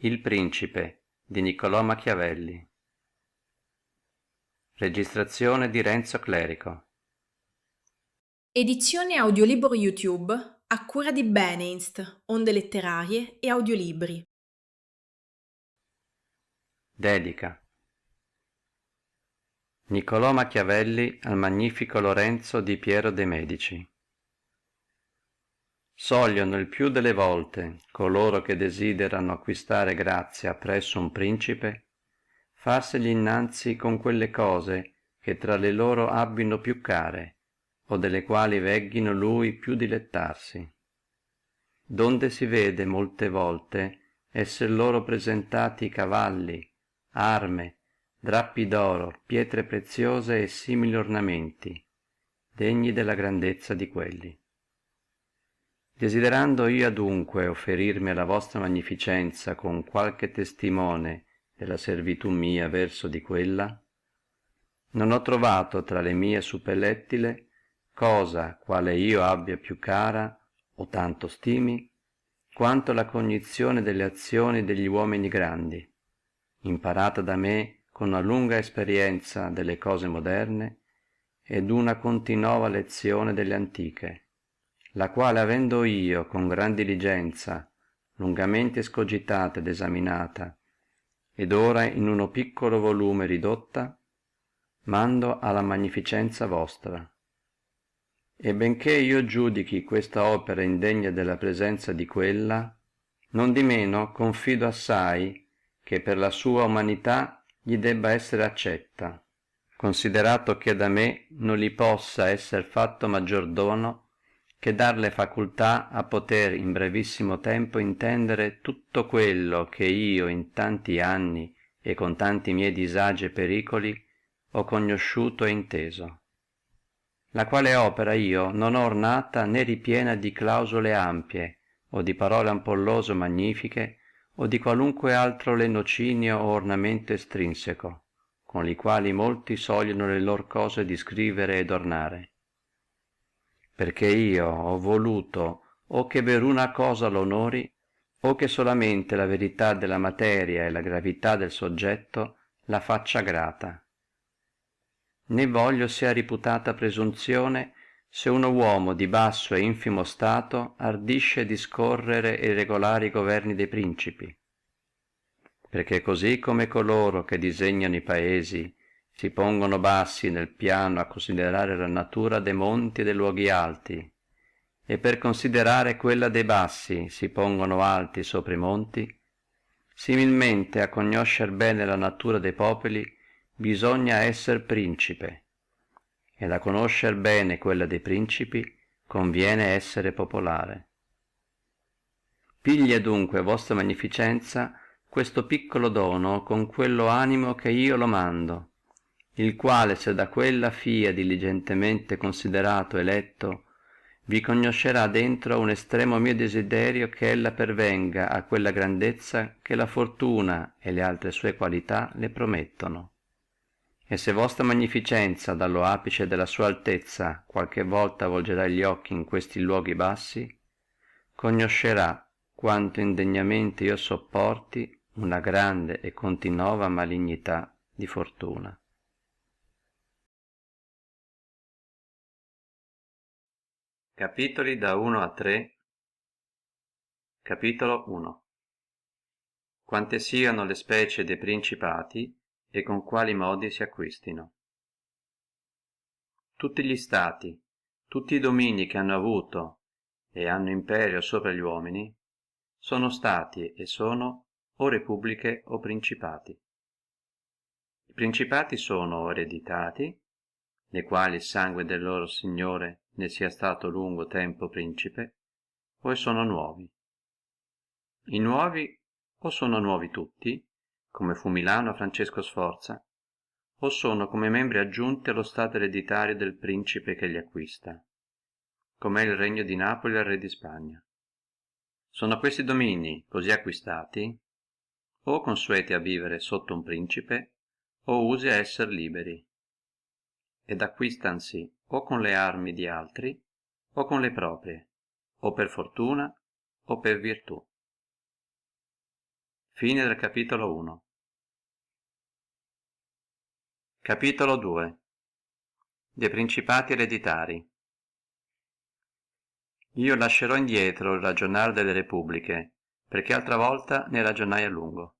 Il Principe di Niccolò Machiavelli. Registrazione di Renzo Clerico. Edizione audiolibro YouTube a cura di Beneinst, Onde Letterarie e Audiolibri. Dedica. Niccolò Machiavelli al magnifico Lorenzo di Piero de' Medici. Sogliono il più delle volte coloro che desiderano acquistare grazia presso un principe farsegli innanzi con quelle cose che tra le loro abbino più care o delle quali vegghino lui più dilettarsi, donde si vede molte volte esser loro presentati cavalli, arme, drappi d'oro, pietre preziose e simili ornamenti degni della grandezza di quelli. Desiderando io adunque offerirmi alla vostra magnificenza con qualche testimone della servitù mia verso di quella, non ho trovato tra le mie suppellettile cosa quale io abbia più cara o tanto stimi quanto la cognizione delle azioni degli uomini grandi, imparata da me con una lunga esperienza delle cose moderne ed una continua lezione delle antiche, la quale avendo io con gran diligenza lungamente escogitata ed esaminata ed ora in uno piccolo volume ridotta, mando alla magnificenza vostra. E benché io giudichi questa opera indegna della presenza di quella, nondimeno confido assai che per la sua umanità gli debba essere accetta, considerato che da me non li possa essere fatto maggior dono che darle facultà a poter in brevissimo tempo intendere tutto quello che io in tanti anni e con tanti miei disagi e pericoli ho conosciuto e inteso, la quale opera io non ho ornata né ripiena di clausole ampie o di parole ampollose o magnifiche o di qualunque altro lenocinio o ornamento estrinseco, con li quali molti sogliono le loro cose di scrivere ed ornare, perché io ho voluto o che veruna cosa l'onori o che solamente la verità della materia e la gravità del soggetto la faccia grata. Né voglio sia reputata presunzione se uno uomo di basso e infimo stato ardisce discorrere e regolare i governi dei principi, perché così come coloro che disegnano i paesi si pongono bassi nel piano a considerare la natura dei monti e dei luoghi alti, e per considerare quella dei bassi si pongono alti sopra i monti, similmente a conoscere bene la natura dei popoli bisogna essere principe, ed a conoscere bene quella dei principi conviene essere popolare. Pigli adunque vostra magnificenza questo piccolo dono con quello animo che io lo mando, il quale se da quella fia diligentemente considerato e letto vi conoscerà dentro un estremo mio desiderio che ella pervenga a quella grandezza che la fortuna e le altre sue qualità le promettono. E se vostra magnificenza dallo apice della sua altezza qualche volta volgerà gli occhi in questi luoghi bassi, conoscerà quanto indegnamente io sopporti una grande e continua malignità di fortuna. Capitoli da 1 a 3. Capitolo 1. Quante siano le specie dei principati e con quali modi si acquistino. Tutti gli stati, tutti i domini che hanno avuto e hanno imperio sopra gli uomini, sono stati e sono o repubbliche o principati. I principati sono o ereditati, nei quali il sangue del loro signore ne sia stato lungo tempo principe, o sono nuovi. I nuovi o sono nuovi tutti, come fu Milano a Francesco Sforza, o sono come membri aggiunti allo stato ereditario del principe che li acquista, come è il regno di Napoli al re di Spagna. Sono questi domini così acquistati o consueti a vivere sotto un principe o usi a essere liberi, ed acquistansi o con le armi di altri o con le proprie, o per fortuna o per virtù. Fine del capitolo 1. Capitolo 2. Dei principati ereditari. Io lascerò indietro il ragionare delle repubbliche, perché altra volta ne ragionai a lungo.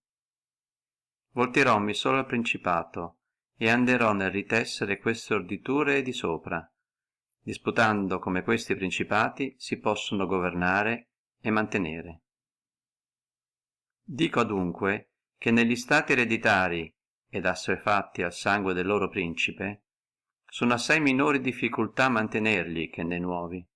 Voltirommi solo al principato, e anderò nel ritessere queste orditure di sopra, disputando come questi principati si possono governare e mantenere. Dico adunque che negli stati ereditari ed assuefatti al sangue del loro principe sono assai minori difficultà a mantenerli che ne nuovi,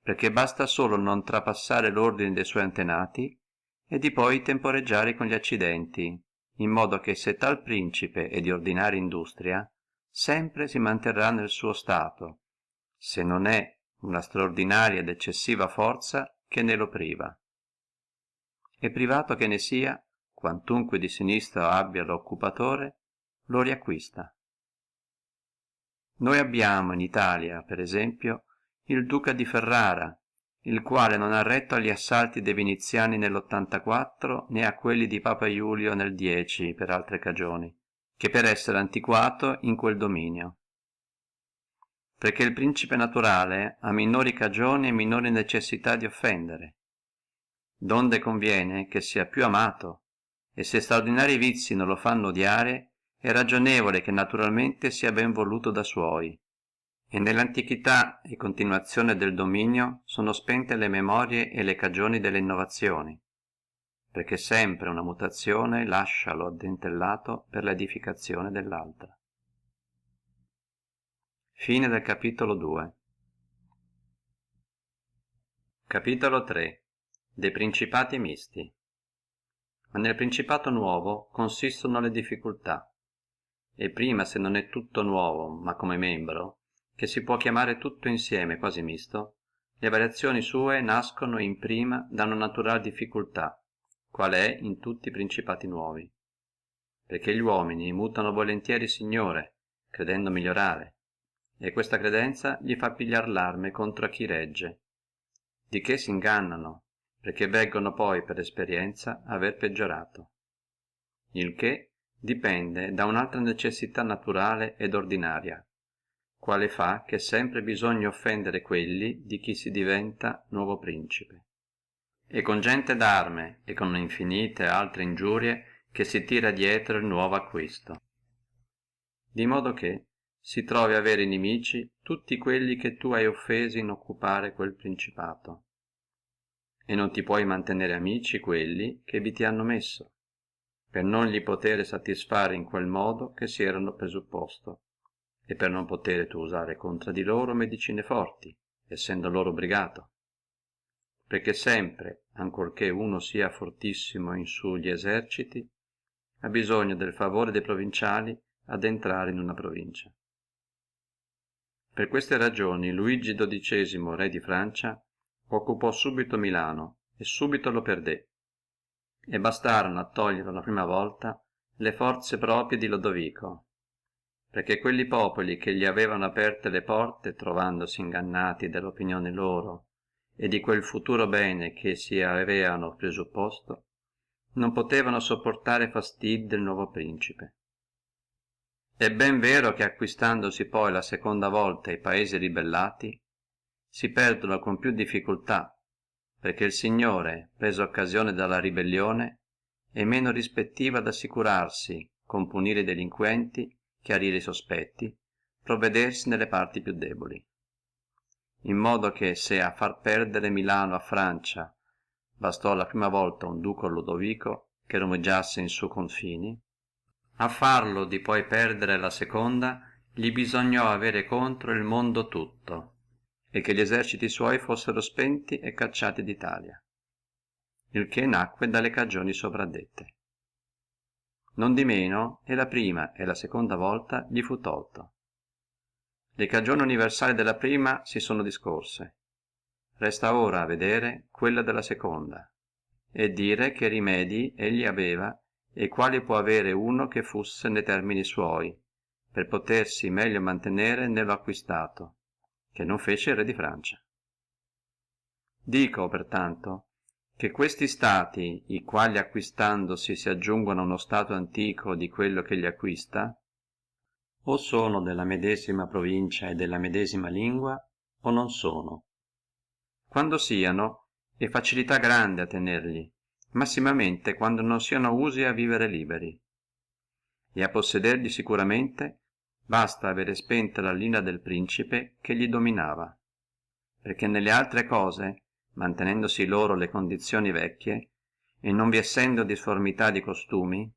perché basta solo non trapassare l'ordine de suoi antenati e di poi temporeggiare con gli accidenti, in modo che se tal principe è di ordinaria industria sempre si manterrà nel suo stato, se non è una estraordinaria ed eccessiva forza che ne lo priva. E privato che ne sia, quantunque di sinistra abbia l'occupatore, lo riacquista. Noi abbiamo in Italia, per esempio, il duca di Ferrara, il quale non ha retto agli assalti dei viniziani nell'84 né a quelli di Papa Iulio nel 10 per altre cagioni, che per essere antiquato in quel dominio. Perché il principe naturale ha minori cagioni e minori necessità di offendere, donde conviene che sia più amato, e se estraordinarii vizi non lo fanno odiare, è ragionevole che naturalmente sia ben voluto da suoi. E nell'antichità e continuazione del dominio sono spente le memorie e le cagioni delle innovazioni, perché sempre una mutazione lascia lo addentellato per l'edificazione dell'altra. Fine del capitolo 2. Capitolo 3. Dei principati misti. Ma nel principato nuovo consistono le difficultà, e prima se non è tutto nuovo ma come membro, che si può chiamare tutto insieme quasi misto, le variazioni sue nascono in prima da una naturale difficultà, qual è in tutti i principati nuovi, perché gli uomini mutano volentieri signore, credendo migliorare, e questa credenza gli fa pigliare l'arme contro a chi regge, di che si ingannano, perché veggono poi per esperienzia aver peggiorato, il che dipende da un'altra necessità naturale ed ordinaria, quale fa che sempre bisogna offendere quelli di chi si diventa nuovo principe, e con gente d'arme e con infinite altre ingiurie che si tira dietro il nuovo acquisto, di modo che si trovi avere inimici tutti quelli che tu hai offesi in occupare quel principato, e non ti puoi mantenere amici quelli che vi ti hanno messo, per non li potere satisfare in quel modo che si erano presupposto, e per non potere tu usare contra di loro medicine forti, essendo loro obbligato, perché sempre, ancorché uno sia fortissimo in su gli eserciti, ha bisogno del favore dei provinciali ad entrare in una provincia. Per queste ragioni Luigi XII, re di Francia, occupò subito Milano e subito lo perdé, e bastarono a toglierlo la prima volta le forze proprie di Lodovico, perché quelli populi che gli avevano aperte le porte, trovandosi ingannati dell'opinione loro e di quel futuro bene che si avevano presupposto, non potevano sopportare fastidi del nuovo principe. È ben vero che acquistandosi poi la seconda volta i paesi ribellati si perdono con più difficultà, perché il Signore, presa occasione dalla ribellione, è meno rispettivo ad assicurarsi, con punire i delinquenti, chiarire i sospetti, provvedersi nelle parti più deboli, in modo che se a far perdere Milano a Francia bastò la prima volta un duco Lodovico che romeggiasse in suoi confini, a farlo di poi perdere la seconda gli bisognò avere contro il mondo tutto, e che gli eserciti suoi fossero spenti e cacciati d'Italia, il che nacque dalle cagioni soprasdette. Non di meno e la prima e la seconda volta gli fu tolto. Le cagioni universali della prima si sono discorse, resta ora a vedere quella della seconda, e dire che rimedi egli aveva e quali può avere uno che fusse ne termini suoi, per potersi meglio mantenere nello acquistato, che non fece il re di Francia. Dico pertanto che questi stati, i quali acquistandosi si aggiungono a uno stato antico di quello che li acquista, o sono della medesima provincia e della medesima lingua, o non sono. Quando siano, è facilità grande a tenerli, massimamente quando non siano usi a vivere liberi. E a possederli sicuramente basta avere spenta la linea del principe che li dominava, perché nelle altre cose, mantenendosi loro le condizioni vecchie, e non vi essendo disformità di costumi,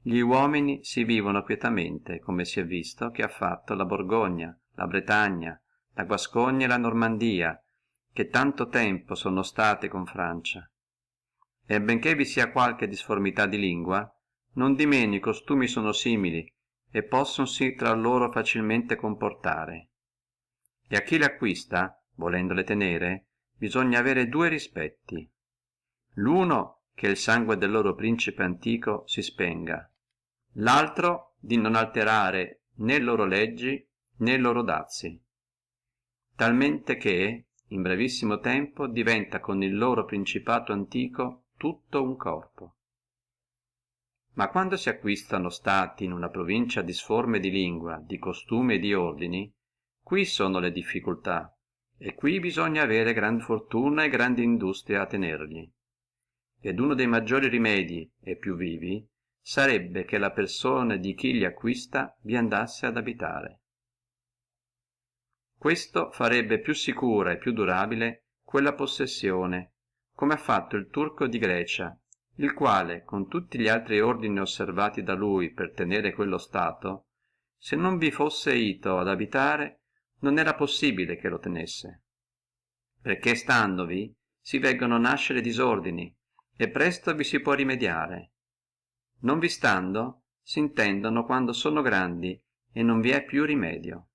gli uomini si vivono quietamente, come si è visto che ha fatto la Borgogna, la Bretagna, la Guascogna e la Normandia, che tanto tempo sono state con Francia. E benché vi sia qualche disformità di lingua, non di meno i costumi sono simili e possonsi tra loro facilmente comportare. E a chi le acquista, volendole tenere, bisogna avere due rispetti: l'uno, che il sangue del loro principe antico si spenga; l'altro, di non alterare né loro leggi né loro dazzi, talmente che in brevissimo tempo diventa con il loro principato antico tutto un corpo. Ma quando si acquistano stati in una provincia disforme di lingua, di costumi e di ordini, qui sono le difficultà, e qui bisogna avere gran fortuna e grande industria a tenerli. Ed uno dei maggiori rimedi e più vivi sarebbe che la persona di chi li acquista vi andasse ad abitare. Questo farebbe più sicura e più durabile quella possessione, come ha fatto il turco di Grecia, il quale con tutti gli altri ordini osservati da lui per tenere quello stato, se non vi fosse ito ad abitare, non era possibile che lo tenesse, perché standovi si veggono nascere disordini e presto vi si può rimediare; non vi stando si intendono quando sono grandi e non vi è più rimedio.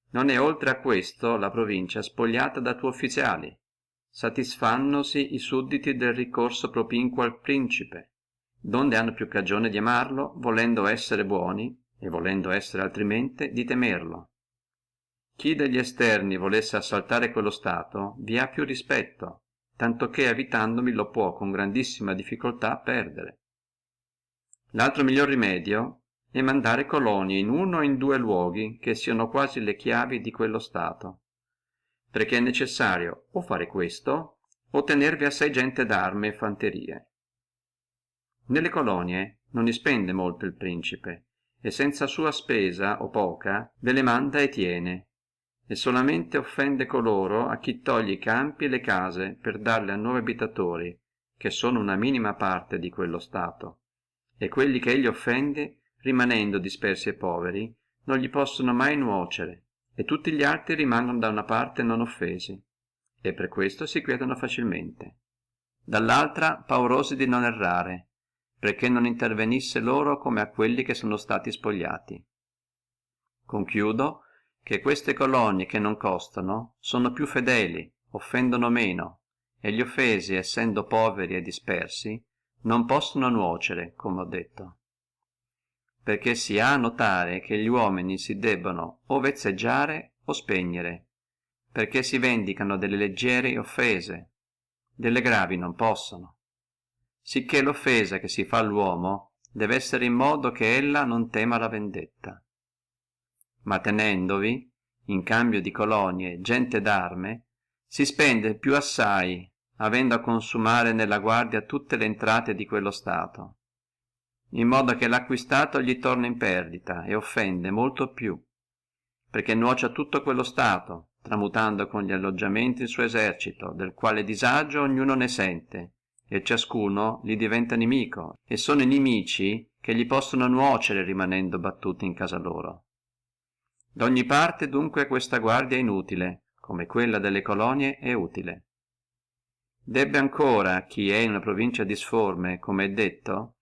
Non è oltre a questo la provincia spogliata da tuoi ufficiali, satisfannosi i sudditi del ricorso propinquo al principe, donde hanno più cagione di amarlo, volendo essere buoni, e volendo essere altrimenti di temerlo. Chi degli esterni volesse assaltare quello stato vi ha più rispetto, tanto che abitandovi lo può con grandissima difficultà perdere. L'altro miglior rimedio è mandare colonie in uno o in due luoghi che siano quasi le chiavi di quello stato, perché è necessario o fare questo o tenervi assai gente d'arme e fanterie. Nelle colonie non ne spende molto il principe, e senza sua spesa o poca ve le manda e tiene, e solamente offende coloro a chi toglie i campi e le case per darle a nuovi abitatori, che sono una minima parte di quello stato, e quelli che egli offende, rimanendo dispersi e poveri, non gli possono mai nuocere, e tutti gli altri rimangono da una parte non offesi, e per questo si quietano facilmente; dall'altra paurosi di non errare, perché non intervenisse loro come a quelli che sono stati spogliati. Conchiudo che queste colonie che non costano sono più fedeli, offendono meno, e gli offesi, essendo poveri e dispersi, non possono nuocere, come ho detto, perché si ha a notare che gli uomini si debbono o vezzeggiare o spegnere, perché si vendicano delle leggere offese, delle gravi non possono, sicché l'offesa che si fa all'uomo deve essere in modo che ella non tema la vendetta. Ma tenendovi in cambio di colonie gente d'arme, si spende più assai, avendo a consumare nella guardia tutte le entrate di quello stato, in modo che l'acquistato gli torna in perdita e offende molto più, perché nuoce a tutto quello stato, tramutando con gli alloggiamenti il suo esercito, del quale disagio ognuno ne sente, e ciascuno gli diventa nemico, e sono i nemici che gli possono nuocere rimanendo battuti in casa loro. D'ogni parte dunque questa guardia è inutile, come quella delle colonie è utile. Debbe ancora chi è in una provincia disforme, come è detto,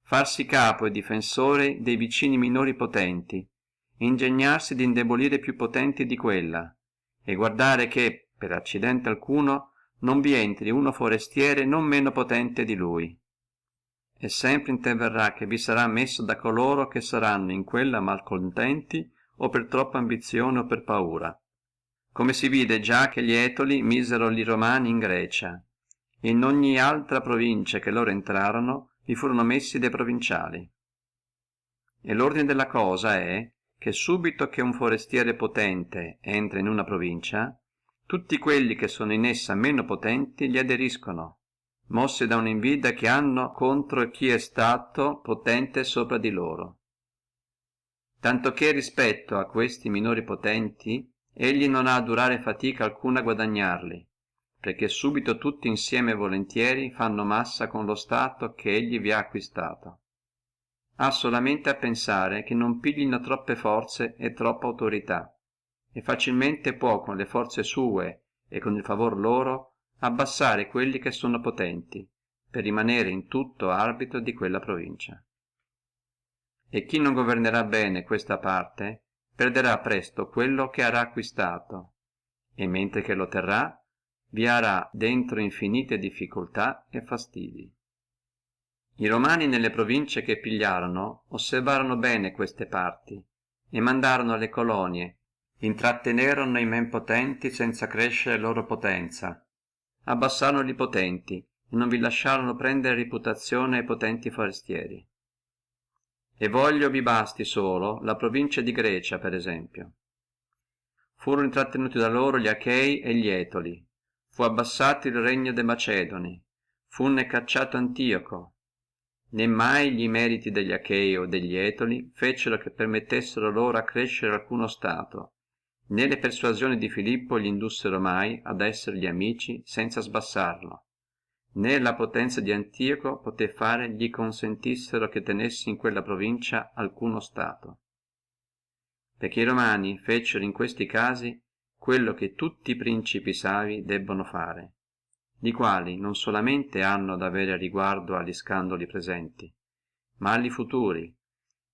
farsi capo e difensore dei vicini minori potenti, ingegnarsi di indebolire più potenti di quella, e guardare che per accidente alcuno non vi entri uno forestiere non meno potente di lui, e sempre interverrà che vi sarà messo da coloro che saranno in quella malcontenti o per troppa ambizione o per paura, come si vide già che gli Etoli misero li Romani in Grecia, in ogni altra provincia che loro entrarono vi furono messi de provinciali. E l'ordine della cosa è che subito che un forestiere potente entra in una provincia, tutti quelli che sono in essa meno potenti gli aderiscono, mossi da una invidia che hanno contro chi è stato potente sopra di loro. Tanto che rispetto a questi minori potenti egli non ha a durare fatica alcuna a guadagnarli, perché subito tutti insieme volentieri fanno massa con lo stato che egli vi ha acquistato. Ha solamente a pensare che non piglino troppe forze e troppa autorità, e facilmente può con le forze sue e con il favor loro abbassare quelli che sono potenti, per rimanere in tutto arbitro di quella provincia. E chi non governerà bene questa parte perderà presto quello che arà acquistato, e mentre che lo terrà vi arà dentro infinite difficultà e fastidi. I Romani nelle province che pigliarono osservarono bene queste parti e mandarono le colonie, intrattenerono i men potenti senza crescere loro potenzia, abbassarono i potenti e non vi lasciarono prendere reputazione ai potenti forestieri. E voglio vi basti solo la provincia di Grecia, per esempio. Furono intrattenuti da loro gli Achei e gli Etoli, fu abbassato il regno de Macedoni, funne cacciato Antioco. Né mai gli meriti degli Achei o degli Etoli fecero che permettessero loro a crescere alcuno stato, né le persuasioni di Filippo gli indussero mai ad essere gli amici senza sbassarlo, né la potenzia di Antioco poté fare gli consentissero che tenessi in quella provincia alcuno stato. Perché i Romani fecero in questi casi quello che tutti i principi savi debbono fare, li quali non solamente hanno ad avere riguardo agli scandoli presenti, ma alli futuri,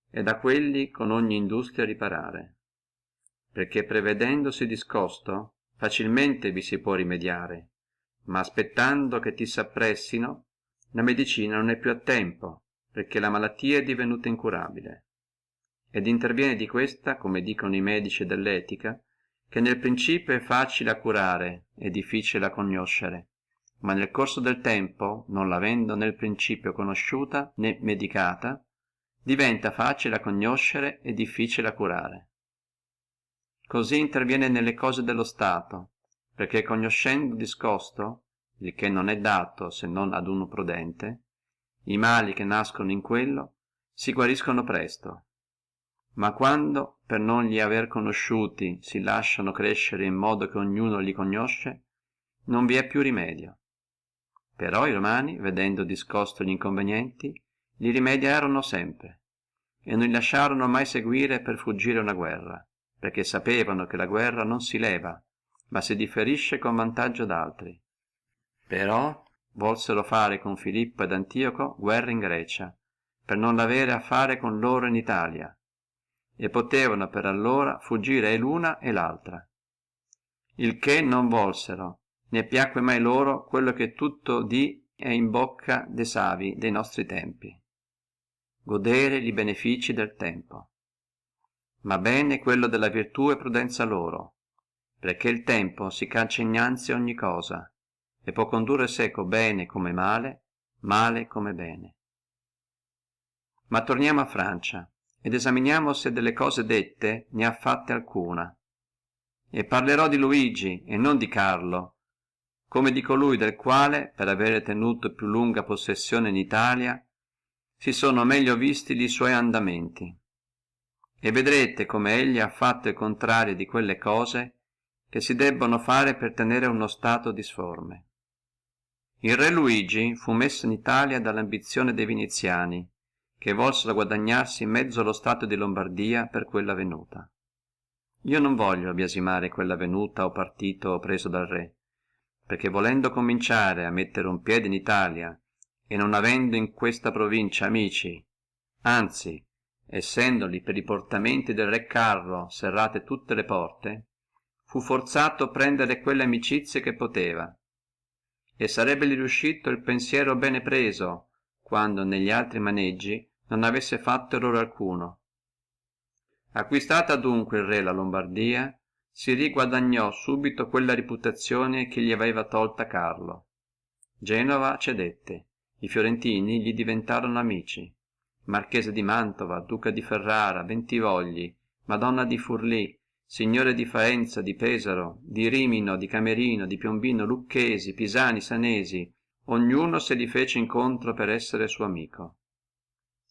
e da quelli con ogni industria riparare, perché prevedendosi discosto facilmente vi si può rimediare, ma aspettando che ti s'appressino la medicina non è più a tempo, perché la malattia è divenuta incurabile. Ed interviene di questa, come dicono i medici dell'etica, che nel principio è facile a curare e difficile a conoscere, ma nel corso del tempo, non l'avendo nel principio conosciuta né medicata, diventa facile a conoscere e difficile a curare. Cosí interviene nelle cose dello Stato, perché conoscendo discosto, il che non è dato se non ad uno prudente, i mali che nascono in quello si guariscono presto. Ma quando per non li aver conosciuti si lasciano crescere in modo che ognuno li conosce, non vi è più rimedio. Però i Romani, vedendo discosto gli inconvenienti, li rimediarono sempre, e non li lasciarono mai seguire per fuggire una guerra, perché sapevano che la guerra non si leva, ma si differisce con vantaggio d'altri. Però volsero fare con Filippo ed Antioco guerra in Grecia, per non l'avere a fare con loro in Italia, e potevano per allora fuggire l'una e l'altra. Il che non volsero, né piacque mai loro quello che tutto dì è in bocca de savi dei nostri tempi: godere li benefici del tempo. Ma bene quello della virtù e prudenza loro, perché il tempo si caccia innanzi a ogni cosa, e può condurre seco bene come male, male come bene. Ma torniamo a Francia, ed esaminiamo se delle cose dette ne ha fatte alcuna. E parlerò di Luigi e non di Carlo, come di colui del quale, per avere tenuto più lunga possessione in Italia, si sono meglio visti li suoi andamenti. E vedrete come egli ha fatto il contrario di quelle cose che si debbono fare per tenere uno stato disforme. Il re Luigi fu messo in Italia dall'ambizione dei Viniziani, che volsero guadagnarsi mezzo lo stato di Lombardia per quella venuta. Io non voglio biasimare quella venuta o partito preso dal re, perché volendo cominciare a mettere un piede in Italia e non avendo in questa provincia amici, anzi essendoli per i portamenti del re Carlo serrate tutte le porte, fu forzato a prendere quelle amicizie che poteva, e sarebbeli riuscito il pensiero bene preso, quando negli altri maneggi non avesse fatto errore alcuno. Acquistata adunque il re la Lombardia, si riguadagnò subito quella reputazione che gli aveva tolta Carlo, Genova cedette, i fiorentini gli diventorono amici, Marchese di Mantova, Duca di Ferrara, Bentivogli, Madonna di Furlí, Signore di Faenza, di Pesaro, di Rimino, di Camerino, di Piombino, Lucchesi, Pisani, Sanesi, ognuno se li fece incontro per essere suo amico.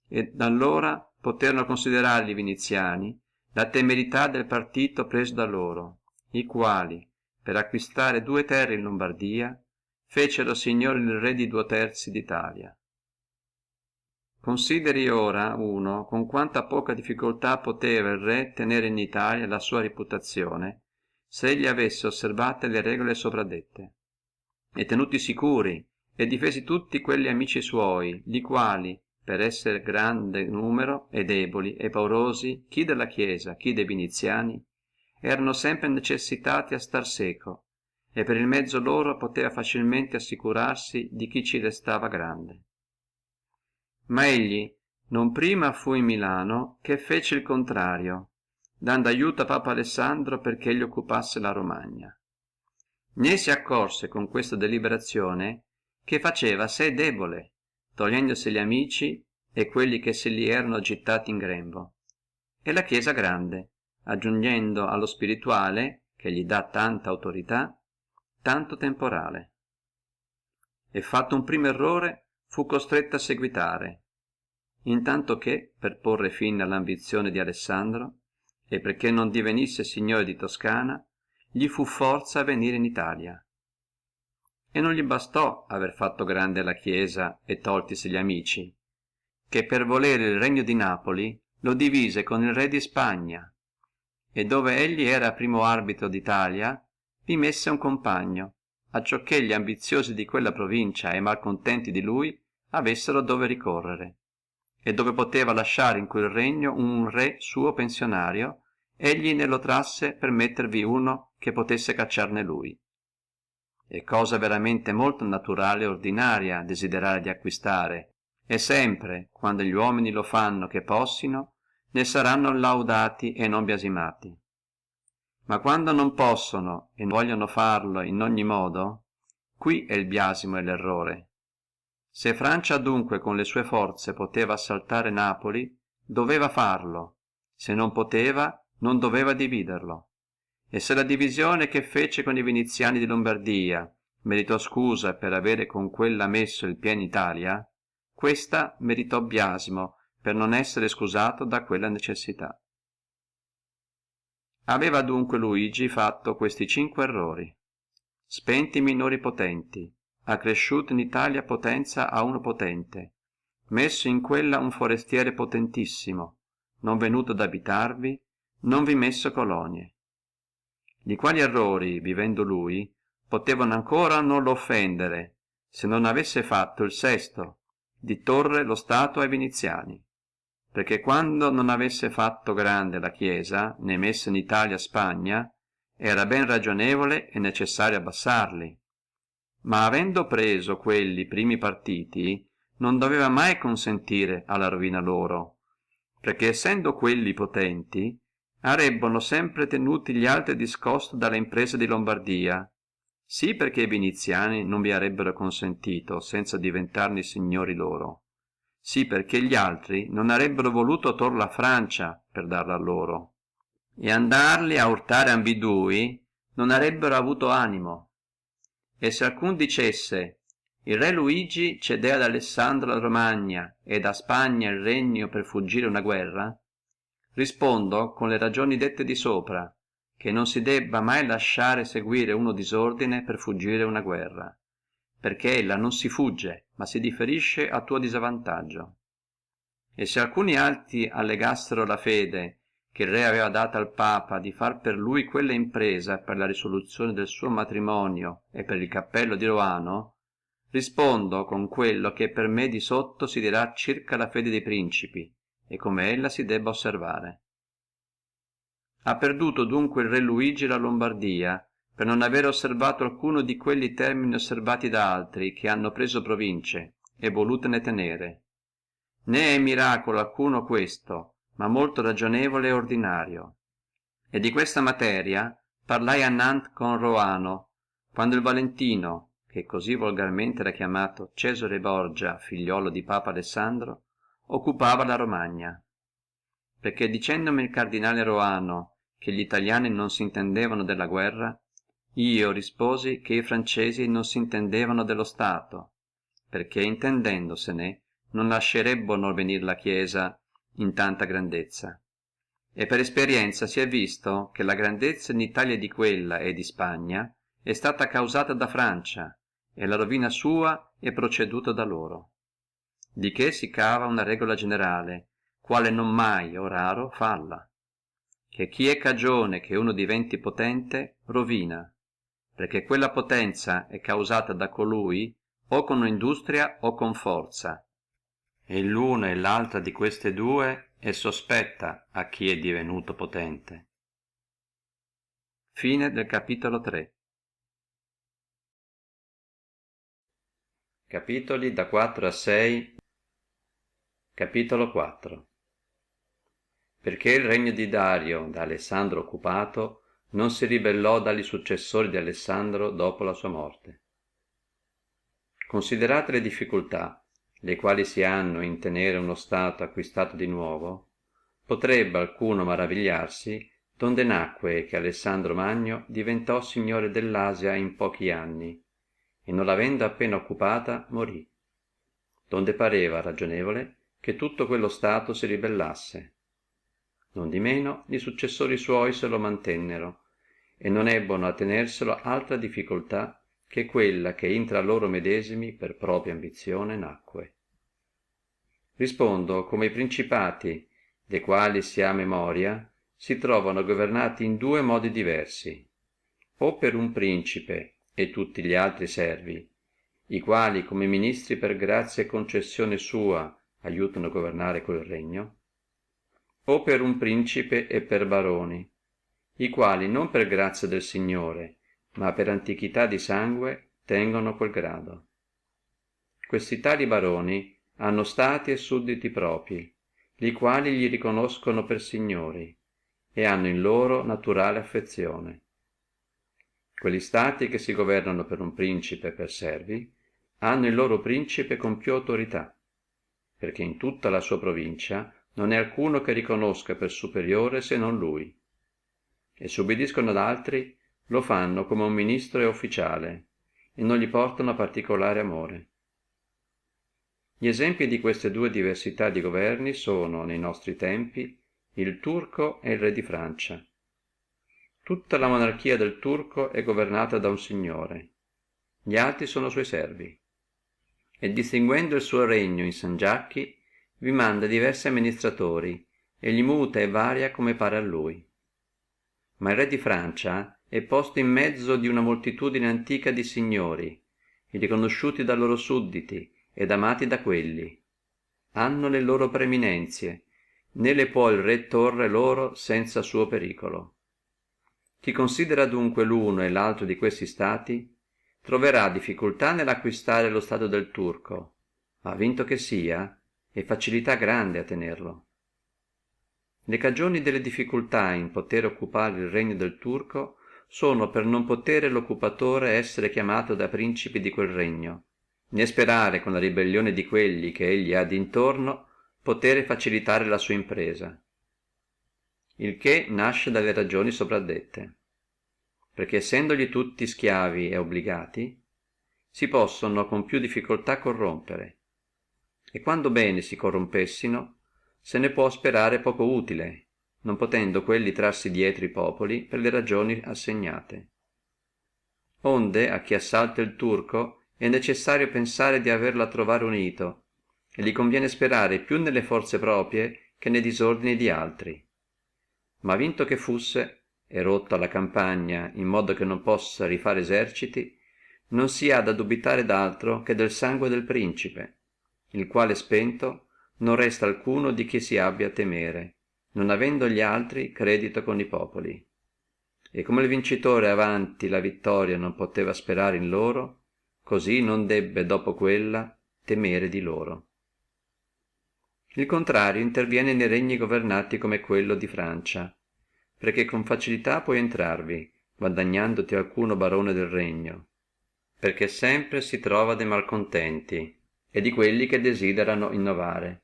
E da allora poterono considerare i viniziani la temerità del partito preso da loro, i quali, per acquistare 2 terre in Lombardia, fecero signore il re di 2/3 d'Italia. Consideri ora uno con quanta poca difficoltà poteva il re tenere in Italia la sua reputazione se egli avesse osservate le regole sopradette e tenuti sicuri e difesi tutti quelli amici suoi, li quali per essere grande numero e deboli e paurosi chi della Chiesa chi de viniziani erano sempre necessitati a star seco e per il mezzo loro poteva facilmente assicurarsi di chi ci restava grande. Ma egli non prima fu in Milano che fece il contrario, dando aiuto a Papa Alessandro perché gli occupasse la Romagna. Ne si accorse con questa deliberazione che faceva sé debole, togliendosi gli amici e quelli che se li erano gittati in grembo, e la Chiesa grande, aggiungendo allo spirituale, che gli dà tanta autorità, tanto temporale. E fatto un primo errore fu costretto a seguitare, intanto che per porre fine all'ambizione di Alessandro e perché non divenisse signore di Toscana gli fu forza a venire in Italia. E non gli bastò aver fatto grande la Chiesa e toltisi gli amici, che per volere il regno di Napoli lo divise con il re di Spagna, e dove egli era primo arbitro d'Italia vi messe un compagno, acciò che gli ambiziosi di quella provincia e malcontenti di lui avessero dove ricorrere, e dove poteva lasciare in quel regno un re suo pensionario, egli ne lo trasse per mettervi uno che potesse cacciarne lui. È cosa veramente molto naturale e ordinaria desiderare di acquistare, e sempre quando gli uomini lo fanno che possino ne saranno laudati e non biasimati. Ma quando non possono e vogliono farlo in ogni modo, qui è il biasimo e l'errore. Se Francia adunque con le sue forze poteva assaltare Napoli, doveva farlo; se non poteva, non doveva dividerlo. E se la divisione che fece con i viniziani di Lombardia meritò scusa per avere con quella messo il piede in Italia, questa meritò biasimo per non essere scusato da quella necessità. Aveva adunque Luigi fatto questi 5 errori: spenti i minori potenti, accresciuto in Italia potenza a uno potente, messo in quella un forestiere potentissimo, non venuto ad abitarvi, non vi messo colonie. Li quali errori, vivendo lui, potevano ancora non lo offendere, se non avesse fatto il sesto, di torre lo Stato ai viniziani, perché quando non avesse fatto grande la Chiesa, né messa in Italia Spagna, era ben ragionevole e necessario abbassarli, ma avendo preso quelli primi partiti, non doveva mai consentire alla rovina loro, perché essendo quelli potenti, arebbono sempre tenuti gli altri discosto dalla impresa di Lombardia, sì perché i viniziani non vi arebbero consentito senza diventarne signori loro, sì perché gli altri non arebbero voluto tor la Francia per darla a loro, e andarli a urtare ambidui non arebbero avuto animo. E se alcun dicesse il re Luigi cedé ad Alessandro la Romagna e da Spagna il regno per fuggire una guerra, rispondo con le ragioni dette di sopra, che non si debba mai lasciare seguire uno disordine per fuggire una guerra, perché ella non si fugge, ma si differisce a tuo disavvantaggio. E se alcuni altri allegassero la fede che il re aveva data al Papa di far per lui quella impresa per la risoluzione del suo matrimonio e per il cappello di Roano, rispondo con quello che per me di sotto si dirà circa la fede dei principi e come ella si debba osservare. Ha perduto dunque il re Luigi la Lombardia per non avere osservato alcuno di quelli termini osservati da altri che hanno preso province e volutene tenere. Né è miracolo alcuno questo, ma molto ragionevole e ordinario. E di questa materia parlai a Nantes con Roano, quando il Valentino, che cosí volgarmente era chiamato Cesare Borgia, figliuolo di Papa Alessandro, occupava la Romagna, perché dicendomi il cardinale Roano che gli italiani non si intendevano della guerra, io risposi che i francesi non si intendevano dello Stato, perché intendendosene non lascerebbano venire la Chiesa in tanta grandezza. E per esperienzia si è visto che la grandezza in Italia di quella e di Spagna è stata causata da Francia, e la rovina sua è proceduta da loro. Di che si cava una regola generale, quale non mai o raro falla, che chi è cagione che uno diventi potente rovina, perché quella potenzia è causata da colui o con industria o con forza, e l'una e l'altra di queste due è sospetta a chi è divenuto potente. Fine del capitolo 3. Capitoli da 4 a 6. Capitolo 4. Perché il regno di Dario da Alessandro occupato non si ribellò dalli successori di Alessandro dopo la sua morte. Considerate le difficultà le quali si hanno in tenere uno Stato acquistato di nuovo, potrebbe alcuno maravigliarsi donde nacque che Alessandro Magno diventò signore dell'Asia in pochi anni e non l'avendo appena occupata morì, donde pareva ragionevole che tutto quello Stato si ribellasse. Nondimeno li successori suoi se lo mantennero e non ebbono a tenerselo altra difficoltà che quella che intra loro medesimi per propria ambizione nacque. Rispondo come i principati de quali si ha memoria si trovano governati in due modi diversi, o per un principe e tutti gli altri servi, i quali come ministri per grazia e concessione sua aiutano a governare quel regno, o per un principe e per baroni, i quali non per grazia del Signore ma per antiquità di sangue tengono quel grado. Questi tali baroni hanno stati e sudditi propri, li quali gli riconoscono per signori e hanno in loro naturale affezione. Quelli stati che si governano per un principe e per servi hanno il loro principe con più autorità, perché in tutta la sua provincia non è alcuno che riconosca per superiore se non lui, e se ubbidiscono ad altri lo fanno come un ministro e ufficiale e non gli portano particolare amore. Gli esempi di queste due diversità di governi sono nei nostri tempi il turco e il re di Francia. Tutta la monarchia del turco è governata da un signore, gli altri sono suoi servi, e distinguendo il suo regno in sangiacchi vi manda diversi amministratori e gli muta e varia come pare a lui. Ma il re di Francia è posto in mezzo di una moltitudine antica di signori, riconosciuti da loro sudditi ed amati da quelli, hanno le loro preeminenzie, né le può il re torre loro senza suo pericolo. Chi considera dunque l'uno e l'altro di questi stati troverà difficultà nell'acquistare lo stato del turco, ma vinto che sia è facilità grande a tenerlo. Le cagioni delle difficultà in potere occupare il regno del turco sono per non potere l'occupatore essere chiamato da principi di quel regno, né sperare con la ribellione di quelli che egli ha d'intorno potere facilitare la sua impresa, il che nasce dalle ragioni soprasdette, perché sendogli tutti schiavi e obbligati si possono con più difficoltà corrompere, e quando bene si corrompessino se ne può sperare poco utile, non potendo quelli trarsi dietro i populi per le ragioni assegnate. Onde a chi assalta il turco è necessario pensare di averlo a trovare unito, e gli conviene sperare più nelle forze proprie che nei disordini di altri. Ma vinto che fusse e rotta la campagna in modo che non possa rifare eserciti, non si ha da dubitare d'altro che del sangue del principe, il quale spento non resta alcuno di chi si abbia a temere, non avendo gli altri credito con i popoli. E come il vincitore avanti la vittoria non poteva sperare in loro, così non debbe dopo quella temere di loro. Il contrario interviene nei regni governati come quello di Francia, perché con facilità puoi entrarvi, guadagnandoti alcuno barone del regno, perché sempre si trova de malcontenti e di quelli che desiderano innovare.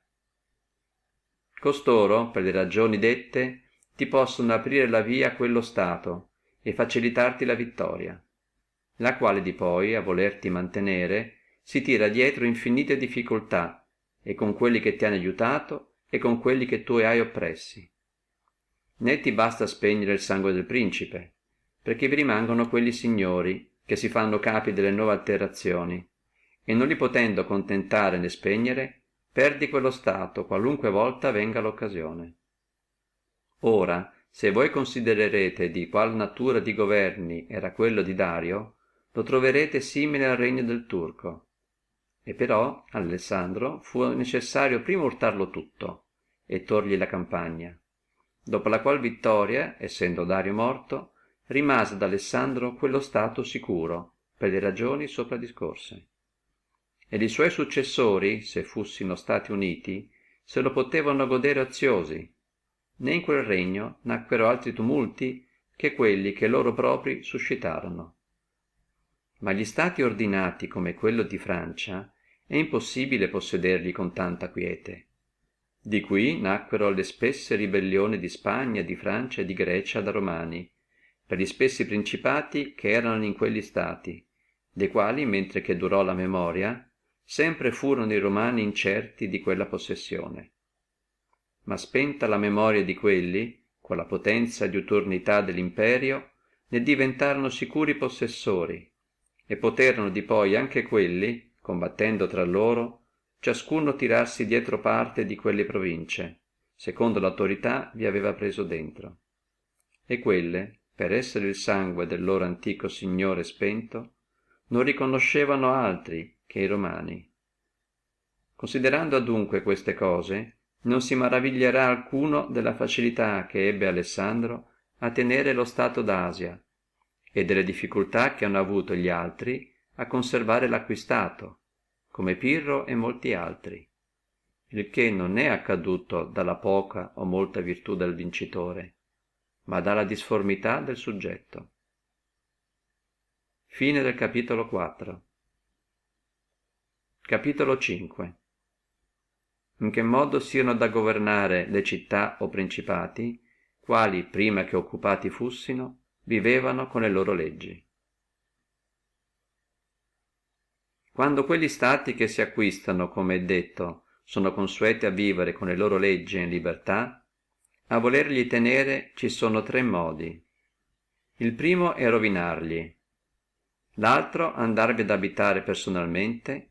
Costoro, per le ragioni dette, ti possono aprire la via a quello stato e facilitarti la vittoria, la quale di poi a volerti mantenere si tira dietro infinite difficultà, e con quelli che ti hanno aiutato e con quelli che tu hai oppressi. Né ti basta spegnere il sangue del principe, perché vi rimangono quelli signori che si fanno capi delle nuove alterazioni, e non li potendo contentare né spegnere, perdi quello stato qualunque volta venga l'occasione. Ora, se voi considererete di qual natura di governi era quello di Dario, lo troverete simile al regno del Turco. E però Alessandro fu necessario prima urtarlo tutto e torgli la campagna, dopo la qual vittoria, essendo Dario morto, rimase ad Alessandro quello stato sicuro per le ragioni sopra discorse. E li suoi successori, se fussino stati uniti, se lo potevano godere oziosi, né in quel regno nacquero altri tumulti che quelli che loro propri suscitarono. Ma gli stati ordinati come quello di Francia è impossibile possederli con tanta quiete. Di qui nacquero le spesse ribellioni di Spagna, di Francia e di Grecia da Romani, per gli spessi principati che erano in quelli stati, dei quali, mentre che durò la memoria, sempre furono i Romani incerti di quella possessione. Ma spenta la memoria di quelli, con la potenzia e diuturnità dell'imperio, ne diventarono sicuri possessori, e poterono di poi anche quelli, combattendo tra loro, ciascuno tirarsi dietro parte di quelle province, secondo l'autorità vi aveva preso dentro. E quelle, per essere il sangue del loro antico signore spento, non riconoscevano altri che i Romani. Considerando adunque queste cose, non si maraviglierà alcuno della facilità che ebbe Alessandro a tenere lo stato d'Asia e delle difficultà che hanno avuto gli altri a conservare l'acquistato, come Pirro e molti altri, il che non è accaduto dalla poca o molta virtù del vincitore, ma dalla disformità del soggetto. Fine del capitolo 4. Capitolo 5. In che modo siano da governare le città o principati, quali prima che occupati fussino, vivevano con le loro leggi. Quando quelli stati che si acquistano, come è detto, sono consueti a vivere con le loro leggi in libertà, a volerli tenere ci sono tre modi. Il primo è rovinarli, l'altro andarvi ad abitare personalmente,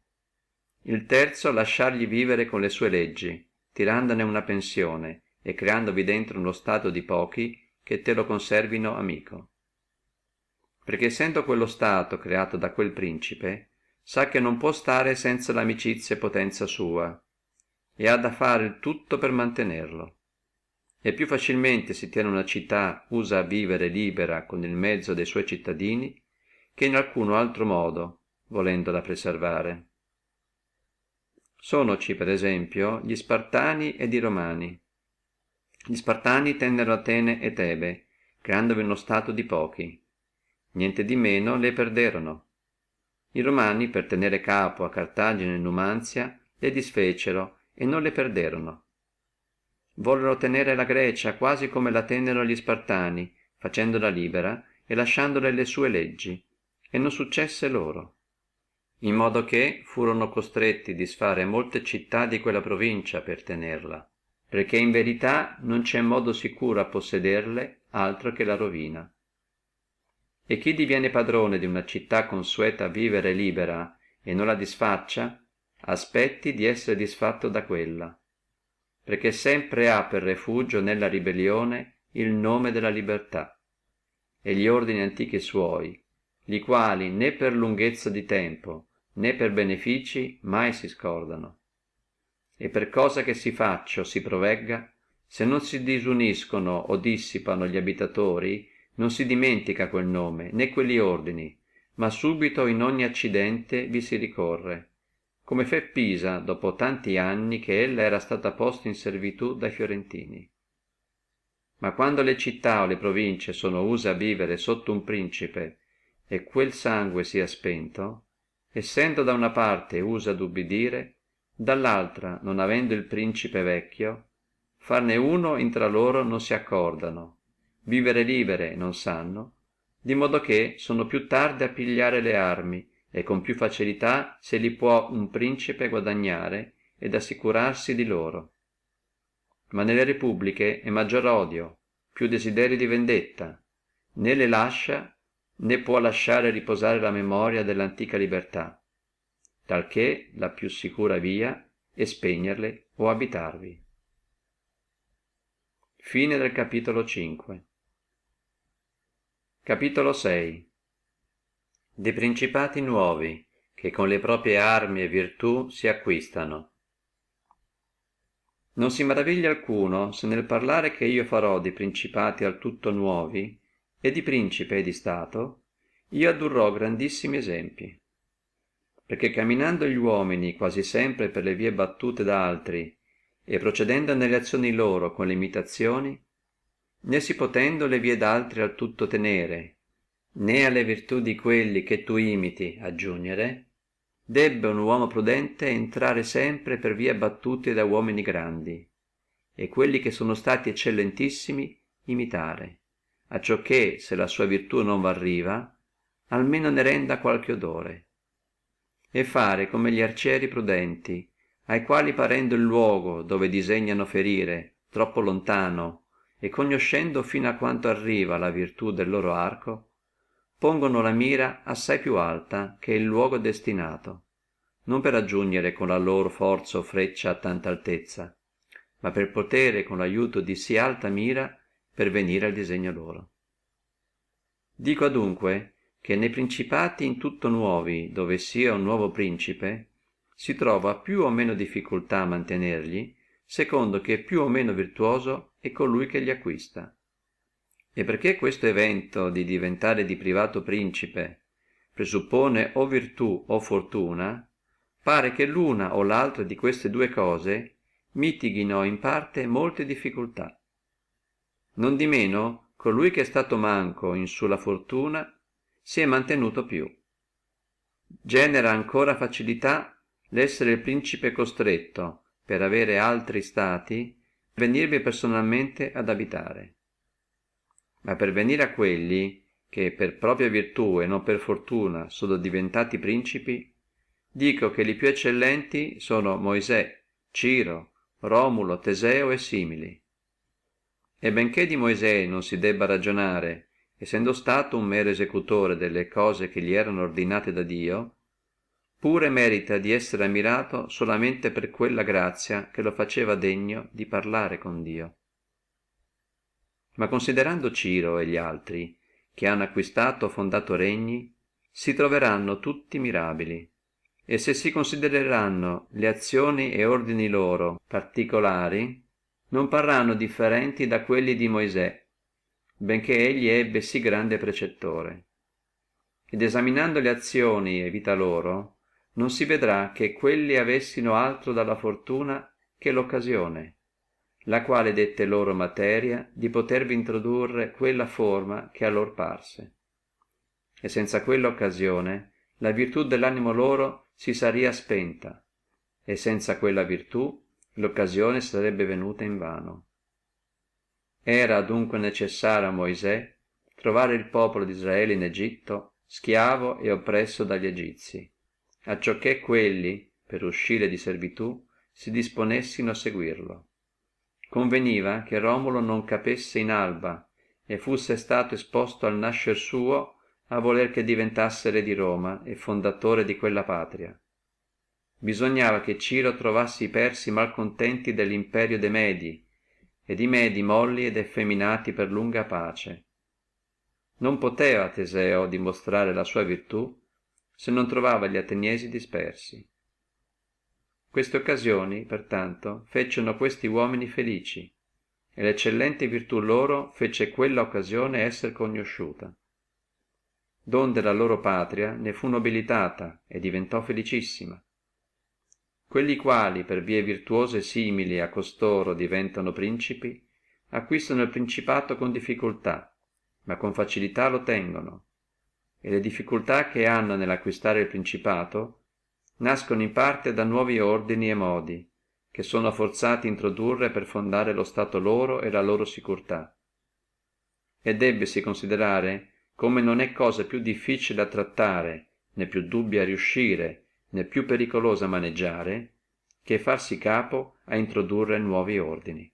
il terzo lasciargli vivere con le sue leggi, tirandone una pensione e creandovi dentro uno stato di pochi che te lo conservino amico. Perché essendo quello stato creato da quel principe, sa che non può stare senza l'amicizia e potenzia sua, e ha da fare tutto per mantenerlo. E più facilmente si tiene una città usa a vivere libera con il mezzo de suoi cittadini, che in alcuno altro modo, volendola preservare. Sonoci per esempio gli Spartani ed i Romani. Gli Spartani tennero Atene e Tebe, creandovi uno stato di pochi. Niente di meno le perderono. I Romani, per tenere capo a Cartagine e Numanzia, le disfecero e non le perderono. Vollero tenere la Grecia quasi come la tennero gli Spartani, facendola libera e lasciandole le sue leggi, e non successe loro, in modo che furono costretti a disfare molte città di quella provincia per tenerla, perché in verità non c'è modo sicuro a possederle altro che la rovina. E chi diviene padrone di una città consueta a vivere libera e non la disfaccia, aspetti di essere disfatto da quella, perché sempre ha per refugio nella ribellione il nome della libertà e gli ordini antichi suoi, li quali né per lunghezza di tempo né per benefici mai si scordano. E per cosa che si faccia o si provegga, se non si disuniscono o dissipano gli abitatori, non si dimentica quel nome né quelli ordini, ma subito in ogni accidente vi si ricorre, come fe Pisa dopo tanti anni che ella era stata posta in servitù dai fiorentini. Ma quando le città o le province sono use a vivere sotto un principe e quel sangue sia spento, essendo da una parte usa ad ubbidire, dall'altra non avendo il principe vecchio, farne uno intra loro non si accordano, vivere libere non sanno, di modo che sono più tardi a pigliare le armi, e con più facilità se li può un principe guadagnare ed assicurarsi di loro. Ma nelle repubbliche è maggior odio, più desiderio di vendetta, né le lascia né può lasciare riposare la memoria dell'antica libertà, talché la più sicura via è spegnerle o abitarvi. Fine del capitolo 5. Capitolo 6. De principati nuovi che con le proprie armi e virtù si acquistano. Non si maraviglia alcuno se nel parlare che io farò di principati al tutto nuovi e di principe e di stato io addurrò grandissimi esempi, perché camminando gli uomini quasi sempre per le vie battute da altri e procedendo nelle azioni loro con le imitazioni, né si potendo le vie d'altri al tutto tenere, né alle virtù di quelli che tu imiti aggiugnere, debbe un uomo prudente entrare sempre per vie battute da uomini grandi, e quelli che sono stati eccellentissimi imitare, acciò che se la sua virtù non varriva, almeno ne renda qualche odore, e fare come gli arcieri prudenti, ai quali parendo il luogo dove disegnano ferire troppo lontano e conoscendo fino a quanto arriva la virtù del loro arco, pongono la mira assai più alta che il luogo destinato, non per aggiungere con la loro forza o freccia a tanta altezza, ma per potere con l'aiuto di sì alta mira pervenire al disegno loro. Dico adunque che nei principati in tutto nuovi, dove sia un nuovo principe, si trova più o meno difficultà a mantenergli, secondo che più o meno virtuoso è colui che li acquista. E perché questo evento di diventare di privato principe presuppone o virtù o fortuna, pare che l'una o l'altra di queste due cose mitighino in parte molte difficultà. Non di meno, colui che è stato manco in sulla fortuna si è mantenuto più. Genera ancora facilità l'essere il principe costretto, per avere altri stati, venirvi personalmente ad abitare. Ma per venire a quelli che per propria virtù e non per fortuna sono diventati principi, dico che li più eccellenti sono Moisè, Ciro, Romulo, Teseo e simili. E benché di Moisè non si debba ragionare, essendo stato un mero esecutore delle cose che gli erano ordinate da Dio, pure merita di essere ammirato solamente per quella grazia che lo faceva degno di parlare con Dio. Ma considerando Ciro e gli altri che hanno acquistato o fondato regni, si troveranno tutti mirabili, e se si considereranno le azioni e ordini loro particolari, non parranno differenti da quelli di Moisè, benché egli ebbe sì grande precettore. Ed esaminando le azioni e vita loro, non si vedrà che quelli avessino altro dalla fortuna che l'occasione, la quale dette loro materia di potervi introdurre quella forma che a loro parse. E senza quella occasione la virtù dell'animo loro si saria spenta, e senza quella virtù l'occasione sarebbe venuta in vano. Era adunque necessario a Moisè trovare il popolo di Israele in Egitto schiavo e oppresso dagli Egizi, acciò che quelli per uscire di servitù si disponessino a seguirlo. Conveniva che Romulo non capesse in alba e fusse stato esposto al nascer suo a voler che diventasse re di Roma e fondatore di quella patria. Bisognava che Ciro trovasse i persi malcontenti dell'imperio de Medi ed i Medi molli ed effeminati per lunga pace. Non poteva Teseo dimostrare la sua virtù se non trovava gli Ateniesi dispersi. Queste occasioni, pertanto, fecero questi uomini felici, e l'eccellente virtù loro fece quella occasione essere conosciuta, donde la loro patria ne fu nobilitata e diventò felicissima. Quelli quali per vie virtuose simili a costoro diventano principi, acquistano il principato con difficultà, ma con facilità lo tengono, e le difficoltà che hanno nell'acquistare il principato nascono in parte da nuovi ordini e modi che sono forzati introdurre per fondare lo stato loro e la loro sicurtà. E debbesi considerare come non è cosa più difficile a trattare, né più dubbia a riuscire, né più pericolosa a maneggiare, che farsi capo a introdurre nuovi ordini.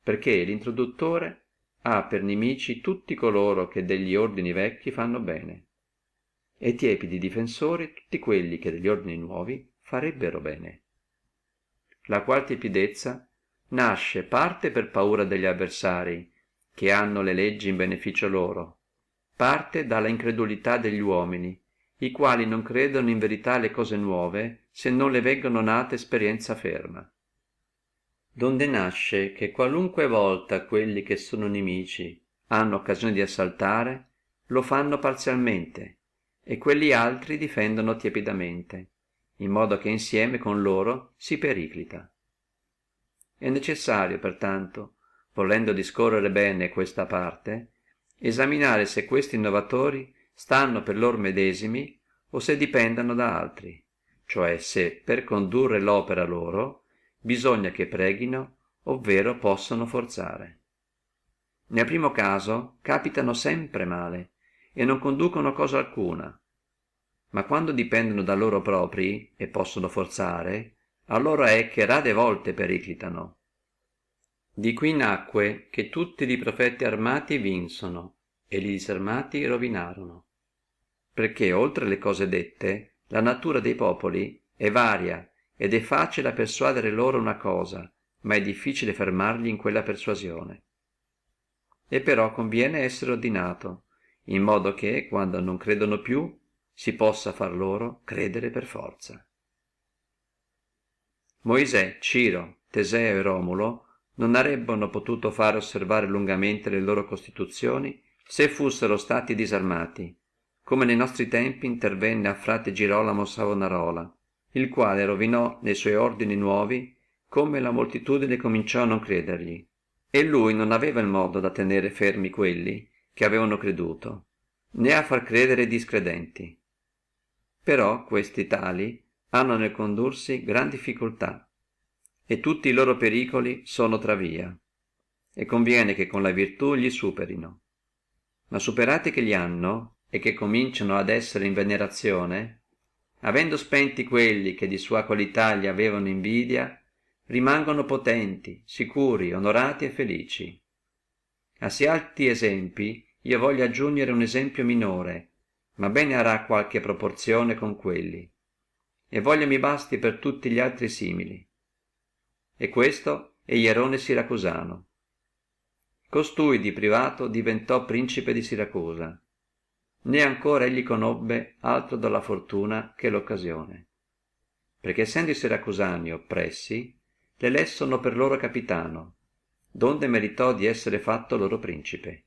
Perché l'introduttore ha per nemici tutti coloro che degli ordini vecchi fanno bene, e tiepidi difensori tutti quelli che degli ordini nuovi farebbero bene. La qual tiepidezza nasce parte per paura degli avversari, che hanno le leggi in beneficio loro, parte dalla incredulità degli uomini, i quali non credono in verità le cose nuove se non le veggono nate esperienza ferma. Donde nasce che qualunque volta quelli che sono nemici hanno occasione di assaltare, lo fanno parzialmente, e quelli altri difendono tiepidamente, in modo che insieme con loro si periclita. È necessario pertanto, volendo discorrere bene questa parte, esaminare se questi innovatori stanno per loro medesimi o se dipendano da altri, cioè se per condurre l'opera loro bisogna che preghino ovvero possono forzare. Nel primo caso capitano sempre male e non conducono cosa alcuna, ma quando dipendono da loro propri e possono forzare, allora è che rade volte periclitano. Di qui nacque che tutti li profeti armati vinsono e li disarmati rovinarono, perché oltre le cose dette la natura dei popoli è varia ed è facile a persuadere loro una cosa, ma è difficile fermarli in quella persuasione. E però conviene essere ordinato, in modo che quando non credono più si possa far loro credere per forza. Moisè, Ciro, Teseo e Romulo non avrebbano potuto fare osservare lungamente le loro costituzioni se fussero stati disarmati, come nei nostri tempi intervenne a frate Girolamo Savonarola, il quale rovinò nei suoi ordini nuovi come la moltitudine cominciò a non credergli, e lui non aveva il modo da tenere fermi quelli che avevano creduto, né a far credere i discredenti. Però questi tali hanno nel condursi gran difficoltà, e tutti i loro pericoli sono tra via, e conviene che con la virtù li superino. Ma superati che li hanno, e che cominciano ad essere in venerazione, avendo spenti quelli che di sua qualità gli avevano invidia, rimangono potenti, sicuri, onorati e felici. A sì alti esempi io voglio aggiungere un esempio minore, ma bene arà qualche proporzione con quelli, e voglio mi basti per tutti gli altri simili. E questo è Ierone Siracusano. Costui di privato diventò principe di Siracusa, né ancora egli conobbe altro dalla fortuna che l'occasione, perché essendo i siracusani oppressi, l'elessono per loro capitano, donde meritò di essere fatto loro principe,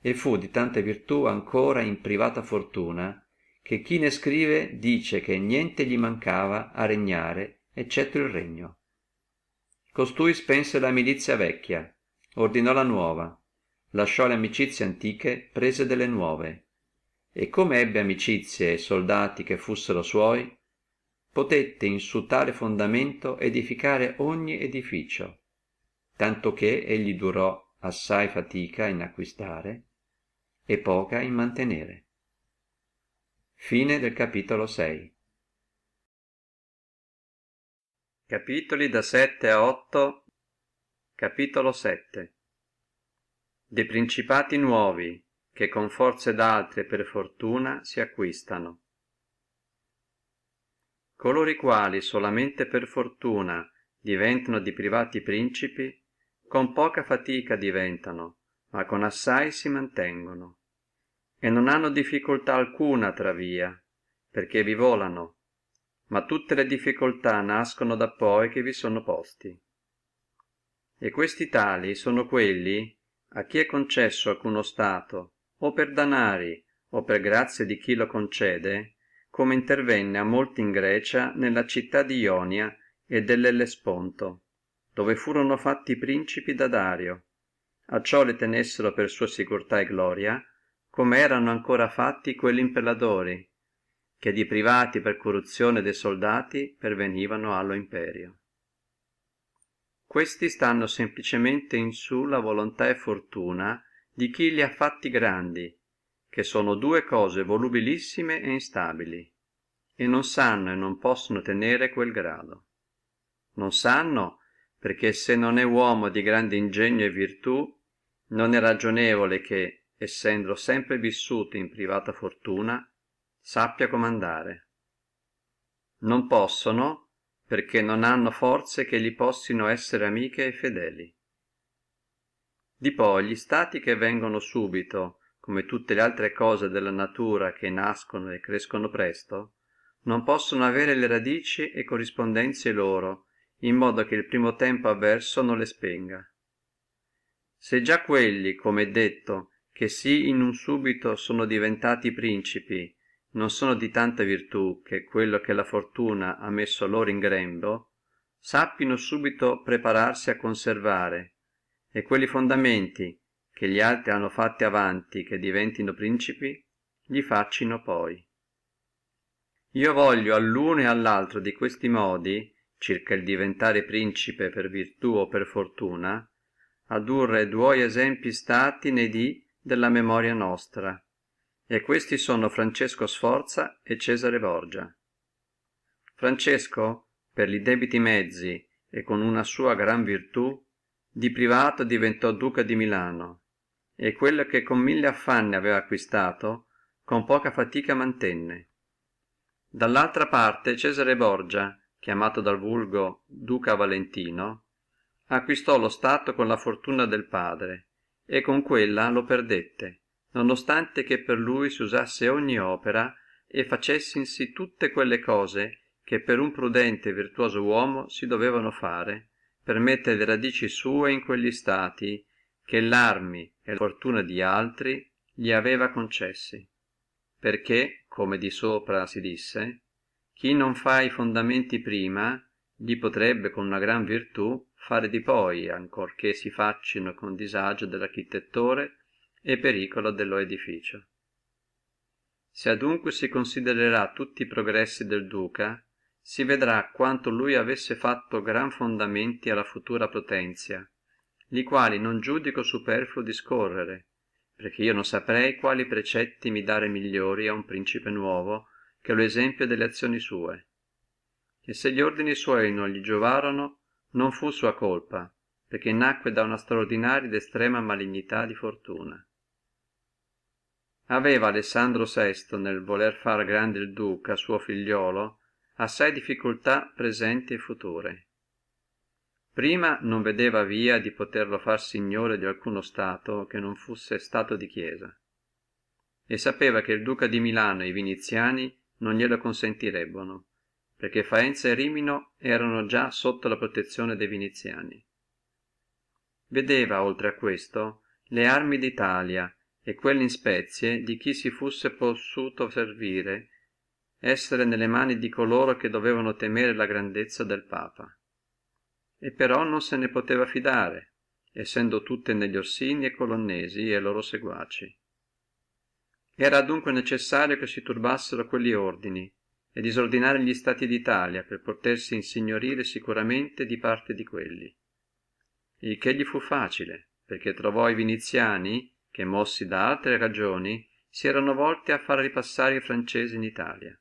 e fu di tanta virtù ancora in privata fortuna, che chi ne scrive dice che niente gli mancava a regnare eccetto il regno. Costui spense la milizia vecchia, ordinò la nuova, lasciò le amicizie antiche, prese delle nuove, e come ebbe amicizie e soldati che fussero suoi, potette in su tale fondamento edificare ogni edificio, tanto che egli durò assai fatica in acquistare e poca in mantenere. Fine del capitolo 6. Capitoli da 7 a 8. Capitolo 7. De principati nuovi che con forze d'altre per fortuna si acquistano. Coloro i quali solamente per fortuna diventano di privati principi, con poca fatica diventano, ma con assai si mantengono, e non hanno difficoltà alcuna tra via, perché vi volano, ma tutte le difficoltà nascono da poi che vi sono posti. E questi tali sono quelli a chi è concesso alcuno stato, o per danari o per grazia di chi lo concede, come intervenne a molti in Grecia nella città di Ionia e dell'Ellesponto, dove furono fatti principi da Dario, acciò le tenessero per sua sicurtà e gloria, come erano ancora fatti quelli imperadori, che di privati per corruzione de soldati pervenivano allo imperio. Questi stanno semplicemente in su la volontà e fortuna di chi li ha fatti grandi, che sono due cose volubilissime e instabili, e non sanno e non possono tenere quel grado. Non sanno, perché se non è uomo di grande ingegno e virtù, non è ragionevole che, essendo sempre vissuto in privata fortuna, sappia comandare. Non possono, perché non hanno forze che gli possino essere amiche e fedeli. Di poi gli stati che vengono subito, come tutte le altre cose della natura che nascono e crescono presto, non possono avere le radici e corrispondenzie loro, in modo che il primo tempo avverso non le spenga. Se già quelli, come è detto, che sì in un subito sono diventati principi, non sono di tanta virtù che quello che la fortuna ha messo loro in grembo, sappino subito prepararsi a conservare, e quelli fondamenti che gli altri hanno fatti avanti che diventino principi, gli faccino poi. Io voglio all'uno e all'altro di questi modi, circa il diventare principe per virtù o per fortuna, addurre due esempi stati nei dì della memoria nostra, e questi sono Francesco Sforza e Cesare Borgia. Francesco, per li debiti mezzi e con una sua gran virtù, di privato diventò duca di Milano, e quello che con 1000 affanni aveva acquistato, con poca fatica mantenne. Dall'altra parte Cesare Borgia, chiamato dal vulgo Duca Valentino, acquistò lo Stato con la fortuna del padre, e con quella lo perdette, nonostante che per lui si usasse ogni opera e facessinsi tutte quelle cose che per un prudente e virtuoso uomo si dovevano fare, per mettere le radici sue in quegli stati che l'armi e la fortuna di altri gli aveva concessi. Perché, come di sopra si disse, chi non fa i fondamenti prima, gli potrebbe con una gran virtù fare di poi, ancor che si faccino con disagio dell'architettore e pericolo dello edificio. Se adunque si considererà tutti i progressi del duca, si vedrà quanto lui avesse fatto gran fondamenti alla futura potenzia, li quali non giudico superfluo discorrere, perché io non saprei quali precetti mi dare migliori a un principe nuovo che lo esempio delle azioni sue. E se gli ordini suoi non gli giovarono, non fu sua colpa, perché nacque da una straordinaria ed estrema malignità di fortuna. Aveva Alessandro VI nel voler far grande il duca suo figliolo assai difficultà presenti e future. Prima non vedeva via di poterlo far signore di alcuno stato che non fusse stato di chiesa, e sapeva che il duca di Milano e i viniziani non glielo consentirebbano, perché Faenza e Rimino erano già sotto la protezione dei viniziani. Vedeva oltre a questo le armi d'Italia e quelle in spezie di chi si fusse possuto servire, essere nelle mani di coloro che dovevano temere la grandezza del Papa. E però non se ne poteva fidare, essendo tutte negli Orsini e Colonnesi e loro seguaci. Era adunque necessario che si turbassero quelli ordini e disordinare gli stati d'Italia per potersi insignorire sicuramente di parte di quelli. Il che gli fu facile, perché trovò i viniziani che, mossi da altre ragioni, si erano volti a far ripassare i francesi in Italia.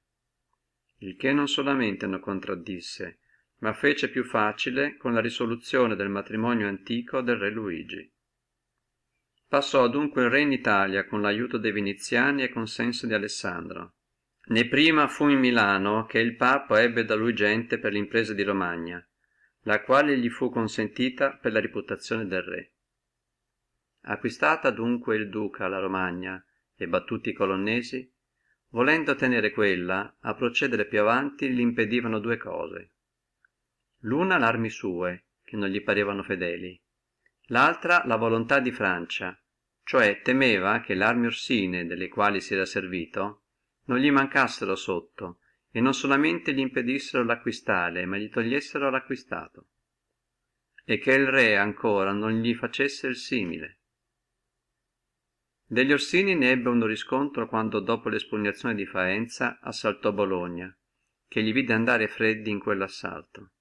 Il che non solamente non contraddisse, ma fece più facile con la risoluzione del matrimonio antico del re Luigi. Passò adunque il re in Italia con l'aiuto dei viniziani e consenso di Alessandro. Ne prima fu in Milano che il Papa ebbe da lui gente per l'impresa di Romagna, la quale gli fu consentita per la reputazione del re. Acquistata adunque il duca la Romagna e battuti i colonnesi, volendo tenere quella, a procedere più avanti gli impedivano due cose: l'una l'armi sue, che non gli parevano fedeli; l'altra la volontà di Francia, cioè temeva che le armi orsine delle quali si era servito non gli mancassero sotto, e non solamente gli impedissero l'acquistare, ma gli togliessero l'acquistato, e che il re ancora non gli facesse il simile. Degli Orsini ne ebbe uno riscontro quando dopo l'espugnazione di Faenza assaltò Bologna, che gli vide andare freddi in quell'assalto.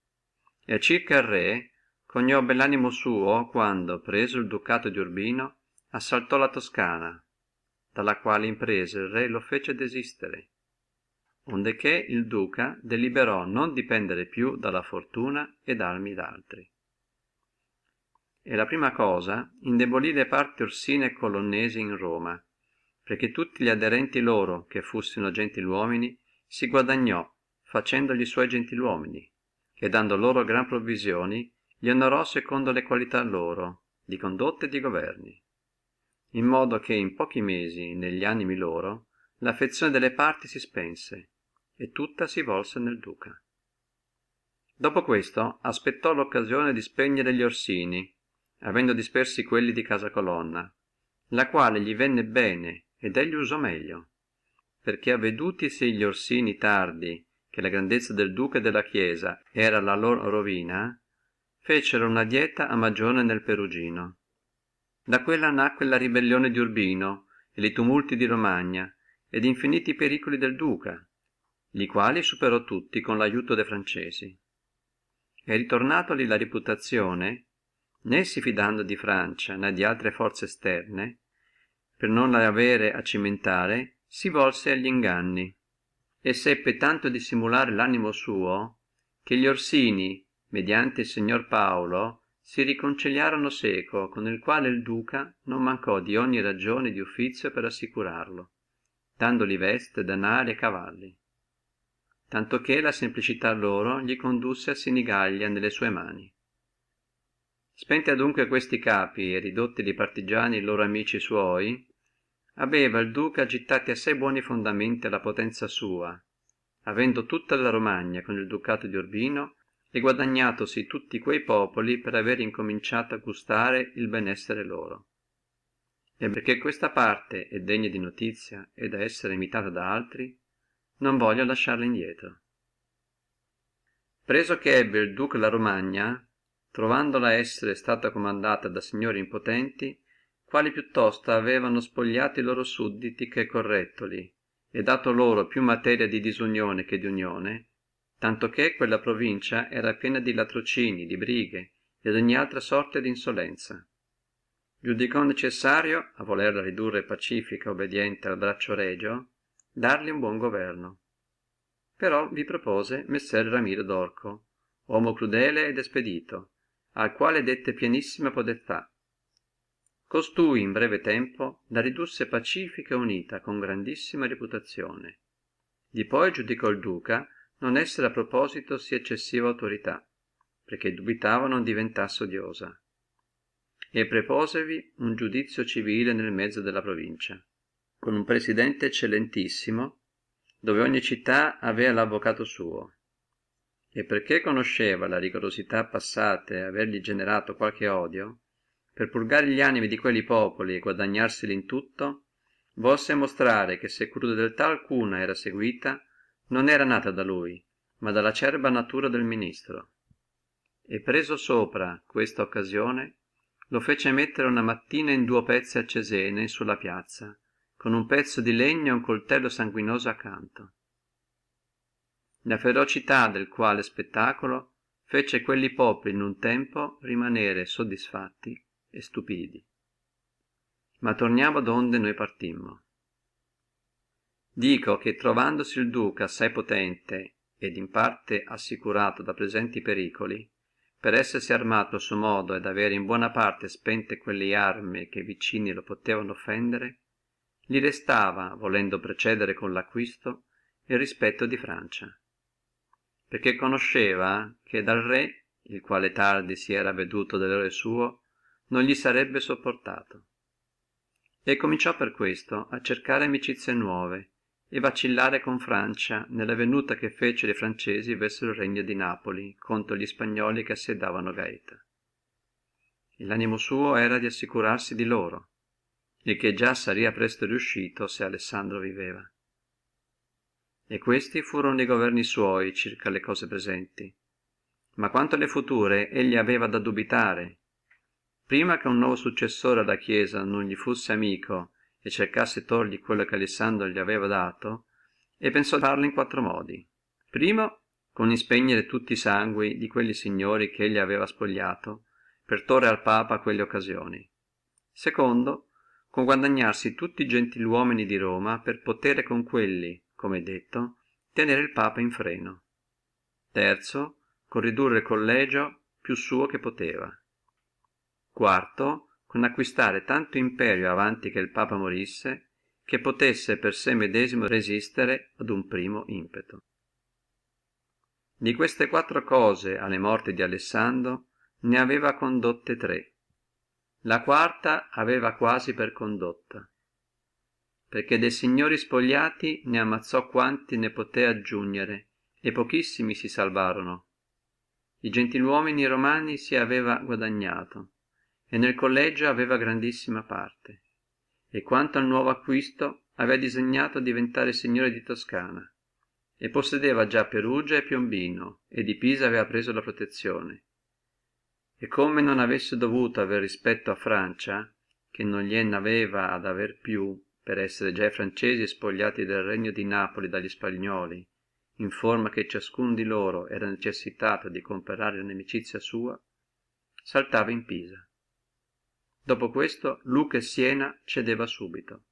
E circa il re conobbe l'animo suo quando, preso il ducato di Urbino, assaltò la Toscana, dalla quale impresa il re lo fece desistere, onde che il duca deliberò non dipendere più dalla fortuna ed armi d'altri. E la prima cosa indebolì le parti orsine e colonnesi in Roma, perché tutti gli aderenti loro che fussino gentiluomini si guadagnò facendogli suoi gentiluomini, e dando loro gran provvisioni li onorò secondo le qualità loro di condotte e di governi, in modo che in pochi mesi negli animi loro l'affezione delle parti si spense e tutta si volse nel duca. Dopo questo aspettò l'occasione di spegnere gli Orsini, avendo dispersi quelli di Casa Colonna, la quale gli venne bene ed egli usò meglio, perché avvedutisi gli Orsini tardi che la grandezza del duca e della chiesa era la loro rovina, fecero una dieta a Magione nel Perugino. Da quella nacque la ribellione di Urbino e li tumulti di Romagna ed infiniti pericoli del duca, li quali superò tutti con l'aiuto de Francesi. E ritornatoli la reputazione, né si fidando di Francia né di altre forze esterne, per non la avere a cimentare, si volse agli inganni e seppe tanto dissimulare l'animo suo che gli Orsini, mediante il signor Paolo, si riconciliarono seco, con il quale il duca non mancò di ogni ragione di ufficio per assicurarlo, dandoli veste, danari e cavalli, tanto che la semplicità loro gli condusse a Sinigaglia nelle sue mani. Spenti adunque questi capi e ridotti di partigiani loro amici suoi, aveva il duca gittati assai buoni fondamenti alla potenza sua, avendo tutta la Romagna con il ducato di Urbino e guadagnatosi tutti quei popoli per aver incominciato a gustare il benessere loro. E perché questa parte è degna di notizia e da essere imitata da altri, non voglio lasciarla indietro. Preso che ebbe il duca la Romagna, trovandola essere stata comandata da signori impotenti, quali piuttosto avevano spogliato i loro sudditi che correttoli e dato loro più materia di disunione che di unione, tanto che quella provincia era piena di latrocini, di brighe e di ogni altra sorte di insolenza. Giudicò necessario, a volerla ridurre pacifica e obbediente al braccio regio, darli un buon governo. Però vi propose messer Ramiro d'Orco, uomo crudele ed espedito, al quale dette pienissima podestà. Costui in breve tempo la ridusse pacifica e unita con grandissima reputazione. Di poi giudicò il duca non essere a proposito sì eccessiva autorità, perché dubitava non diventasse odiosa, e preposevi un giudizio civile nel mezzo della provincia, con un presidente eccellentissimo, dove ogni città aveva l'avvocato suo, e perché conosceva la rigorosità passata e avergli generato qualche odio, per purgare gli animi di quelli popoli e guadagnarseli in tutto, volse mostrare che se crudeltà alcuna era seguita, non era nata da lui, ma dalla acerba natura del ministro. E preso sopra questa occasione, lo fece mettere una mattina in 2 pezzi a Cesena sulla piazza, con un pezzo di legno e un coltello sanguinoso accanto. La ferocità del quale spettacolo fece quelli popoli in un tempo rimanere soddisfatti e stupidi. Ma torniamo donde noi partimmo. Dico che trovandosi il duca assai potente ed in parte assicurato da presenti pericoli, per essersi armato a suo modo ed avere in buona parte spente quelle arme che vicini lo potevano offendere, gli restava, volendo precedere con l'acquisto, il rispetto di Francia, perché conosceva che dal re, il quale tardi si era veduto dell'errore suo, non gli sarebbe sopportato, e cominciò per questo a cercare amicizie nuove e vacillare con Francia nella venuta che fecero i francesi verso il regno di Napoli contro gli spagnoli che assediavano Gaeta. E l'animo suo era di assicurarsi di loro, il che già sarebbe presto riuscito se Alessandro viveva. E questi furono i governi suoi circa le cose presenti, ma quanto alle future egli aveva da dubitare, prima che un nuovo successore alla Chiesa non gli fusse amico e cercasse torgli quello che Alessandro gli aveva dato, e pensò di farlo in 4 modi. Primo, con ispegnere tutti i sangui di quelli signori che egli aveva spogliato, per torre al Papa quelle occasioni. Secondo, con guadagnarsi tutti i gentiluomini di Roma per potere con quelli, come detto, tenere il Papa in freno. Terzo, con ridurre il collegio più suo che poteva. Quarto, con acquistare tanto imperio avanti che il Papa morisse, che potesse per sé medesimo resistere ad un primo impeto. Di queste 4 cose alle morte di Alessandro ne aveva condotte 3. La quarta aveva quasi per condotta, perché de signori spogliati ne ammazzò quanti ne poté aggiugnere, e pochissimi si salvarono. I gentiluomini romani si aveva guadagnato, e nel collegio aveva grandissima parte, e quanto al nuovo acquisto aveva disegnato diventare signore di Toscana, e possedeva già Perugia e Piombino, e di Pisa aveva preso la protezione, e come non avesse dovuto aver rispetto a Francia, che non gliene aveva ad aver più, per essere già i francesi spogliati del regno di Napoli dagli Spagnoli, in forma che ciascuno di loro era necessitato di comprare l'amicizia sua, saltava in Pisa. Dopo questo Lucca e Siena cedeva subito,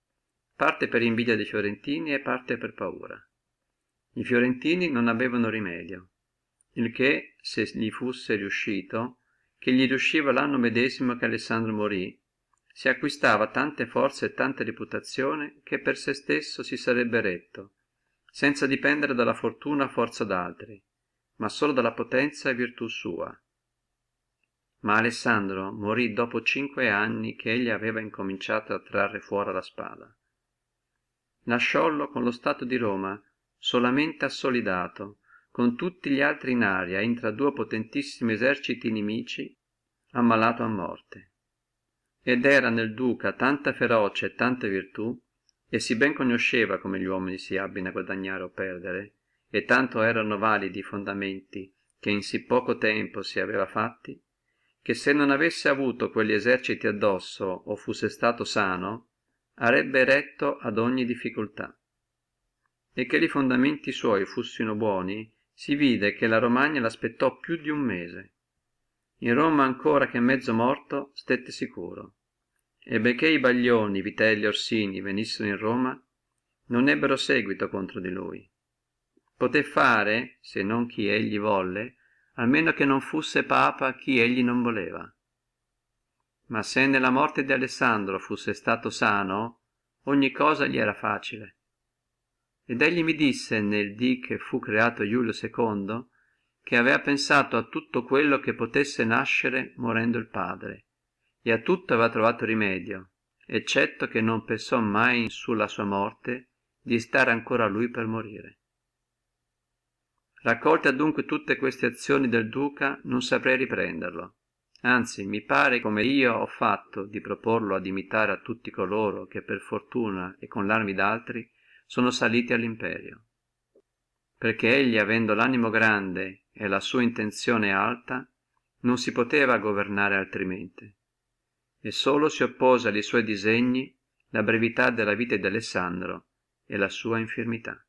parte per invidia dei fiorentini e parte per paura. I fiorentini non avevano rimedio, il che, se gli fusse riuscito, che gli riusciva l'anno medesimo che Alessandro morì, si acquistava tante forze e tanta reputazione che per se stesso si sarebbe retto, senza dipendere dalla fortuna o forza d'altri, ma solo dalla potenza e virtù sua. Ma Alessandro morì dopo 5 anni che egli aveva incominciato a trarre fuora la spada. Lasciollo con lo Stato di Roma solamente assolidato, con tutti gli altri in aria, intra 2 potentissimi eserciti inimici, ammalato a morte. Ed era nel Duca tanta ferocia e tanta virtù, e si ben conosceva come gli uomini si abbino a guadagnare o perdere, e tanto erano validi i fondamenti che in sì poco tempo si aveva fatti, che se non avesse avuto quelli eserciti addosso o fusse stato sano, avrebbe retto ad ogni difficoltà. E che li fondamenti suoi fussino buoni, si vide che la Romagna l'aspettò più di un mese. In Roma ancora che mezzo morto stette sicuro, e benché i Baglioni, Vitelli e Orsini venissero in Roma, non ebbero seguito contro di lui. Poté fare, se non chi egli volle, almeno che non fusse Papa chi egli non voleva. Ma se nella morte di Alessandro fusse stato sano, ogni cosa gli era facile. Ed egli mi disse nel dì che fu creato Giulio II, che aveva pensato a tutto quello che potesse nascere morendo il padre, e a tutto aveva trovato rimedio, eccetto che non pensò mai sulla sua morte di stare ancora lui per morire. Raccolte adunque tutte queste azioni del Duca, non saprei riprenderlo, anzi mi pare come io ho fatto di proporlo ad imitare a tutti coloro che per fortuna e con l'armi d'altri sono saliti all'imperio, perché egli avendo l'animo grande e la sua intenzione alta non si poteva governare altrimenti, e solo si oppose alli suoi disegni la brevità della vita di Alessandro e la sua infirmità.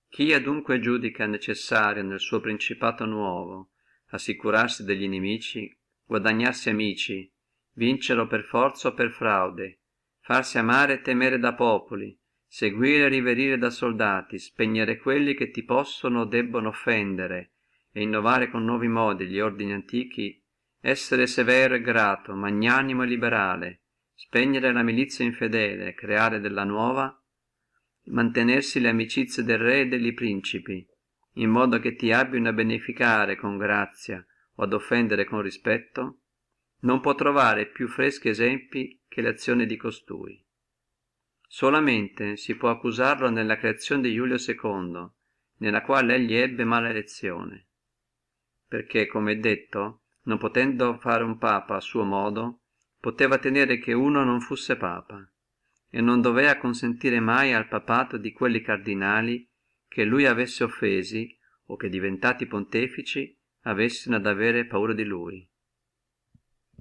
Chi adunque giudica necessario nel suo principato nuovo assicurarsi degli inimici, guadagnarsi amici, vincerlo per forza o per fraude, farsi amare e temere da popoli, seguire e riverire da soldati, spegnere quelli che ti possono o debbono offendere, e innovare con nuovi modi gli ordini antichi, essere severo e grato, magnanimo e liberale, spegnere la milizia infedele, creare della nuova, mantenersi le amicizie del re e degli principi, in modo che ti abbiano a beneficare con grazia o ad offendere con rispetto, non può trovare più freschi esempi che le azioni di costui. Solamente si può accusarlo nella creazione di Giulio II, nella quale egli ebbe mala elezione, perché, come è detto, non potendo fare un Papa a suo modo, poteva tenere che uno non fusse Papa, e non doveva consentire mai al papato di quelli cardinali che lui avesse offesi o che diventati pontefici avessino ad avere paura di lui,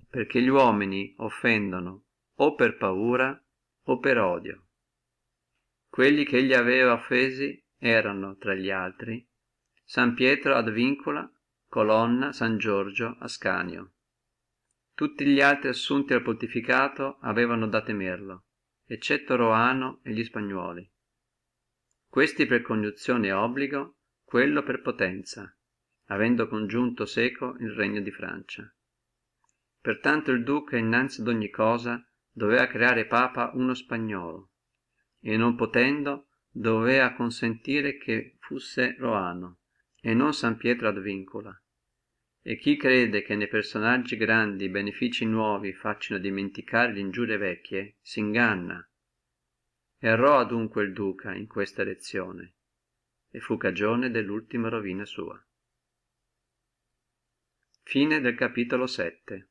perché gli uomini offendono o per paura o per odio. Quelli che egli aveva offesi erano tra gli altri San Pietro ad Vincula, Colonna, San Giorgio, Ascanio. Tutti gli altri assunti al pontificato avevano da temerlo, eccetto Roano e gli Spagnuoli. Questi per coniuzione e obbligo, quello per potenza, avendo congiunto seco il regno di Francia. Pertanto il duca innanzi ad ogni cosa doveva creare papa uno spagnolo, e non potendo doveva consentire che fusse Roano e non San Pietro ad Vincula. E chi crede che ne personaggi grandi benefici nuovi faccino dimenticare le ingiurie vecchie si inganna. Errò adunque il duca in questa elezione e fu cagione dell'ultima rovina sua. Fine del capitolo 7.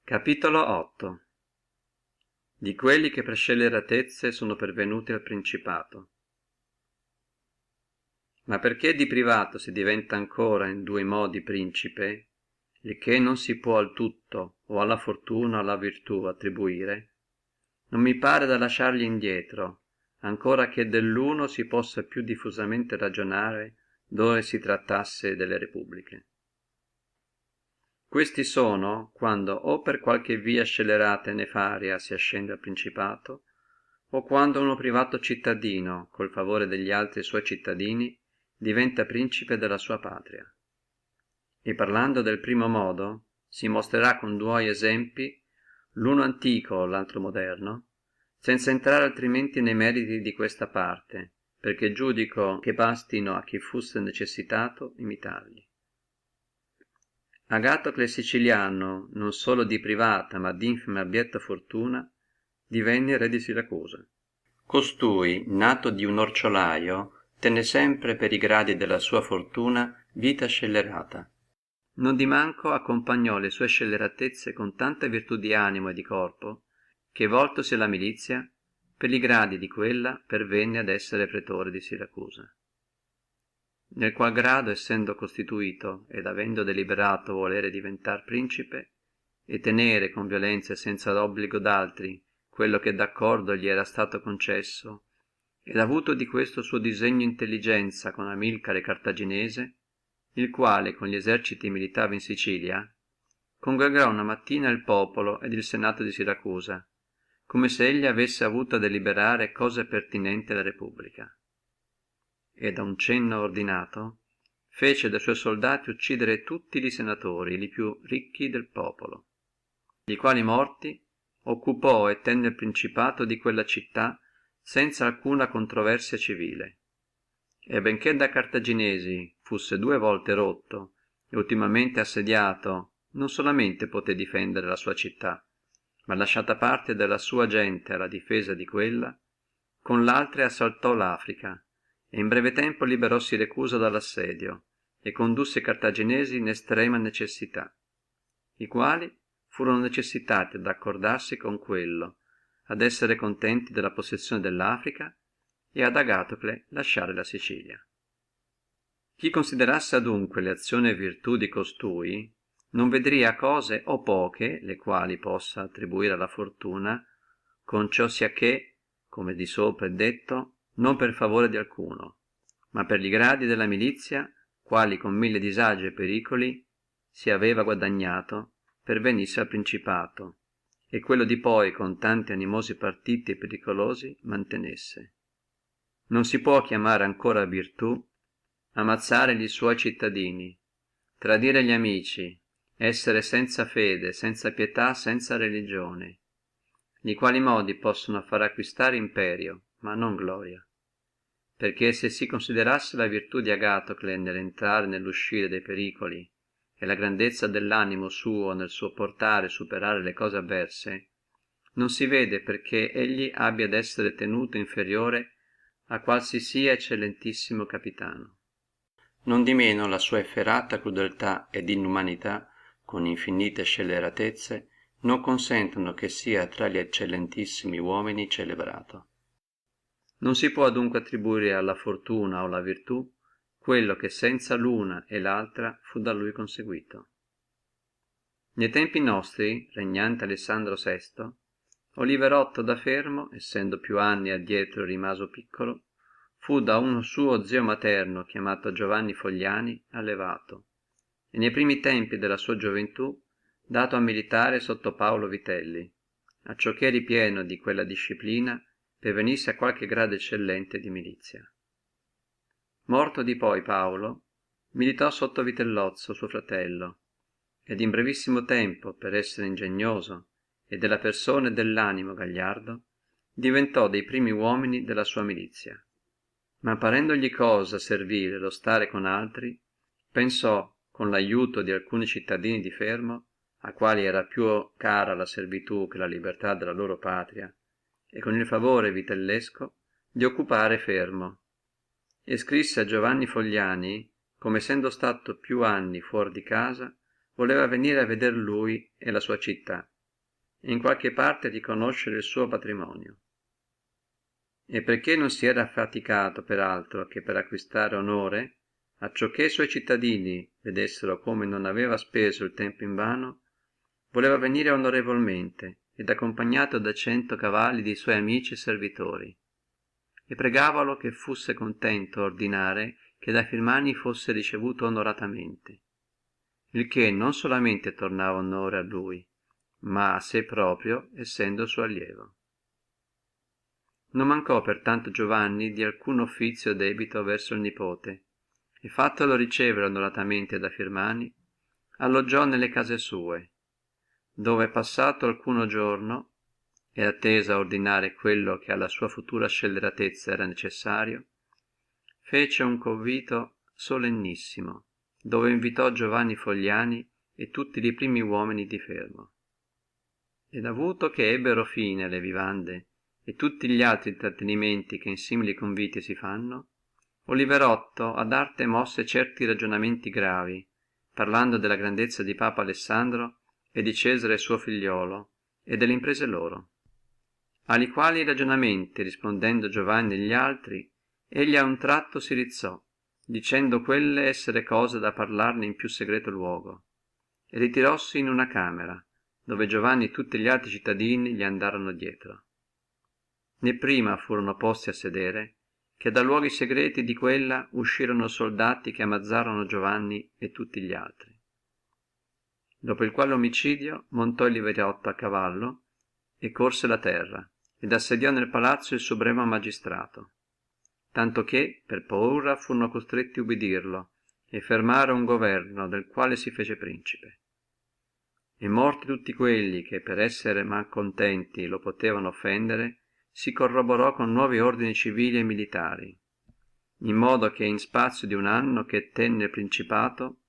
Capitolo 8. Di quelli che per scelleratezze sono pervenuti al Principato. Ma perché di privato si diventa ancora in due modi principe, il che non si può al tutto o alla fortuna o alla virtù attribuire, non mi pare da lasciarli indietro, ancora che dell'uno si possa più diffusamente ragionare dove si trattasse delle repubbliche. Questi sono quando o per qualche via scellerata e nefaria si ascende al Principato, o quando uno privato cittadino col favore degli altri suoi cittadini diventa principe della sua patria. E parlando del primo modo si mostrerà con due esempi, l'uno antico l'altro moderno, senza entrare altrimenti nei meriti di questa parte, perché giudico che bastino a chi fusse necessitato imitarli. Agatocle siciliano, non solo di privata ma di infima abietta fortuna, divenne re di Siracusa. Costui, nato di un orciolaio, tenne sempre per i gradi della sua fortuna vita scellerata. Non di manco accompagnò le sue scelleratezze con tanta virtù di animo e di corpo, che voltosi alla milizia, per i gradi di quella pervenne ad essere pretore di Siracusa. Nel qual grado essendo constituito ed avendo deliberato volere diventare principe e tenere con violenzia senza obbligo d'altri quello che d'accordo gli era stato concesso, ed avuto di questo suo disegno intelligenza con Amilcare Cartaginese, il quale con gli eserciti militava in Sicilia, congregò una mattina il popolo ed il senato di Siracusa, come se egli avesse avuto a deliberare cose pertinenti alla Repubblica. E da un cenno ordinato fece da suoi soldati uccidere tutti i senatori, i più ricchi del popolo, i quali morti occupò e tenne il principato di quella città senza alcuna controversia civile. E benché da Cartaginesi fusse due volte rotto e ultimamente assediato, non solamente poté difendere la sua città, ma lasciata parte della sua gente alla difesa di quella, con l'altra assaltò l'Africa e in breve tempo liberò Siracusa dall'assedio e condusse i cartaginesi in estrema necessità, i quali furono necessitati ad accordarsi con quello, ad essere contenti della possessione dell'Africa e ad Agatocle lasciare la Sicilia. Chi considerasse adunque le azioni e virtù di costui non vedria cose o poche le quali possa attribuire alla fortuna, con ciò sia che, come di sopra è detto, non per favore di alcuno, ma per gli gradi della milizia, quali con mille disagi e pericoli si aveva guadagnato per venisse al Principato, e quello di poi con tanti animosi partiti e pericolosi mantenesse. Non si può chiamare ancora virtù ammazzare gli suoi cittadini, tradire gli amici, essere senza fede, senza pietà, senza religione, i quali modi possono far acquistare imperio, ma non gloria. Perché se si considerasse la virtù di Agatocle nell'entrare e nell'uscire dai pericoli, e la grandezza dell'animo suo nel sopportare e superare le cose avverse, non si vede perché egli abbia ad essere tenuto inferiore a qualsi sia eccellentissimo capitano. Non di meno la sua efferata crudeltà ed inumanità con infinite scelleratezze non consentono che sia tra gli eccellentissimi uomini celebrato. Non si può adunque attribuire alla fortuna o alla virtù quello che senza l'una e l'altra fu da lui conseguito. Nei tempi nostri, regnante Alessandro VI, Oliverotto da Fermo, essendo più anni addietro rimaso piccolo, fu da uno suo zio materno chiamato Giovanni Fogliani allevato, e nei primi tempi della sua gioventù dato a militare sotto Paolo Vitelli, acciò che ripieno di quella disciplina per venisse a qualche grado eccellente di milizia. Morto di poi Paolo, militò sotto Vitellozzo suo fratello, ed in brevissimo tempo, per essere ingegnoso e della persona e dell'animo gagliardo, diventò dei primi uomini della sua milizia. Ma parendogli cosa servile lo stare con altri, pensò con l'aiuto di alcuni cittadini di Fermo, a quali era più cara la servitù che la libertà della loro patria, e con il favore vitellesco di occupare Fermo, e scrisse a Giovanni Fogliani, come essendo stato più anni fuori di casa, voleva venire a vedere lui e la sua città, e in qualche parte riconoscere il suo patrimonio. E perché non si era affaticato per altro che per acquistare onore, acciò che i suoi cittadini vedessero come non aveva speso il tempo in vano, voleva venire onorevolmente ed accompagnato da 100 cavalli di suoi amici e servitori, e pregavalo che fusse contento ordinare che da Firmani fosse ricevuto onoratamente, il che non solamente tornava onore a lui, ma a sé proprio, essendo suo allievo. Non mancò pertanto Giovanni di alcun offizio debito verso il nipote, e fattolo ricevere onoratamente da Firmani, alloggiò nelle case sue, dove passato alcuno giorno, e attesa a ordinare quello che alla sua futura scelleratezza era necessario, fece un convito solennissimo, dove invitò Giovanni Fogliani e tutti i primi uomini di Fermo. Ed avuto che ebbero fine le vivande e tutti gli altri intrattenimenti che in simili conviti si fanno, Oliverotto ad arte mosse certi ragionamenti gravi, parlando della grandezza di Papa Alessandro e di Cesare suo figliolo e delle imprese loro, ali quali ragionamenti rispondendo Giovanni e gli altri, egli a un tratto si rizzò, dicendo quelle essere cose da parlarne in più segreto luogo, e ritirossi in una camera, dove Giovanni e tutti gli altri cittadini gli andarono dietro. Né prima furono posti a sedere, che da luoghi segreti di quella uscirono soldati che amazzarono Giovanni e tutti gli altri. Dopo il quale omicidio montò Oliverotto a cavallo e corse la terra, ed assediò nel palazzo il supremo magistrato, tanto che per paura furono costretti a ubbidirlo e fermare un governo del quale si fece principe. E morti tutti quelli che per essere malcontenti lo potevano offendere, si corroborò con nuovi ordini civili e militari, in modo che in spazio di un anno che tenne il principato,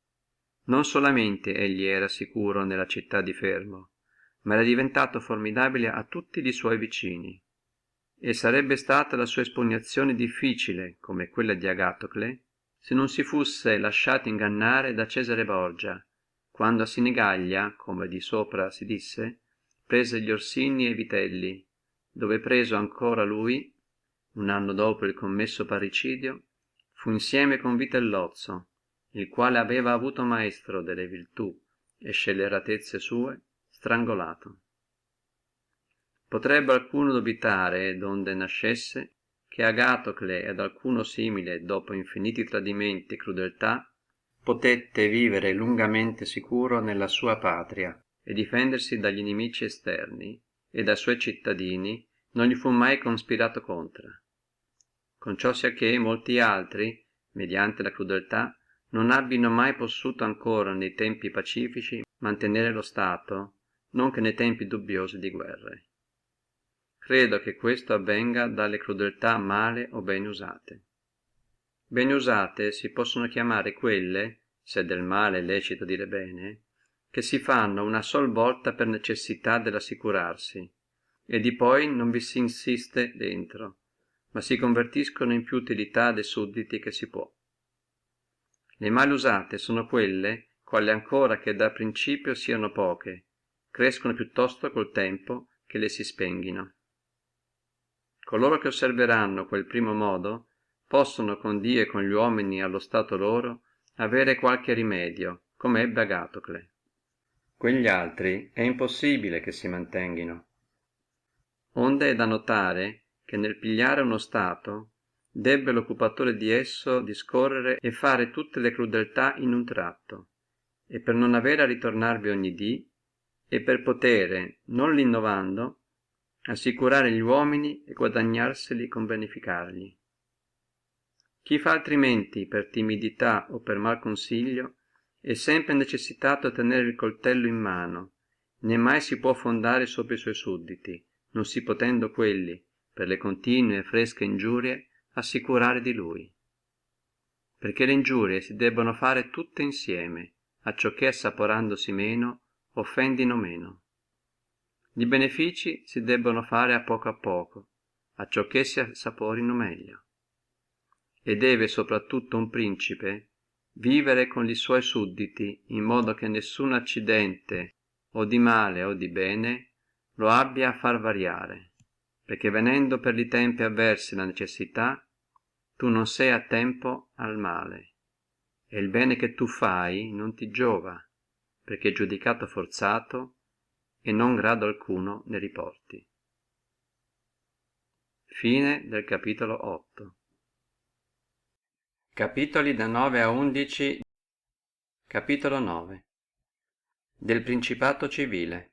non solamente egli era sicuro nella città di Fermo, ma era diventato formidabile a tutti i suoi vicini, e sarebbe stata la sua espugnazione difficile come quella di Agatocle, se non si fusse lasciato ingannare da Cesare Borgia, quando a Sinigaglia, come di sopra si disse, prese gli Orsini e i Vitelli, dove preso ancora lui, un anno dopo il commesso parricidio, fu insieme con Vitellozzo, il quale aveva avuto maestro delle virtù e scelleratezze sue, strangolato. Potrebbe alcuno dubitare donde nascesse che Agatocle ed alcuno simile dopo infiniti tradimenti e crudeltà potette vivere lungamente sicuro nella sua patria e difendersi dagli nemici esterni, e da suoi cittadini non gli fu mai conspirato contra. Con ciò sia che molti altri, mediante la crudeltà, non abbino mai possuto ancora nei tempi pacifici mantenere lo Stato, non che nei tempi dubbiosi di guerre. Credo che questo avvenga dalle crudeltà male o bene usate. Bene usate si possono chiamare quelle, se del male è lecito dire bene, che si fanno una sol volta per necessità dell'assicurarsi, e di poi non vi si insiste dentro, ma si convertiscono in più utilità dei sudditi che si può. Le male usate sono quelle, quali ancora che da principio siano poche, crescono piuttosto col tempo che le si spenghino. Coloro che osserveranno quel primo modo, possono con Dio e con gli uomini allo stato loro avere qualche rimedio, come ebbe Agatocle. quegli altri è impossibile che si mantenghino. Onde è da notare che nel pigliare uno Stato debbe l'occupatore di esso discorrere e fare tutte le crudeltà in un tratto, e per non avere a ritornarvi ogni dì, e per potere, non l'innovando, assicurare gli uomini e guadagnarseli con beneficarli. Chi fa altrimenti per timidità o per mal consiglio è sempre necessitato a tenere il coltello in mano, né mai si può fondare sopra i suoi sudditi, non si potendo quelli, per le continue e fresche ingiurie, assicurare di lui. Perché le ingiurie si debbono fare tutte insieme, acciò che assaporandosi meno, offendino meno. Gli benefici si debbono fare a poco, acciò che si assaporino meglio. E deve soprattutto un principe vivere con li suoi sudditi in modo che nessun accidente o di male o di bene lo abbia a far variare, perché venendo per li tempi avversi la necessità, tu non sei a tempo al male, e il bene che tu fai non ti giova, perché è giudicato forzato e non grado alcuno ne riporti. Fine del capitolo 8. Capitoli da 9 a 11. Capitolo 9. Del Principato civile.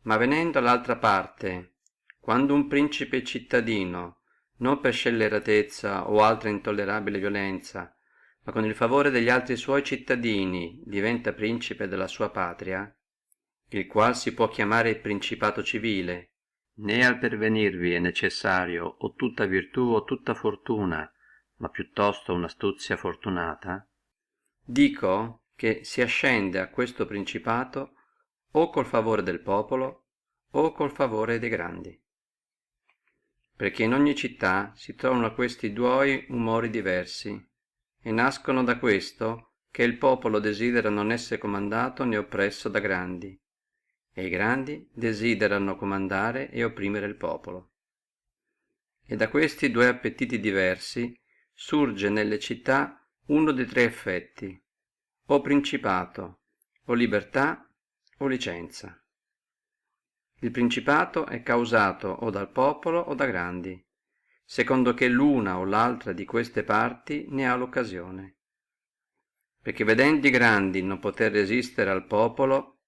Ma venendo all'altra parte, quando un principe cittadino, non per scelleratezza o altra intollerabile violenza, ma con il favore degli altri suoi cittadini diventa principe della sua patria, il qual si può chiamare il Principato civile, né al pervenirvi è necessario o tutta virtù o tutta fortuna, ma piuttosto un'astuzia fortunata, dico che si ascende a questo principato o col favore del popolo o col favore dei grandi, perché in ogni città si trovano questi due umori diversi, e nascono da questo che il popolo desidera non essere comandato né oppresso da grandi, e i grandi desiderano comandare e opprimere il popolo. E da questi due appetiti diversi surge nelle città uno dei tre effetti, o principato, o libertà, o licenza. Il principato è causato o dal popolo o da grandi, secondo che l'una o l'altra di queste parti ne ha l'occasione. Perché vedendo i grandi non poter resistere al popolo,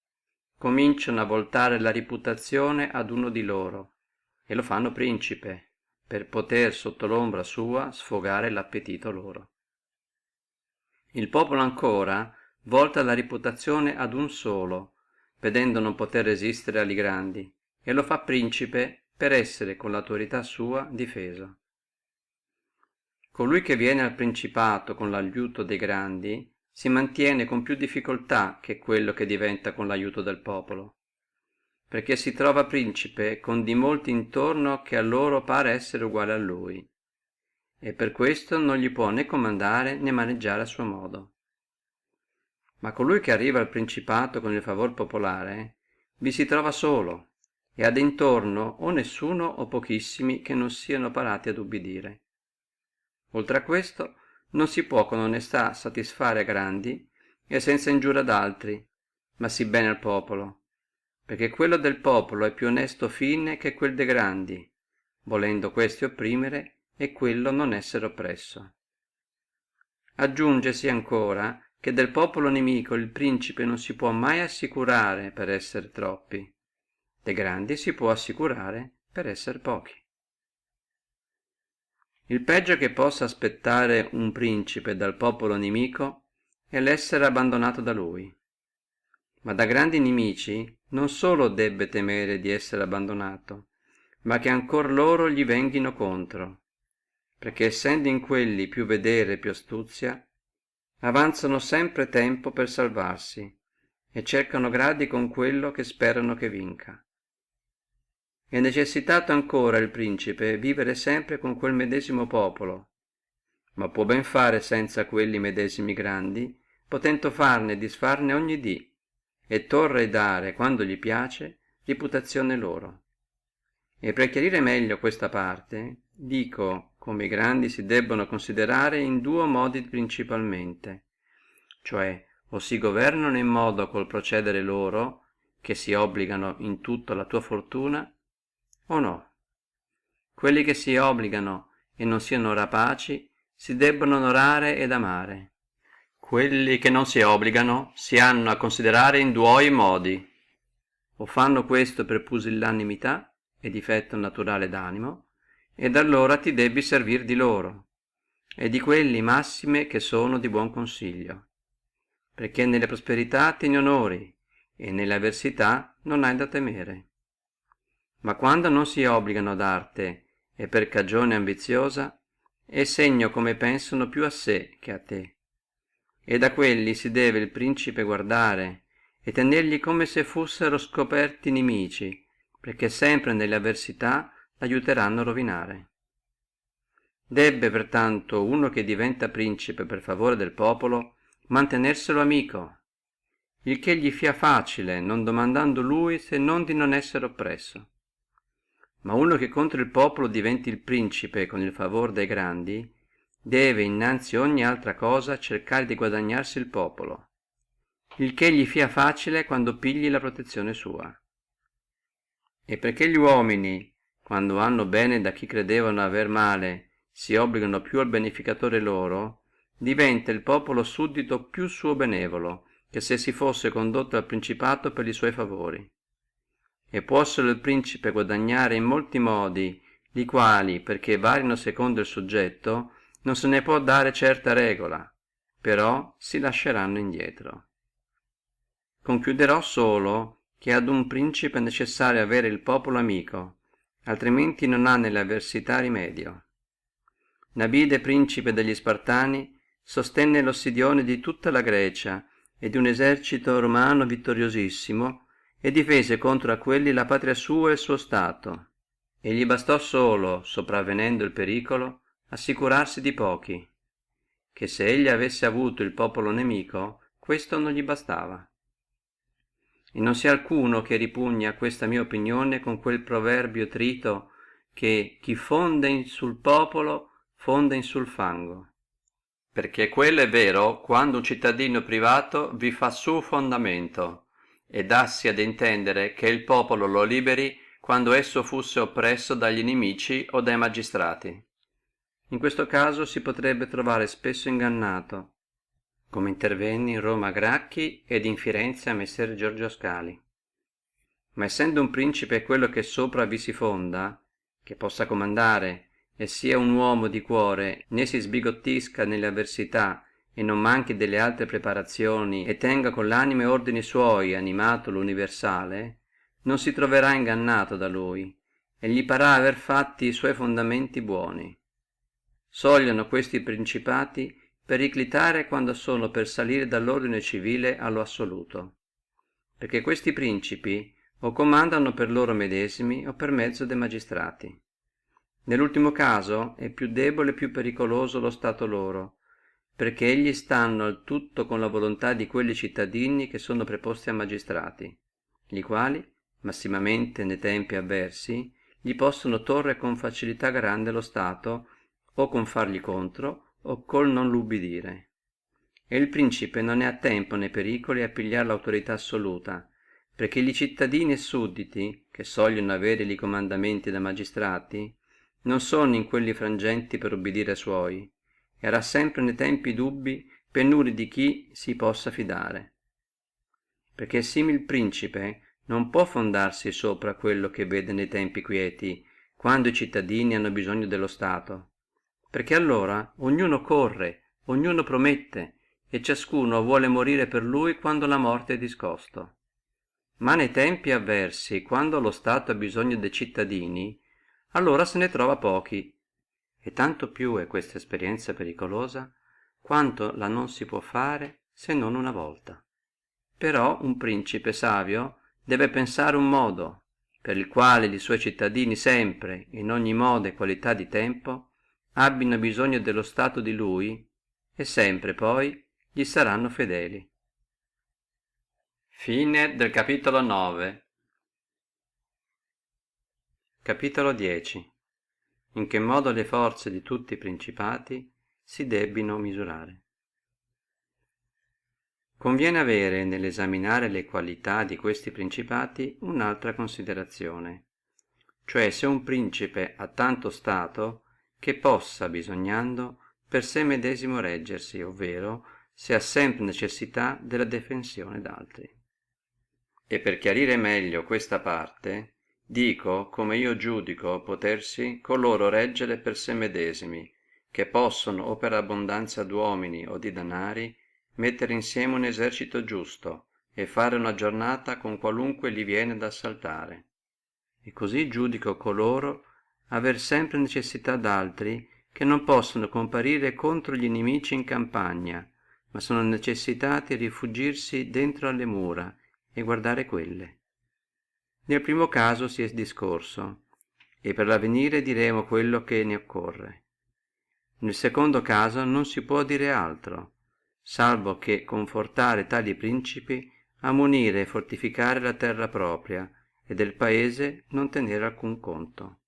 cominciano a voltare la reputazione ad uno di loro, e lo fanno principe, per poter sotto l'ombra sua sfogare l'appetito loro. Il popolo ancora volta la reputazione ad un solo, vedendo non poter resistere ali grandi, e lo fa principe per essere con l'autorità sua difeso. Colui che viene al principato con l'aiuto dei grandi si mantiene con più difficoltà che quello che diventa con l'aiuto del popolo, perché si trova principe con di molti intorno che a loro pare essere uguale a lui, e per questo non gli può né comandare né maneggiare a suo modo. Ma colui che arriva al principato con il favor popolare vi si trova solo, e ha d'intorno o nessuno o pochissimi che non siano parati ad ubbidire. Oltre a questo non si può con onestà satisfare a grandi e senza ingiura ad altri, ma sì bene al popolo, perché quello del popolo è più onesto fine che quel de grandi, volendo questi opprimere e quello non essere oppresso. Aggiungesi ancora che del popolo nemico il principe non si può mai assicurare per essere troppi, de grandi si può assicurare per essere pochi. Il peggio che possa aspettare un principe dal popolo nemico è l'essere abbandonato da lui, ma da grandi nemici non solo debbe temere di essere abbandonato, ma che ancor loro gli venghino contro, perché essendo in quelli più vedere e più astuzia, avanzano sempre tempo per salvarsi e cercano gradi con quello che sperano che vinca. È necessitato ancora il principe vivere sempre con quel medesimo popolo, ma può ben fare senza quelli medesimi grandi, potendo farne e disfarne ogni dì, e torre e dare, quando gli piace, reputazione loro. E per chiarire meglio questa parte, dico come i grandi si debbono considerare in due modi principalmente, cioè o si governano in modo col procedere loro, che si obligano in tutto alla tua fortuna, o no? Quelli che si obligano e non siano rapaci si debbono onorare ed amare. Quelli che non si obbligano si hanno a considerare in due modi: o fanno questo per pusillanimità e difetto naturale d'animo, ed allora ti debbi servire di loro, e di quelli massime che sono di buon consiglio, perché nelle prosperità ti ne onori e nelle avversità non hai da temere. Ma quando non si obbligano ad arte e per cagione ambiziosa, è segno come pensano più a sé che a te, e da quelli si deve il principe guardare e tenerli come se fussero scoperti nemici, perché sempre nelle avversità l'aiuteranno a rovinare. Debbe pertanto uno che diventa principe per favore del popolo mantenerselo amico, il che gli fia facile, non domandando lui se non di non essere oppresso. Ma uno che contro il popolo diventi il principe con il favore dei grandi, deve innanzi ogni altra cosa cercare di guadagnarsi il popolo, il che gli fia facile quando pigli la protezione sua. E perché gli uomini, quando hanno bene da chi credevano aver male, si obbligano più al beneficatore loro, diventa il popolo suddito più suo benevolo, che se si fosse condotto al principato per li suoi favori. E puosselo il principe guadagnare in molti modi, li quali, perché varino secondo il soggetto, non se ne può dare certa regola, però si lasceranno indietro. Conchiuderò solo che ad un principe è necessario avere il popolo amico, altrimenti non ha nelle avversità rimedio. Nabide, principe degli Spartani, sostenne l'ossidione di tutta la Grecia e di un esercito romano vittoriosissimo, e difese contro a quelli la patria sua e il suo stato, e gli bastò solo, sopravvenendo il pericolo, assicurarsi di pochi, che se egli avesse avuto il popolo nemico, questo non gli bastava. E non sia alcuno che ripugni a questa mia opinione con quel proverbio trito, che chi fonda in sul popolo fonda in sul fango, perché quello è vero quando un cittadino privato vi fa su fondamento, e dassi ad intendere che il popolo lo liberi quando esso fusse oppresso dagli nemici o dai magistrati. In questo caso si potrebbe trovare spesso ingannato, come intervenni in Roma a Gracchi ed in Firenze a Messer Giorgio Scali. Ma essendo un principe quello che sopra vi si fonda, che possa comandare e sia un uomo di cuore, né si sbigottisca nelle avversità e non manchi delle altre preparazioni e tenga con l'anima e ordini suoi animato l'universale, non si troverà ingannato da lui e gli parrà aver fatti i suoi fondamenti buoni. Sogliono questi principati periclitare quando sono per salire dall'ordine civile allo assoluto, perché questi principi o comandano per loro medesimi o per mezzo de magistrati. Nell'ultimo caso è più debole e più pericoloso lo stato loro, perché egli stanno al tutto con la volontà di quelli cittadini che sono preposti a magistrati, li quali, massimamente ne tempi avversi, gli possono torre con facilità grande lo stato, o con fargli contro, o col non l'ubbidire. E il principe non è a tempo ne pericoli a pigliare l'autorità assoluta, perché li cittadini e sudditi, che sogliono avere li comandamenti da magistrati, non sono in quelli frangenti per ubbidire a suoi, e avrà sempre nei tempi dubbi penuri di chi si possa fidare. Perché simil principe non può fondarsi sopra quello che vede nei tempi quieti, quando i cittadini hanno bisogno dello Stato, perché allora ognuno corre, ognuno promette, e ciascuno vuole morire per lui quando la morte è discosto. Ma nei tempi avversi, quando lo Stato ha bisogno dei cittadini, allora se ne trova pochi, e tanto più è questa esperienza pericolosa, quanto la non si può fare se non una volta. Però un principe savio deve pensare un modo, per il quale li suoi cittadini sempre, in ogni modo e qualità di tempo, abbiano bisogno dello Stato di lui, e sempre poi gli saranno fedeli. Fine del capitolo 9. Capitolo 10. In che modo le forze di tutti i principati si debbino misurare. Conviene avere nell'esaminare le qualità di questi principati un'altra considerazione, cioè se un principe ha tanto stato che possa, bisognando, per sé medesimo reggersi, ovvero se ha sempre necessità della defensione d'altri. E per chiarire meglio questa parte, dico come io giudico potersi coloro reggere per sé medesimi, che possono o per abbondanza d'uomini o di danari mettere insieme un esercito giusto e fare una giornata con qualunque li viene ad assaltare. E così giudico coloro aver sempre necessità d'altri che non possono comparire contro gli inimici in campagna, ma sono necessitati rifugirsi dentro alle mura e guardare quelle. Nel primo caso si è discorso, e per l'avenire diremo quello che ne occorre. Nel secondo caso non si può dire altro, salvo che confortare tali principi a munire e fortificare la terra propria e del paese non tenere alcun conto.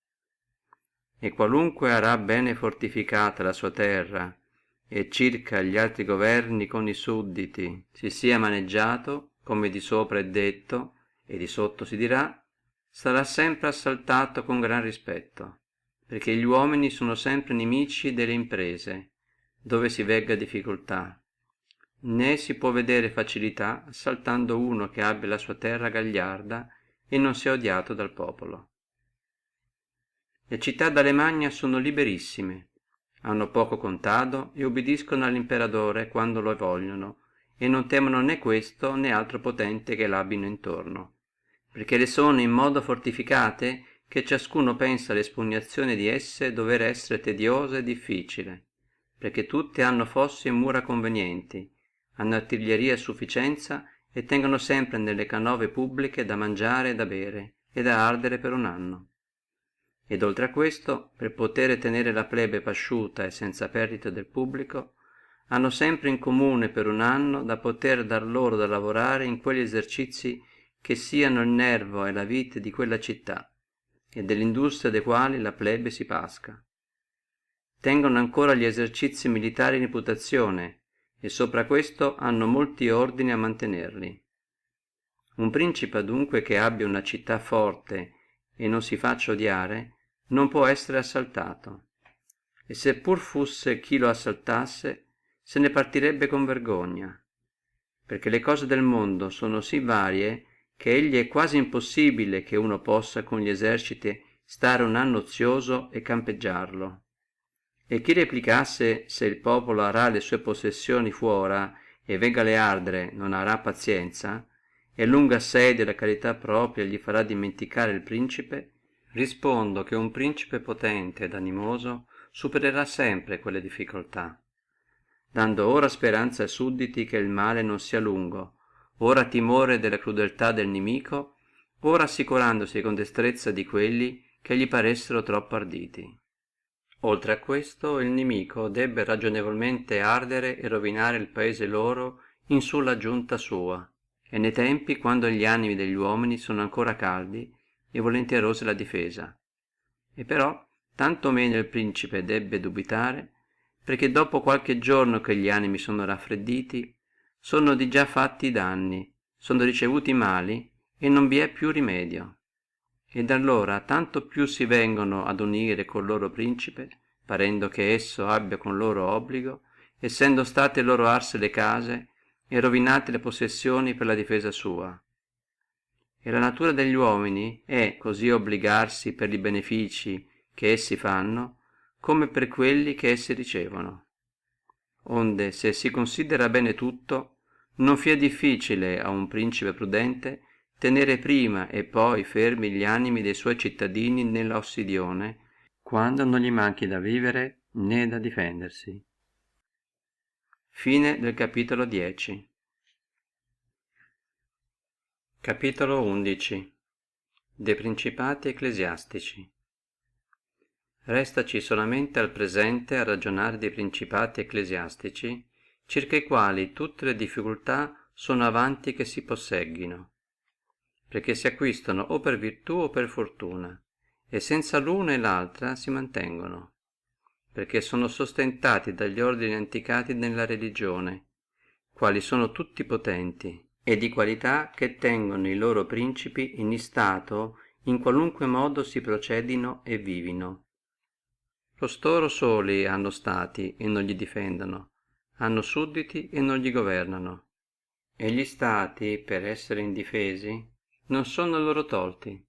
E qualunque arà bene fortificata la sua terra e circa gli altri governi con i sudditi si sia maneggiato, come di sopra è detto, e di sotto si dirà, sarà sempre assaltato con gran rispetto, perché gli uomini sono sempre nemici delle imprese, dove si vegga difficoltà, né si può vedere facilità assaltando uno che abbia la sua terra gagliarda e non sia odiato dal popolo. Le città d'Alemagna sono liberissime, hanno poco contado e ubbidiscono all'imperatore quando lo vogliono e non temono né questo né altro potente che l'abino intorno, perché le sono in modo fortificate che ciascuno pensa l'espugnazione di esse dover essere tediosa e difficile, perché tutte hanno fossi e mura convenienti, hanno artiglieria a sufficienza e tengono sempre nelle canove pubbliche da mangiare e da bere e da ardere per un anno. Ed oltre a questo, per potere tenere la plebe pasciuta e senza perdita del pubblico, hanno sempre in comune per un anno da poter dar loro da lavorare in quegli esercizi che siano il nervo e la vita di quella città, e dell'industria dei quali la plebe si pasca. Tengono ancora gli esercizi militari in reputazione, e sopra questo hanno molti ordini a mantenerli. Un principe adunque che abbia una città forte e non si faccia odiare, non può essere assaltato, e se pur fusse chi lo assaltasse, se ne partirebbe con vergogna, perché le cose del mondo sono sì varie che egli è quasi impossibile che uno possa con gli eserciti stare un anno ozioso e campeggiarlo. E chi replicasse se il popolo arà le sue possessioni fuora e vengale ardere non arà pazienza, e lunga assedio e la carità propria gli farà dimenticare il principe, rispondo che un principe potente ed animoso supererà sempre quelle difficoltà, dando ora speranza ai sudditi che il male non sia lungo, ora timore della crudeltà del nemico, ora assicurandosi con destrezza di quelli che gli paressero troppo arditi. Oltre a questo, il nemico debbe ragionevolmente ardere e rovinare il paese loro in sulla giunta sua, e nei tempi quando gli animi degli uomini sono ancora caldi e volentierosi la difesa. E però tanto meno il principe debbe dubitare, perché dopo qualche giorno che gli animi sono raffredditi, sono di già fatti i danni, sono ricevuti i mali e non vi è più rimedio. Ed allora tanto più si vengono ad unire col loro principe, parendo che esso abbia con loro obbligo, essendo state loro arse le case e rovinate le possessioni per la difesa sua. E la natura degli uomini è cosí obbligarsi per i benefici che essi fanno, come per quelli che essi ricevono. Onde se si considera bene tutto, non fia difficile a un principe prudente tenere prima e poi fermi gli animi dei suoi cittadini nella ossidione, quando non gli manchi da vivere né da difendersi. Fine del capitolo 10. Capitolo 11. De principati ecclesiastici. Restaci solamente al presente a ragionare dei principati ecclesiastici, circa i quali tutte le difficoltà sono avanti che si possegghino, perché si acquistano o per virtù o per fortuna, e senza l'una e l'altra si mantengono, perché sono sostentati dagli ordini antiquati nella religione, quali sono tutti potenti, e di qualità che tengono i loro principi in stato in qualunque modo si procedino e vivino. Costoro soli hanno stati e non li difendono, hanno sudditi e non li governano, e gli stati per essere indifesi non sono loro tolti,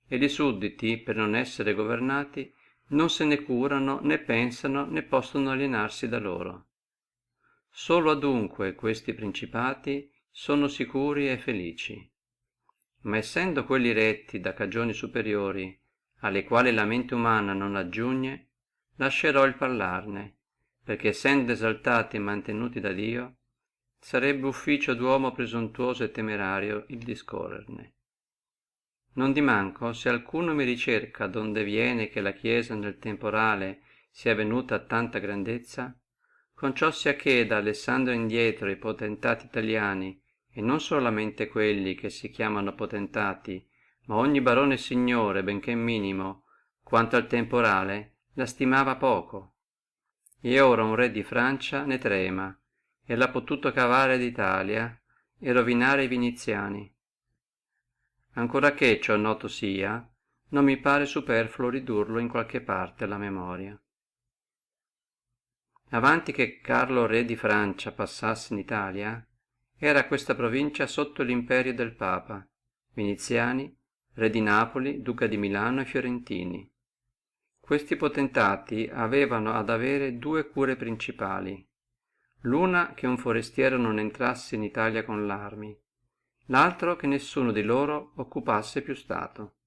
e li sudditi per non essere governati non se ne curano, né pensano, né possono alienarsi da loro. Solo adunque questi principati sono sicuri e felici, ma essendo quelli retti da cagioni superiori alle quali la mente umana non aggiugne, lascerò il parlarne, perché essendo esaltati e mantenuti da Dio, sarebbe ufficio d'uomo presuntuoso e temerario il discorrerne. Non di manco, se alcuno mi ricerca donde viene che la Chiesa nel temporale sia venuta a tanta grandezza, con ciò sia che da Alessandro indietro i potentati italiani, e non solamente quelli che si chiamano potentati, ma ogni barone e signore, benché minimo, quanto al temporale, la stimava poco. E ora un re di Francia ne trema, e l'ha potuto cavare d'Italia, e rovinare i viniziani. Ancora che ciò noto sia, non mi pare superfluo ridurlo in qualche parte alla memoria. Avanti che Carlo re di Francia passasse in Italia, era questa provincia sotto l'imperio del Papa, Viniziani, re di Napoli, duca di Milano e Fiorentini. Questi potentati avevano ad avere due cure principali, l'una che un forestiero non entrasse in Italia con l'armi, l'altro che nessuno di loro occupasse più stato.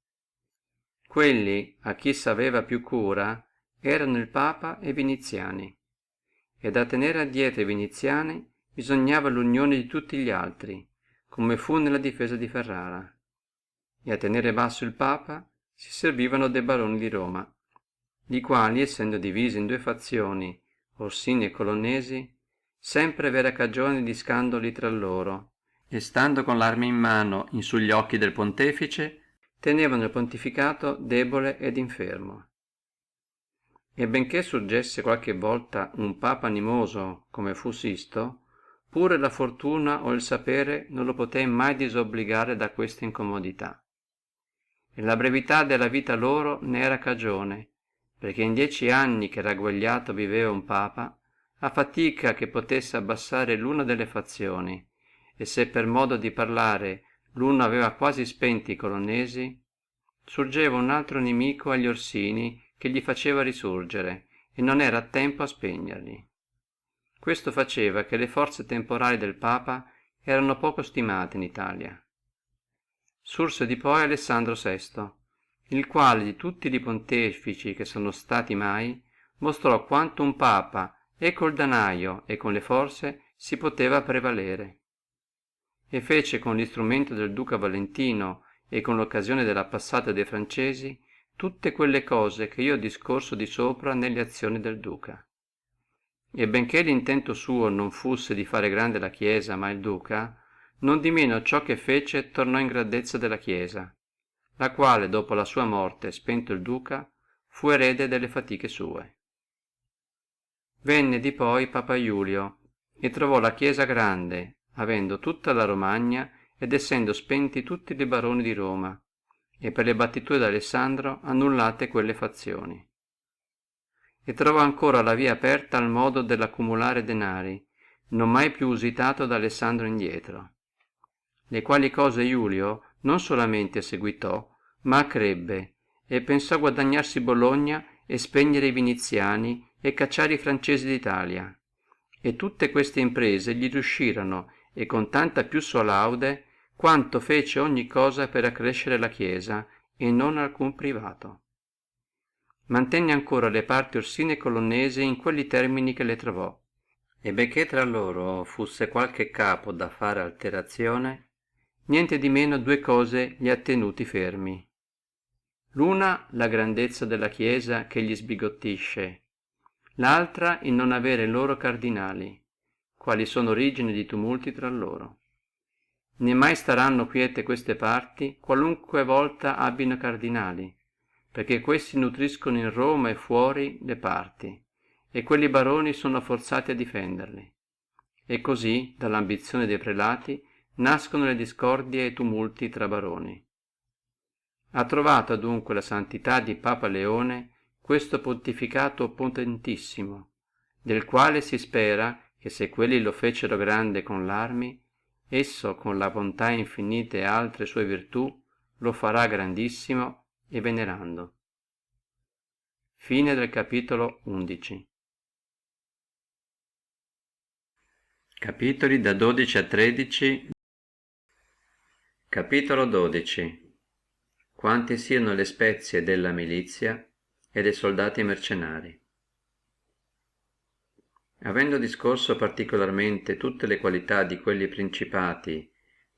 Quelli a chi s'aveva più cura erano il Papa e i Viniziani, e da tenere addietro i viniziani bisognava l'unione di tutti gli altri, come fu nella difesa di Ferrara, e a tenere basso il Papa si servivano dei baroni di Roma, li quali, essendo divisi in due fazioni, Orsini e Colonnesi, sempre vera cagione di scandoli tra loro, e stando con l'arme in mano in sugli occhi del pontefice, tenevano il pontificato debole ed infermo. E benché surgesse qualche volta un papa animoso come fu Sisto, pure la fortuna o il sapere non lo poté mai disobbligare da questa incomodità. E la brevità della vita loro ne era cagione, perché in 10 anni che ragguagliato viveva un papa, a fatica che potesse abbassare l'una delle fazioni, e se per modo di parlare l'uno aveva quasi spenti i colonnesi, surgeva un altro nemico agli Orsini che gli faceva risurgere e non era a tempo a spegnerli. Questo faceva che le forze temporali del Papa erano poco stimate in Italia. Surse di poi Alessandro VI, il quale di tutti i pontefici che sono stati mai, mostrò quanto un Papa e col danaio e con le forze si poteva prevalere, e fece con l'istrumento del duca Valentino e con l'occasione della passata dei francesi tutte quelle cose che io ho discorso di sopra nelle azioni del duca. E benché l'intento suo non fusse di fare grande la Chiesa ma il duca, non di meno ciò che fece tornò in grandezza della Chiesa, la quale dopo la sua morte, spento il duca, fu erede delle fatiche sue. Venne di poi Papa Iulio e trovò la Chiesa grande, avendo tutta la Romagna ed essendo spenti tutti i baroni di Roma, e per le battiture d'Alessandro annullate quelle fazioni. E trovò ancora la via aperta al modo dell'accumulare denari, non mai più usitato da Alessandro indietro, le quali cose Iulio non solamente seguitò, ma accrebbe, e pensò guadagnarsi Bologna e spegnere i viniziani e cacciare i francesi d'Italia, e tutte queste imprese gli riuscirono, e con tanta più sua laude, quanto fece ogni cosa per accrescere la Chiesa e non alcun privato. Mantenne ancora le parti Orsine e Colonnesi in quelli termini che le trovò, e benché tra loro fusse qualche capo da fare alterazione, niente di meno due cose gli ha tenuti fermi. L'una la grandezza della Chiesa che gli sbigottisce, l'altra il non avere loro cardinali, quali sono origine di tumulti tra loro. Né mai staranno quiete queste parti qualunque volta abbino cardinali, perché questi nutriscono in Roma e fuori le parti, e quelli baroni sono forzati a difenderli. e cosí dall'ambizione dei prelati nascono le discordie e i tumulti tra baroni. Ha trovato adunque la santità di Papa Leone questo pontificato potentissimo, del quale si spera che se quelli lo fecero grande con l'armi, esso con la bontà infinita e altre sue virtù lo farà grandissimo e venerando. Fine del capitolo 11. Capitoli da 12 a 13. Capitolo 12. Quanti siano le spezie della milizia e dei soldati mercenari. Avendo discorso particolarmente tutte le qualità di quelli principati,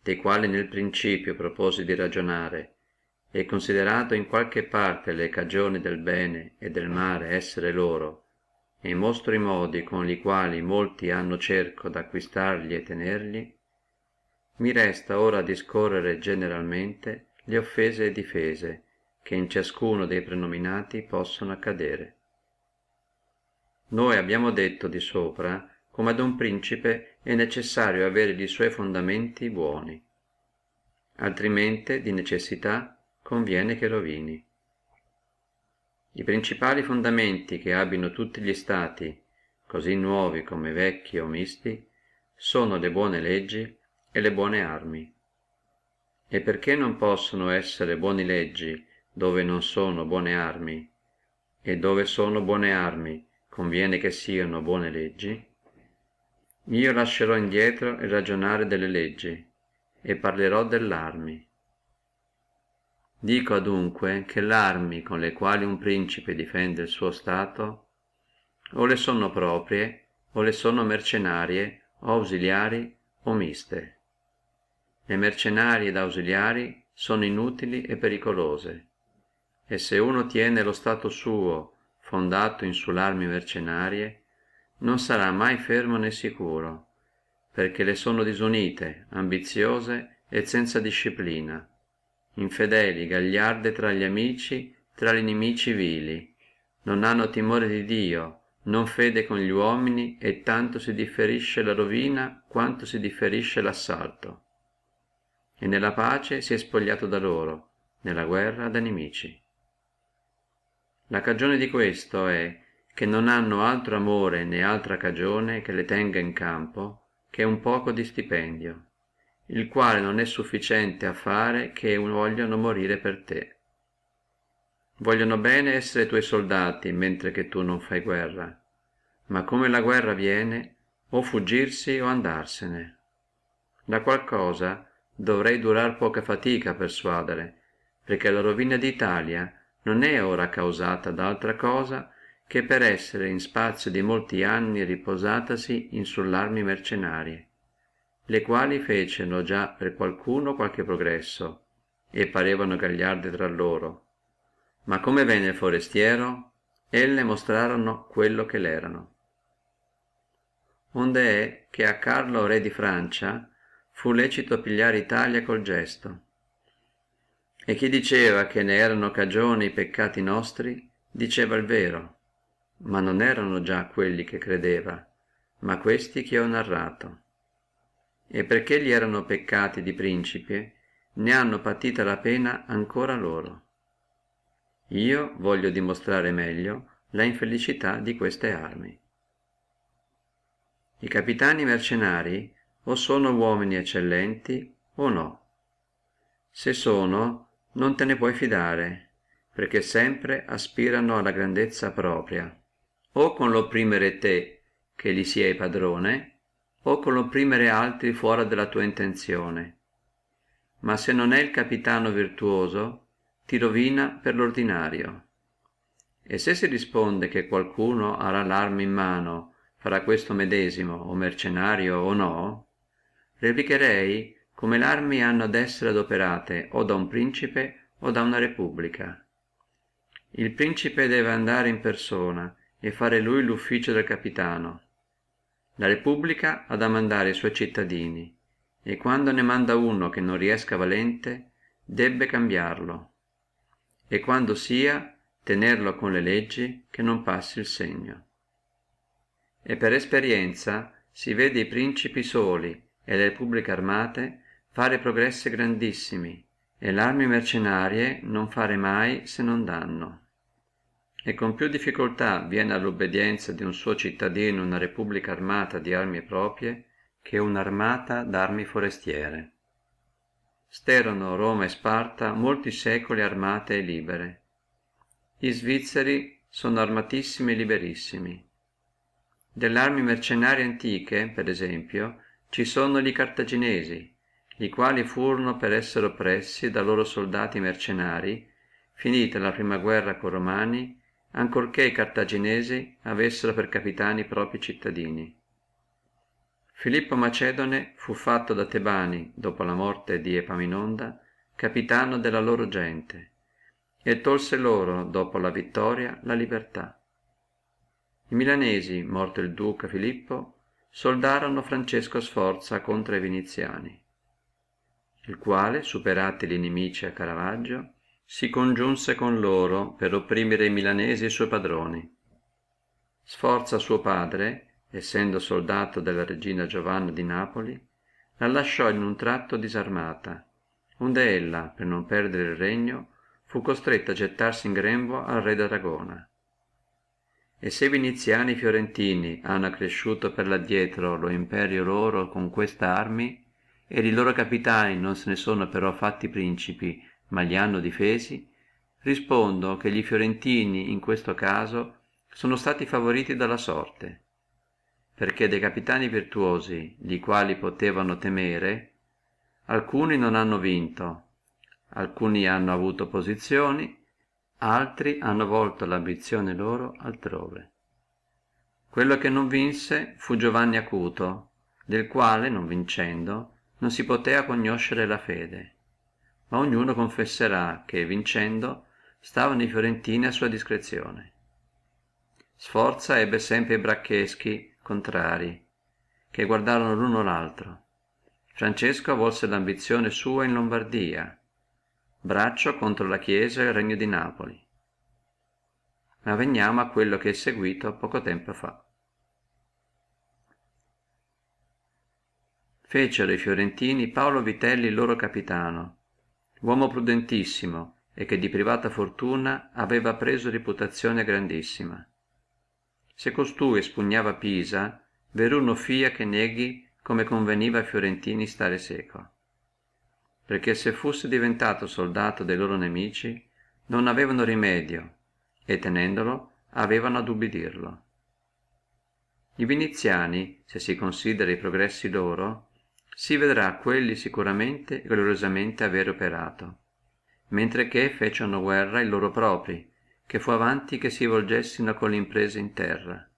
dei quali nel principio proposi di ragionare, e considerato in qualche parte le cagioni del bene e del male essere loro, e mostro i modi con li quali molti hanno cerco d'acquistarli e tenerli, mi resta ora a discorrere generalmente le offese e difese che in ciascuno dei prenominati possono accadere. Noi abbiamo detto di sopra come ad un principe è necessario avere li suoi fondamenti buoni, altrimenti di necessità conviene che rovini. I principali fondamenti che abbino tutti gli stati, così nuovi come vecchi o misti, sono le buone leggi e le buone armi. E perché non possono essere buone leggi dove non sono buone armi, e dove sono buone armi conviene che siano buone leggi, io lascerò indietro il ragionare delle leggi e parlerò delle armi. Dico adunque che le armi con le quali un principe difende il suo stato o le sono proprie o le sono mercenarie o ausiliari o miste. Le mercenarie ed ausiliari sono inutili e pericolose, e se uno tiene lo stato suo fondato in sulle armi mercenarie non sarà mai fermo né sicuro, perché le sono disunite, ambiziose e senza disciplina, infedeli, gagliarde tra gli amici, tra gli nemici vili, non hanno timore di Dio, non fede con gli uomini, e tanto si differisce la rovina quanto si differisce l'assalto, e nella pace si è spogliato da loro, nella guerra da nemici. La cagione di questo è che non hanno altro amore né altra cagione che le tenga in campo che un poco di stipendio, il quale non è sufficiente a fare che vogliono morire per te. Vogliono bene essere tuoi soldati mentre che tu non fai guerra, ma come la guerra viene, o fuggirsi o andarsene, la qual cosa dovrei durar poca fatica a persuadere, perché la rovina d'Italia non è ora causata da altra cosa che per essere in spazio di molti anni riposatasi in sulle armi mercenarie, le quali fecero già per qualcuno qualche progresso e parevano gagliarde tra loro, ma come venne il forestiero, elle mostrarono quello che l'erano. Onde è che a Carlo re di Francia fu lecito pigliare Italia col gesto, e chi diceva che ne erano cagione i peccati nostri diceva il vero, ma non erano già quelli che credeva, ma questi che ho narrato. E perché gli erano peccati di principi, ne hanno patita la pena ancora loro. Io voglio dimostrare meglio la infelicità di queste armi. I capitani mercenari o sono uomini eccellenti o no. Se sono, non te ne puoi fidare, perché sempre aspirano alla grandezza propria, o con l'opprimere te che li siei padrone, o con l'opprimere altri fuora della tua intenzione. Ma se non è il capitano virtuoso, ti rovina per l'ordinario. E se si risponde che qualcuno avrà l'arma in mano, farà questo medesimo, o mercenario o no, replicherei come le armi hanno ad essere adoperate o da un principe o da una repubblica. Il principe deve andare in persona e fare lui l'ufficio del capitano, la repubblica ha da mandare i suoi cittadini, e quando ne manda uno che non riesca valente debbe cambiarlo, e quando sia tenerlo con le leggi che non passi il segno. E per esperienza si vede i principi soli e le repubbliche armate fare progressi grandissimi e l'armi mercenarie non fare mai se non danno, e con più difficoltà viene all'obbedienza di un suo cittadino una repubblica armata di armi proprie che un'armata d'armi forestiere. Sterono Roma e Sparta molti secoli armate e libere. Gli svizzeri sono armatissimi e liberissimi. Delle armi mercenarie antiche, per esempio, ci sono li cartaginesi, i quali furono per essere oppressi da loro soldati mercenari, finita la prima guerra con Romani, ancorché i cartaginesi avessero per capitani i propri cittadini. Filippo Macedone fu fatto da Tebani, dopo la morte di Epaminonda, capitano della loro gente, e tolse loro, dopo la vittoria, la libertà. I milanesi, morto il duca Filippo, soldarono Francesco Sforza contro i viniziani, il quale, superati li nemici a Caravaggio, si congiunse con loro per opprimere i milanesi e i suoi padroni. Sforza suo padre, essendo soldato della regina Giovanna di Napoli, la lasciò in un tratto disarmata, onde ella, per non perdere il regno, fu costretta a gettarsi in grembo al re d'Aragona. E se i viniziani e i fiorentini hanno accresciuto per l'addietro lo imperio loro con queste armi, e i loro capitani non se ne sono però fatti principi, ma li hanno difesi, rispondo che gli fiorentini in questo caso sono stati favoriti dalla sorte, perché dei capitani virtuosi, li quali potevano temere, alcuni non hanno vinto, alcuni hanno avuto opposizioni, altri hanno volto l'ambizione loro altrove. Quello che non vinse fu Giovanni Acuto, del quale, non vincendo, non si poteva conoscere la fede, ma ognuno confesserà che, vincendo, stavano i fiorentini a sua discrezione. Sforza ebbe sempre i bracheschi contrari, che guardarono l'uno l'altro. Francesco volse l'ambizione sua in Lombardia, Braccio contro la Chiesa e il regno di Napoli. Ma veniamo a quello che è seguito poco tempo fa. Fecero i fiorentini Paolo Vitelli loro capitano, uomo prudentissimo e che di privata fortuna aveva preso reputazione grandissima. Se costui espugnava Pisa, veruno fia che neghi come conveniva ai fiorentini stare seco, perché se fusse diventato soldato dei loro nemici non avevano rimedio, e tenendolo avevano ad ubbidirlo. I viniziani, se si considera i progressi loro, si vedrà quelli sicuramente e gloriosamente avere operato, mentre che fecero guerra i loro propri, che fu avanti che si volgessino con le imprese in terra,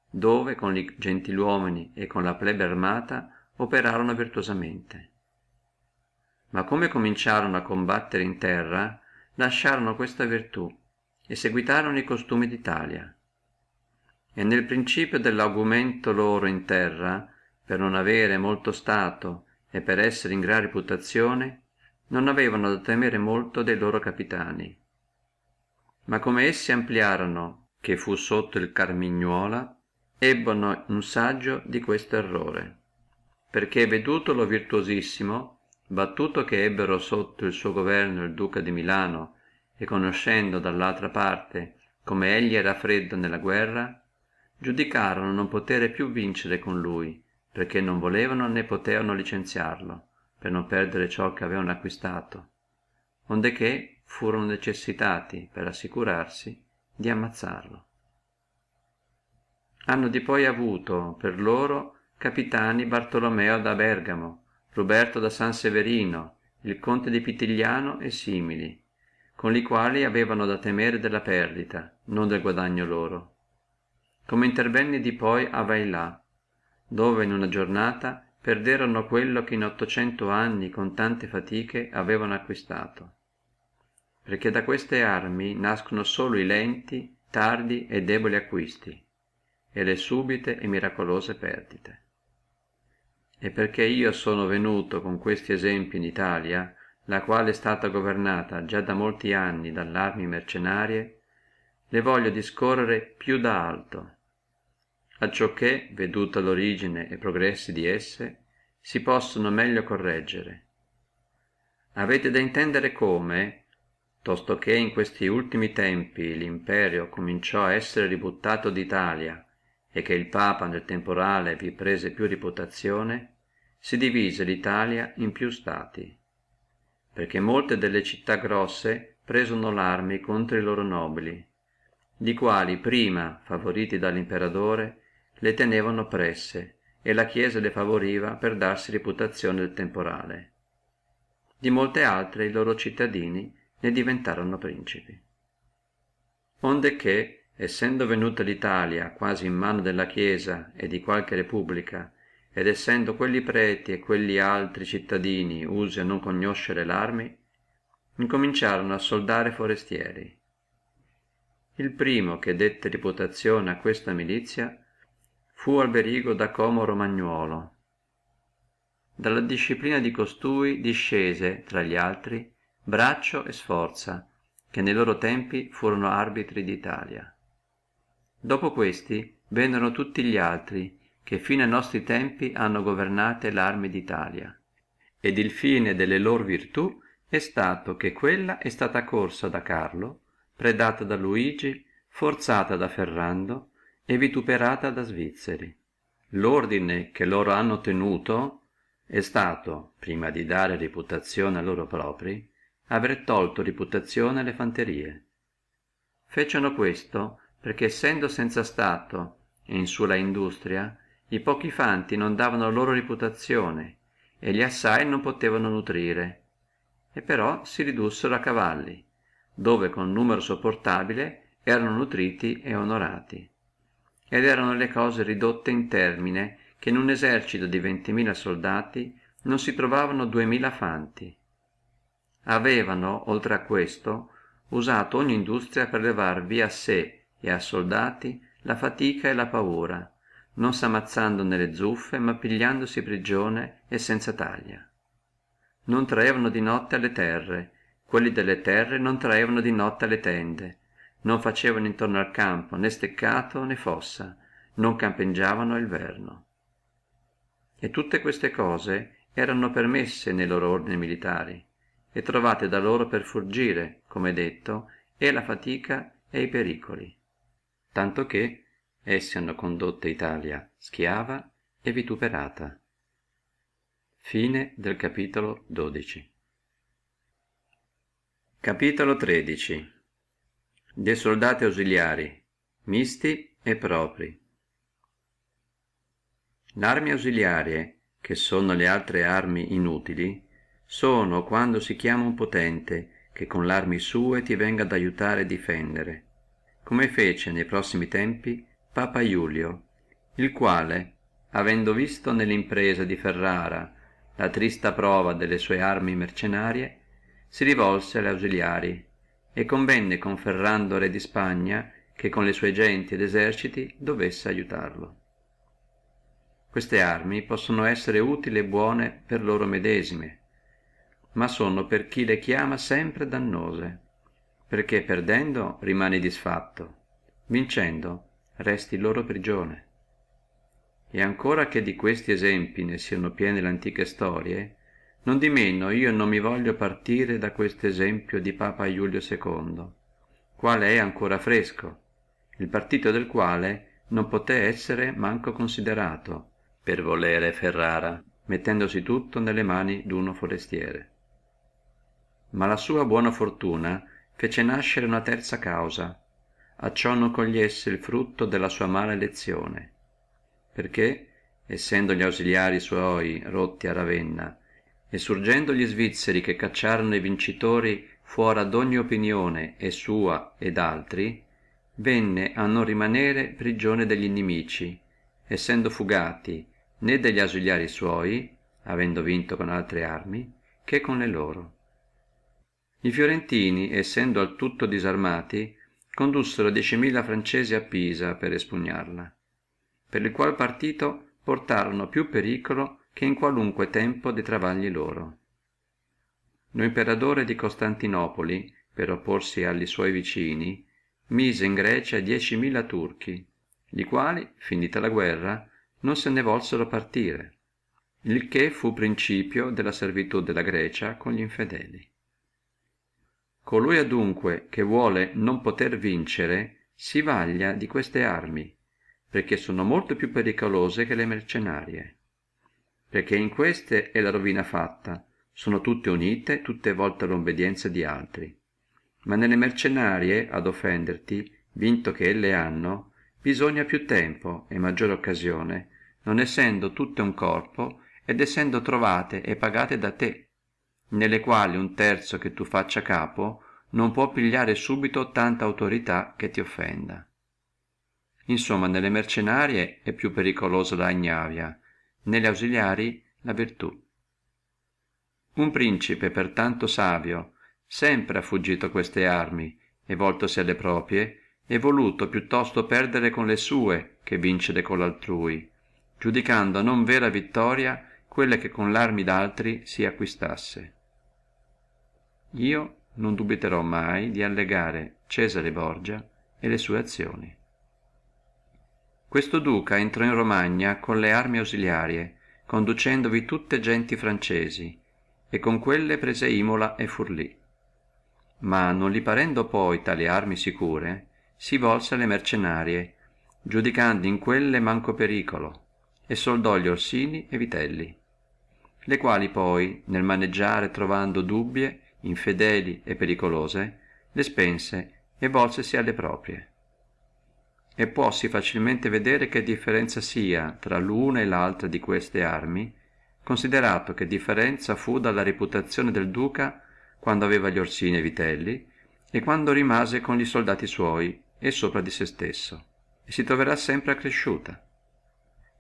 dove con li gentiluomini e con la plebe armata operarono virtuosamente. Ma come cominciarono a combattere in terra, lasciarono questa virtù e seguitarono i costumi d'Italia. E nel principio dell'augumento loro in terra, per non avere molto stato e per essere in gran reputazione, non avevano da temere molto dei loro capitani. Ma come essi ampliarono, che fu sotto il Carmignuola, ebbono un saggio di questo errore, perché vedutolo virtuosissimo, battuto che ebbero sotto il suo governo il duca di Milano, e conoscendo dall'altra parte come egli era freddo nella guerra, giudicarono non potere più vincere con lui, perché non volevano né potevano licenziarlo, per non perdere ciò che avevano acquistato, onde che furono necessitati, per assicurarsi, di ammazzarlo. Hanno di poi avuto per loro capitani Bartolomeo da Bergamo, Roberto da San Severino, il conte di Pitigliano e simili, con li quali avevano da temere della perdita, non del guadagno loro. Come intervenni di poi a Vailà, dove in una giornata perderono quello che in 800 anni con tante fatiche avevano acquistato, perché da queste armi nascono solo i lenti, tardi e deboli acquisti, e le subite e miracolose perdite. E perché io sono venuto con questi esempi in Italia, la quale è stata governata già da molti anni dalle armi mercenarie, le voglio discorrere più da alto. acciò che veduta l'origine e progressi di esse si possono meglio correggere. Avete da intendere come, tosto che in questi ultimi tempi l'imperio cominciò a essere ributtato d'Italia e che il Papa nel temporale vi prese più reputazione, si divise l'Italia in più stati, perché molte delle città grosse presono l'armi contro i loro nobili, li quali prima, favoriti dall'imperatore, le tenevano oppresse e la Chiesa le favoriva per darsi reputazione del temporale. Di molte altre i loro cittadini ne diventarono principi. Onde che, essendo venuta l'Italia quasi in mano della Chiesa e di qualche repubblica, ed essendo quelli preti e quelli altri cittadini usi a non conoscere l'armi, incominciarono a soldare forestieri. Il primo che dette reputazione a questa milizia fu Alberigo da Como Romagnuolo. Dalla disciplina di costui discese tra gli altri Braccio e Sforza, che nei loro tempi furono arbitri d'Italia. Dopo questi vennero tutti gli altri che fino ai nostri tempi hanno governate l'armi d'Italia, ed il fine delle loro virtù è stato che quella è stata corsa da Carlo, predata da Luigi, forzata da Ferrando e vituperata da Svizzeri. L'ordine che loro hanno tenuto è stato, prima di dare reputazione a loro propri, aver tolto reputazione alle fanterie. Fecero questo perché, essendo senza Stato e in su la industria, i pochi fanti non davano loro reputazione e gli assai non potevano nutrire, e però si ridussero a cavalli, dove con numero sopportabile erano nutriti e onorati, ed erano le cose ridotte in termine che in un esercito di 20.000 soldati non si trovavano 2.000 fanti. Avevano, oltre a questo, usato ogni industria per levar via a sé e a soldati la fatica e la paura, non s'ammazzando nelle zuffe, ma pigliandosi prigione e senza taglia. Non traevano di notte alle terre, quelli delle terre non traevano di notte alle tende, non facevano intorno al campo né steccato né fossa, non campeggiavano il verno. E tutte queste cose erano permesse nei loro ordini militari e trovate da loro per fuggire, come detto, e la fatica e i pericoli, tanto che essi hanno condotta Italia schiava e vituperata. Fine del capitolo 12. Capitolo 13. Dei soldati ausiliari, misti e propri. L'armi ausiliarie, che sono le altre armi inutili, sono quando si chiama un potente che con l'armi sue ti venga ad aiutare e difendere, come fece nei prossimi tempi Papa Iulio, il quale, avendo visto nell'impresa di Ferrara la trista prova delle sue armi mercenarie, si rivolse alle ausiliari e convenne con Ferrando re di Spagna che con le sue genti ed eserciti dovesse aiutarlo. Queste armi possono essere utili e buone per loro medesime, ma sono per chi le chiama sempre dannose, perché perdendo rimani disfatto, vincendo resti loro prigione. E ancora che di questi esempi ne siano piene le antiche storie, non di meno io non mi voglio partire da questo esempio di Papa Iulio II, quale è ancora fresco, il partito del quale non poté essere manco considerato per volere Ferrara, mettendosi tutto nelle mani d'uno forestiere. Ma la sua buona fortuna fece nascere una terza causa, acciò non cogliesse il frutto della sua mala elezione, perché, essendo gli ausiliari suoi rotti a Ravenna, e surgendo gli svizzeri che cacciarono i vincitori fuora d'ogni opinione e sua ed altri, venne a non rimanere prigione degli inimici, essendo fugati né degli ausiliari suoi, avendo vinto con altre armi, che con le loro. I fiorentini, essendo al tutto disarmati, condussero 10.000 francesi a Pisa per espugnarla, per il qual partito portarono più pericolo che in qualunque tempo de travagli loro. Lo imperatore di Costantinopoli, per opporsi alli suoi vicini, mise in Grecia 10.000 turchi li quali, finita la guerra, non se ne volsero partire, il che fu principio della servitù della Grecia con gli infedeli. Colui adunque che vuole non poter vincere si vaglia di queste armi, perché sono molto più pericolose che le mercenarie, perché in queste è la rovina fatta, sono tutte unite, tutte volte all'obbedienza di altri, ma nelle mercenarie ad offenderti, vinto che elle hanno, bisogna più tempo e maggiore occasione, non essendo tutte un corpo ed essendo trovate e pagate da te, nelle quali un terzo che tu faccia capo non può pigliare subito tanta autorità che ti offenda. Insomma, nelle mercenarie è più pericolosa la ignavia, nelle ausiliari la virtù. Un principe pertanto savio sempre ha fuggito queste armi e voltosi alle proprie e voluto piuttosto perdere con le sue che vincere con l'altrui, giudicando non vera vittoria quella che con l'armi d'altri si acquistasse. Io non dubiterò mai di allegare Cesare Borgia e le sue azioni. Questo duca entrò in Romagna con le armi ausiliarie, conducendovi tutte genti francesi, e con quelle prese Imola e Furlí. Ma non li parendo poi tali armi sicure, si volse alle mercenarie, giudicando in quelle manco pericolo, e soldò gli Orsini e Vitelli, le quali poi nel maneggiare trovando dubbie, infedeli e pericolose, le spense e volsesi alle proprie. E puossi facilmente vedere che differenza sia tra l'una e l'altra di queste armi, considerato che differenza fu dalla reputazione del duca quando aveva gli Orsini e Vitelli e quando rimase con gli soldati suoi e sopra di se stesso, e si troverà sempre accresciuta.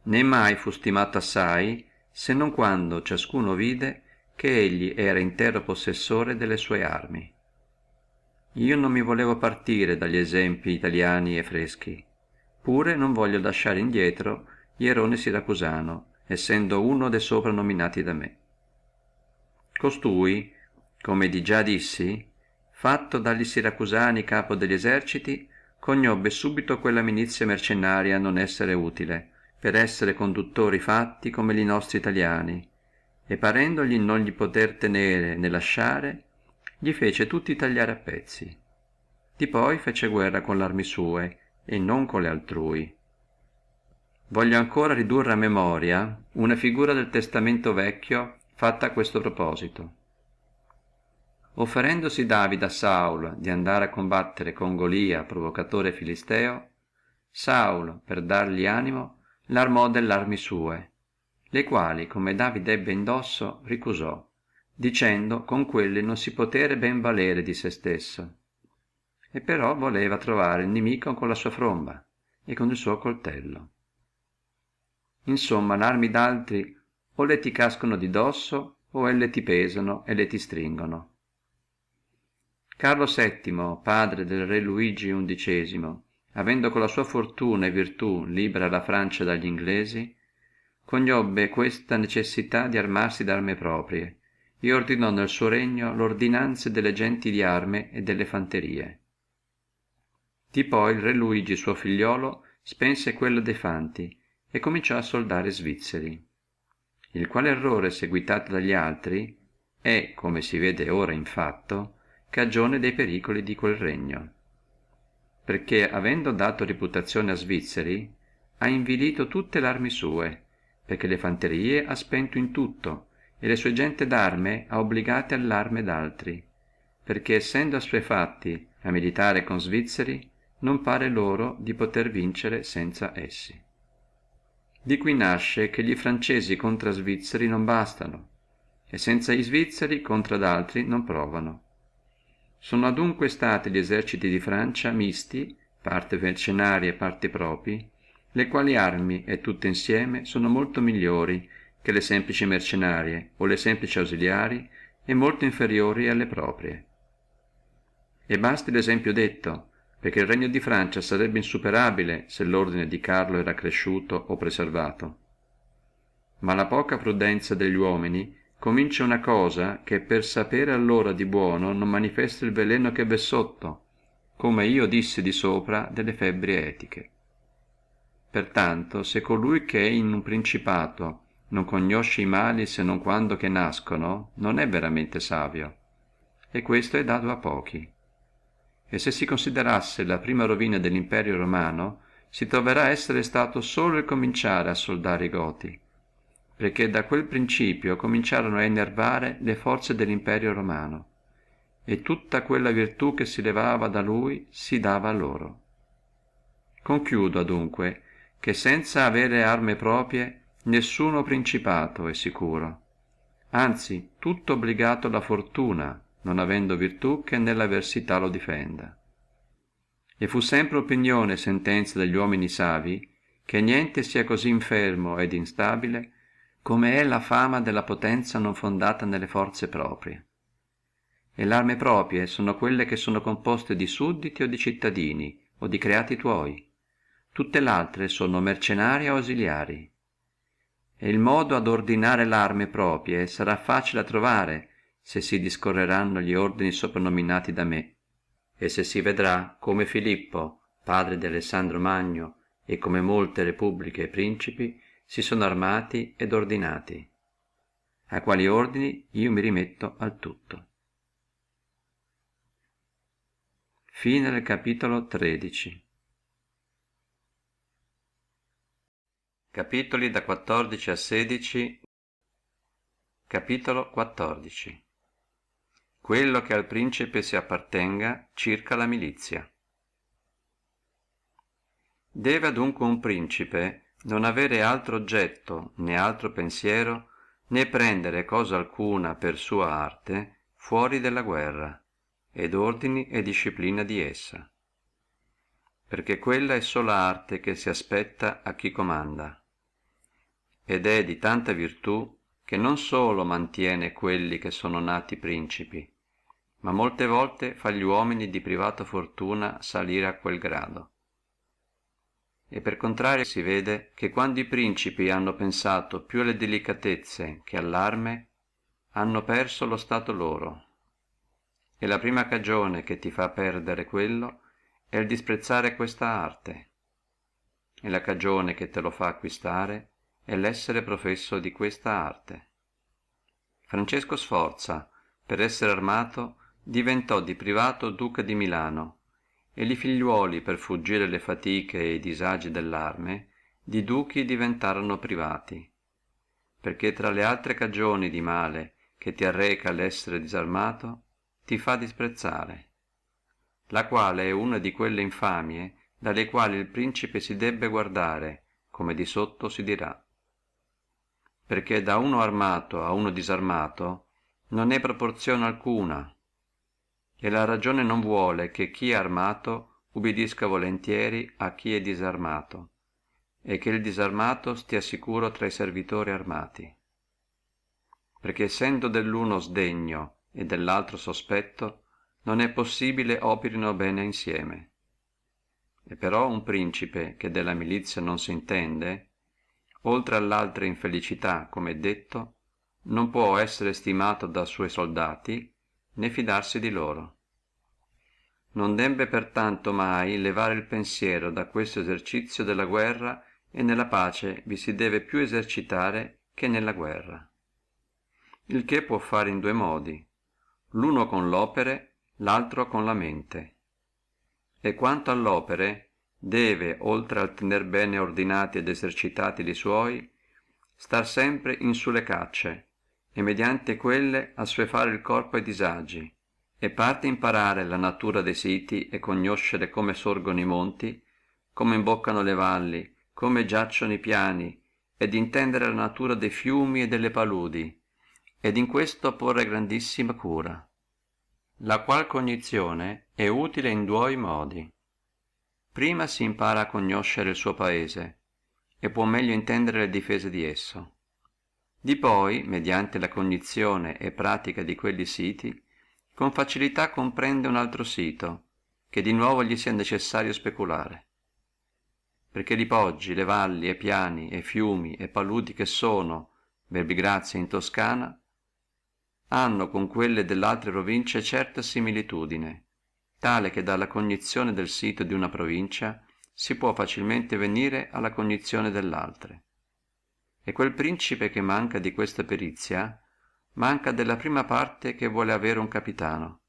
Né mai fu stimato assai, se non quando ciascuno vide che egli era intero possessore delle sue armi. Io non mi volevo partire dagli esempi italiani e freschi, pure non voglio lasciare indietro Ierone Siracusano, essendo uno de sopra nominati da me. Costui, come di già dissi, fatto dagli Siracusani capo degli eserciti, conobbe subito quella milizia mercenaria non essere utile, per essere conduttori fatti come li nostri italiani, e parendogli non gli poter tenere né lasciare, gli fece tutti tagliare a pezzi. Di poi fece guerra con le armi sue e non con le altrui. Voglio ancora ridurre a memoria una figura del testamento vecchio fatta a questo proposito. Offerendosi Davide a Saulo di andare a combattere con Golia, provocatore filisteo, Saulo, per dargli animo, l'armò delle armi sue, le quali, come Davide ebbe indosso, ricusò, dicendo con quelle non si potere ben valere di se stesso, e però voleva trovare il nemico con la sua fromba e con il suo coltello. Insomma, le armi d'altri o le ti cascono di dosso o elle ti pesano e le ti stringono. Carlo VII, padre del re Luigi XI, avendo con la sua fortuna e virtù libera la Francia dagli inglesi, conobbe questa necessità di armarsi d'arme proprie e ordinò nel suo regno l'ordinanza delle genti di arme e delle fanterie. Di poi il re Luigi suo figliolo spense quello dei fanti e cominciò a soldare svizzeri, il quale errore seguitato dagli altri è, come si vede ora in fatto, cagione dei pericoli di quel regno, perché avendo dato reputazione a svizzeri ha invilito tutte le armi sue, perché le fanterie ha spento in tutto e le sue gente d'arme ha obbligate all'arme d'altri, perché essendo assuefatti a militare con svizzeri non pare loro di poter vincere senza essi. Di qui nasce che gli francesi contra svizzeri non bastano e senza gli svizzeri contra d'altri non provano. Sono adunque stati gli eserciti di Francia misti, parte mercenari e parte propri, le quali armi e tutte insieme sono molto migliori che le semplici mercenarie o le semplici ausiliari e molto inferiori alle proprie. E basti l'esempio detto, perché il regno di Francia sarebbe insuperabile se l'ordine di Carlo era cresciuto o preservato. Ma la poca prudenza degli uomini comincia una cosa che per sapere allora di buono non manifesta il veleno che v'è sotto, come io dissi di sopra delle febbri etiche. Pertanto, se colui che è in un principato non conosce i mali se non quando che nascono, non è veramente savio, e questo è dato a pochi. E se si considerasse la prima rovina dell'imperio romano, si troverà essere stato solo il cominciare a soldare i Goti, perché da quel principio cominciarono a innervare le forze dell'imperio romano, e tutta quella virtù che si levava da lui si dava a loro. Conchiudo adunque che senza avere arme proprie nessuno principato è sicuro, anzi tutto obbligato alla fortuna, non avendo virtù che nella avversità lo difenda. E fu sempre opinione e sentenzia degli uomini savi che niente sia così infermo ed instabile come è la fama della potenzia non fondata nelle forze proprie. E le arme proprie sono quelle che sono composte di sudditi o di cittadini o di creati tuoi. Tutte l'altre sono mercenarie o ausiliari. E il modo ad ordinare l'arme proprie sarà facile a trovare se si discorreranno gli ordini soprannominati da me, e se si vedrà come Filippo, padre di Alessandro Magno, e come molte repubbliche e principi si sono armati ed ordinati, a quali ordini io mi rimetto al tutto. Fine del capitolo 13. Capitoli da 14 a 16. Capitolo 14. Quello che al principe si appartenga circa la milizia. Deve adunque un principe non avere altro oggetto né altro pensiero né prendere cosa alcuna per sua arte fuori della guerra ed ordini e disciplina di essa, perché quella è sola arte che si aspetta a chi comanda, ed è di tanta virtù che non solo mantiene quelli che sono nati principi, ma molte volte fa gli uomini di privata fortuna salire a quel grado. E per contrario si vede che quando i principi hanno pensato più alle delicatezze che all'arme, hanno perso lo stato loro. E la prima cagione che ti fa perdere quello è il disprezzare questa arte, e la cagione che te lo fa acquistare è l'essere professo di questa arte. Francesco Sforza, per essere armato, diventò di privato duca di Milano, e li figliuoli, per fuggire le fatiche e i disagi dell'arme, di duchi diventarono privati, perché tra le altre cagioni di male che ti arreca l'essere disarmato, ti fa disprezzare, la quale è una di quelle infamie dalle quali il principe si debbe guardare, come di sotto si dirà, perché da uno armato a uno disarmato non è proporzione alcuna, e la ragione non vuole che chi è armato ubbidisca volentieri a chi è disarmato, e che il disarmato stia sicuro tra i servitori armati, perché essendo dell'uno sdegno e dell'altro sospetto, non è possibile operino bene insieme. E però un principe che della milizia non si intende, oltre all'altra infelicità, come è detto, non può essere stimato da suoi soldati, né fidarsi di loro. Non debbe pertanto mai levare il pensiero da questo esercizio della guerra, e nella pace vi si deve più esercitare che nella guerra. Il che può fare in due modi, l'uno con l'opere, l'altro con la mente. E quanto all'opere, deve, oltre al tener bene ordinati ed esercitati li suoi, star sempre in su le cacce, e mediante quelle assuefare il corpo ai disagi, e parte imparare la natura dei siti e conoscere come sorgono i monti, come imboccano le valli, come giacciono i piani, ed intendere la natura dei fiumi e delle paludi, ed in questo porre grandissima cura, la qual cognizione è utile in due modi. Prima si impara a conoscere il suo paese, e può meglio intendere le difese di esso. Di poi, mediante la cognizione e pratica di quelli siti, con facilità comprende un altro sito, che di nuovo gli sia necessario speculare. Perché li poggi, le valli, e piani, e fiumi, e paludi che sono, Verbigrazia in Toscana, hanno con quelle dell'altre province certa similitudine, tale che dalla cognizione del sito di una provincia si può facilmente venire alla cognizione dell'altre. E quel principe che manca di questa perizia, manca della prima parte che vuole avere un capitano,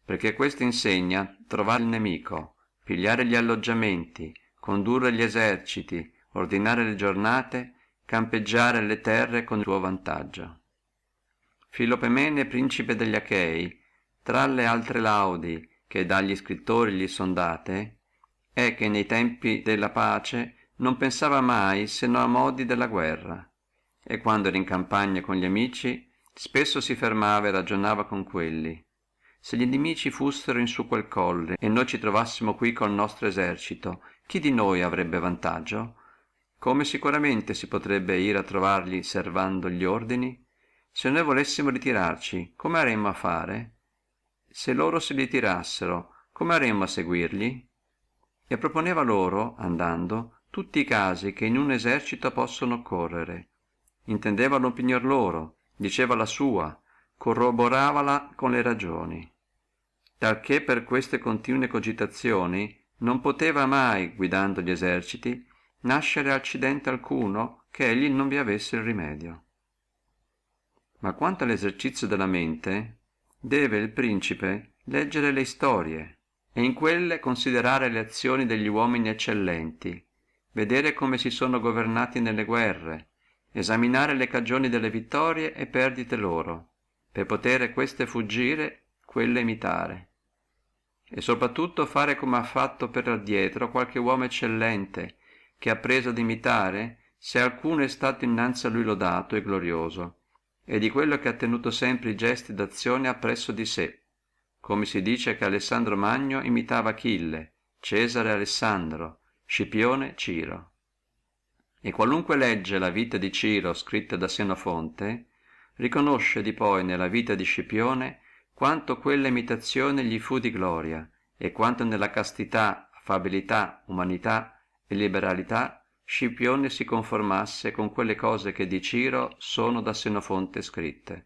perché questo insegna trovare il nemico, pigliare gli alloggiamenti, condurre gli eserciti, ordinare le giornate, campeggiare le terre con il suo vantaggio. Filopemene, principe degli Achei, tra le altre laudi che dagli scrittori gli son date, è che nei tempi della pace non pensava mai se non a modi della guerra, e quando era in campagna con gli amici spesso si fermava e ragionava con quelli: se gli nemici fussero in su quel colle e noi ci trovassimo qui col nostro esercito, chi di noi avrebbe vantaggio? Come sicuramente si potrebbe ire a trovarli servando gli ordini? Se noi volessimo ritirarci, come aremmo a fare? Se loro si ritirassero, come aremmo a seguirli? E proponeva loro, andando, tutti i casi che in un esercito possono occorrere, intendeva l'opinione loro, diceva la sua, corroboravala con le ragioni, talché per queste continue cogitazioni non poteva mai, guidando gli eserciti, nascere accidente alcuno che egli non vi avesse il rimedio. Ma quanto all'esercizio della mente, deve il principe leggere le storie e in quelle considerare le azioni degli uomini eccellenti, vedere come si sono governati nelle guerre, esaminare le cagioni delle vittorie e perdite loro, per potere queste fuggire, quelle imitare, e soprattutto fare come ha fatto per addietro qualche uomo eccellente, che ha preso ad imitare, se alcuno è stato innanzi a lui lodato e glorioso, e di quello che ha tenuto sempre i gesti d'azione appresso di sé, come si dice che Alessandro Magno imitava Achille, Cesare Alessandro, Scipione Ciro. E qualunque legge la vita di Ciro scritta da Senofonte, riconosce di poi nella vita di Scipione quanto quella imitazione gli fu di gloria, e quanto nella castità, affabilità, umanità e liberalità Scipione si conformasse con quelle cose che di Ciro sono da Senofonte scritte.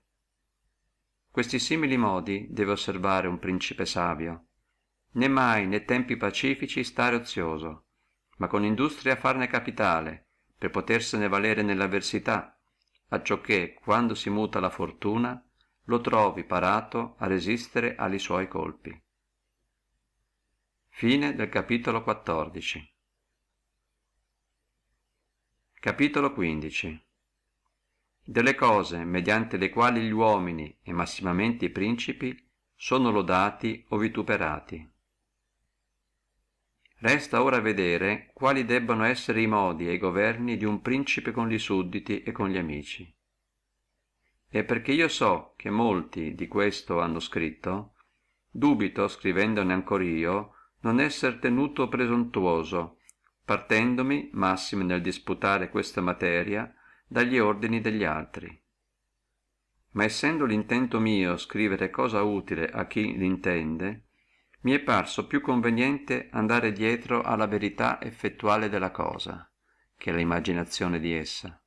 Questi simili modi deve osservare un principe savio, né mai né tempi pacifici stare ozioso, ma con industria farne capitale, per potersene valere nell'avversità, acciò che quando si muta la fortuna lo trovi parato a resistere alli suoi colpi. Fine del capitolo 14. Capitolo 15. Delle cose mediante le quali gli uomini e massimamente i principi sono lodati o vituperati. Resta ora a vedere quali debbano essere i modi e i governi di un principe con li sudditi e con gli amici. E perché io so che molti di questo hanno scritto, dubito, scrivendone ancora io, non esser tenuto presuntuoso, partendomi, massimo nel disputare questa materia, dagli ordini degli altri. Ma essendo l'intento mio scrivere cosa utile a chi l'intende, mi è parso più conveniente andare dietro alla verità effettuale della cosa, che alla imaginazione di essa.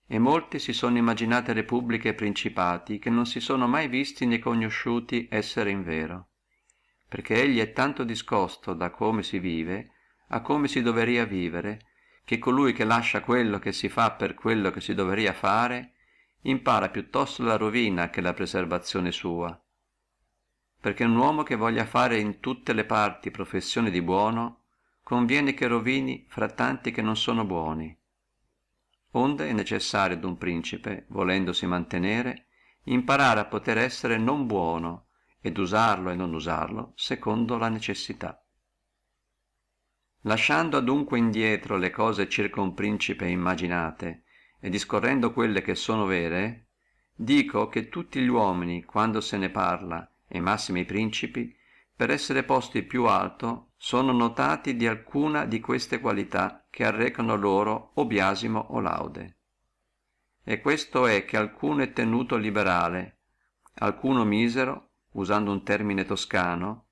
E molti si sono immaginate repubbliche e principati che non si sono mai visti né conosciuti essere in vero, perché egli è tanto discosto da come si vive a come si doveria vivere, che colui che lascia quello che si fa per quello che si doveria fare impara piuttosto la rovina che la preservazione sua, perché un uomo che voglia fare in tutte le parti professione di buono conviene che rovini fra tanti che non sono buoni. Onde è necessario ad un principe, volendosi mantenere, imparare a poter essere non buono ed usarlo e non usarlo secondo la necessità. Lasciando adunque indietro le cose circa un principe immaginate e discorrendo quelle che sono vere, dico che tutti gli uomini, quando se ne parla, e massimi i principi, per essere posti più alto, sono notati di alcuna di queste qualità che arrecano loro o biasimo o laude. E questo è che alcuno è tenuto liberale, alcuno misero, usando un termine toscano,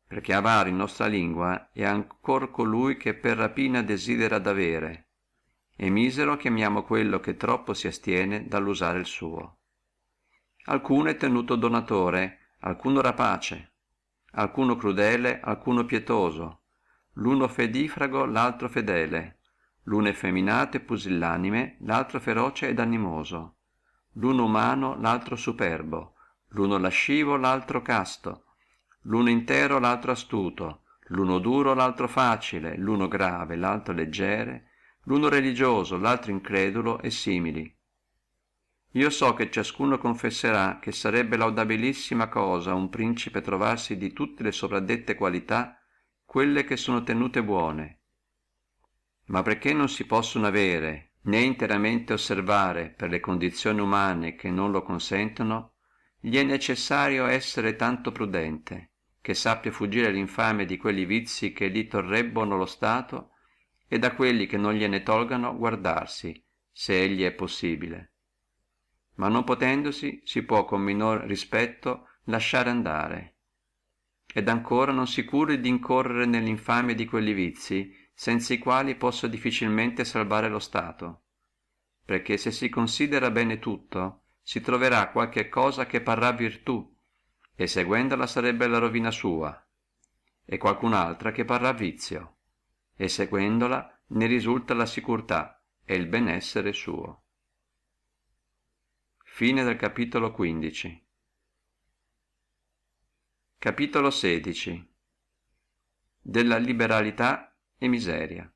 perché avaro in nostra lingua è ancor colui che per rapina desidera d'avere, e misero chiamiamo quello che troppo si astiene dall'usare il suo. Alcuno è tenuto donatore, alcuno rapace, alcuno crudele, alcuno pietoso, l'uno fedifrago, l'altro fedele, l'uno effeminato e pusillanime, l'altro feroce ed animoso, l'uno umano, l'altro superbo, l'uno lascivo, l'altro casto, l'uno intero, l'altro astuto, l'uno duro, l'altro facile, l'uno grave, l'altro leggere, l'uno religioso, l'altro incredulo e simili. Io so che ciascuno confesserà che sarebbe laudabilissima cosa a un principe trovarsi di tutte le sopradette qualità quelle che sono tenute buone, ma perché non si possono avere né interamente osservare per le condizioni umane che non lo consentono, gli è necessario essere tanto prudente che sappia fuggire l'infamia di quelli vizi che li torrebbono lo Stato e da quelli che non gliene tolgano guardarsi, se egli è possibile. Ma non potendosi, si può con minor rispetto lasciare andare. Ed ancora non si curi di incorrere nell'infamia di quelli vizi, senza i quali posso difficilmente salvare lo Stato, perché se si considera bene tutto, si troverà qualche cosa che parrà virtù, e seguendola sarebbe la rovina sua, e qualcun'altra che parrà vizio, e seguendola ne risulta la sicurtà e il benessere suo. Fine del capitolo 15. Capitolo 16. Della liberalità e miseria.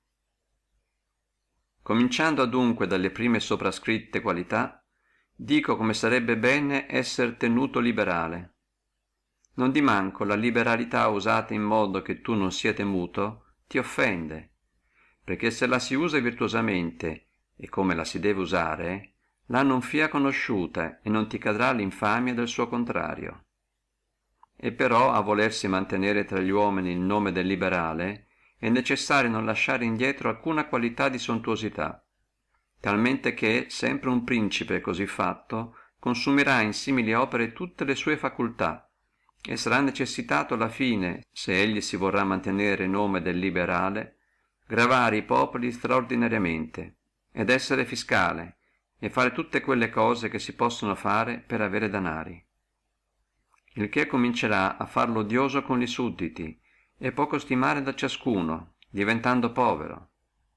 Cominciando adunque dalle prime soprascritte qualità, dico come sarebbe bene essere tenuto liberale. Non di manco la liberalità usata in modo che tu non sia temuto ti offende, perché se la si usa virtuosamente e come la si deve usare, la non fia conosciuta e non ti cadrà l'infamia del suo contrario. E però a volersi mantenere tra gli uomini il nome del liberale è necessario non lasciare indietro alcuna qualità di sontuosità, talmente che sempre un principe cosí fatto consumerà in simili opere tutte le sue facultà e sarà necessitato alla fine, se egli si vorrà mantenere nome del liberale, gravare i populi estraordinariamente ed essere fiscale e fare tutte quelle cose che si possono fare per avere danari, il che comincerà a farlo odioso con li sudditi e poco stimare da ciascuno, diventando povero,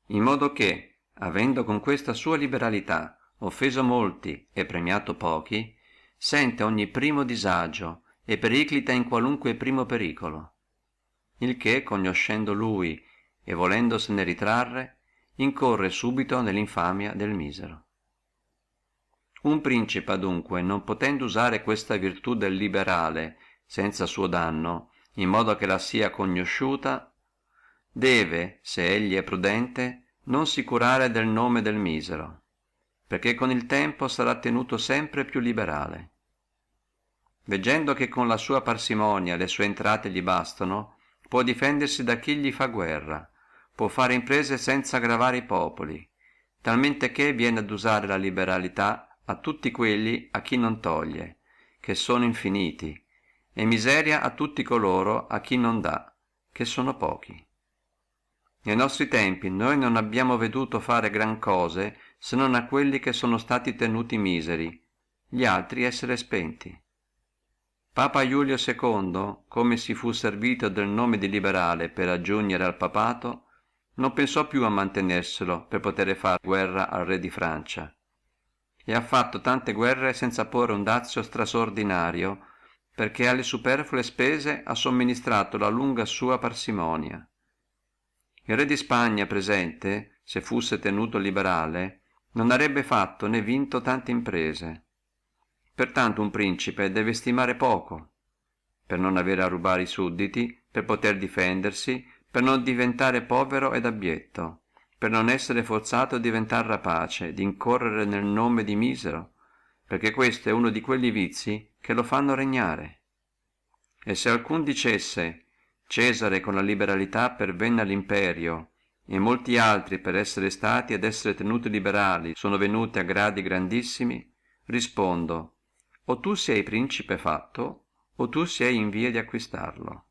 in modo che, avendo con questa sua liberalità offeso molti e premiato pochi, sente ogni primo disagio e periclita in qualunque primo pericolo, il che conoscendo lui e volendosene ritrarre, incorre subito nell'infamia del misero. Un principe adunque non potendo usare questa virtù del liberale senza suo danno, in modo che la sia conosciuta, deve, se egli è prudente, non si curare del nome del misero, perché con il tempo sarà tenuto sempre più liberale. Veggendo che con la sua parsimonia le sue entrate gli bastano, può difendersi da chi gli fa guerra, può fare imprese senza aggravare i popoli, talmente che viene ad usare la liberalità a tutti quelli a chi non toglie, che sono infiniti, e miseria a tutti coloro a chi non dà, che sono pochi. Nei nostri tempi noi non abbiamo veduto fare gran cose se non a quelli che sono stati tenuti miseri, gli altri essere spenti. Papa Iulio II, come si fu servito del nome di liberale per aggiugnere al papato, non pensò più a mantenerselo per potere fare guerra al re di Francia, e ha fatto tante guerre senza porre un dazio strasordinario, perché alle superflue spese ha somministrato la lunga sua parsimonia. Il re di Spagna presente, se fusse tenuto liberale, non avrebbe fatto né vinto tante imprese. Pertanto un principe deve stimare poco, per non avere a rubare i sudditi, per poter difendersi, per non diventare povero ed abietto, per non essere forzato a diventare rapace, di incorrere nel nome di misero, perché questo è uno di quelli vizi che lo fanno regnare. E se alcun dicesse Cesare con la liberalità pervenne all'imperio e molti altri per essere stati ed essere tenuti liberali sono venuti a gradi grandissimi, rispondo: o tu sei principe fatto, o tu sei in via di acquistarlo.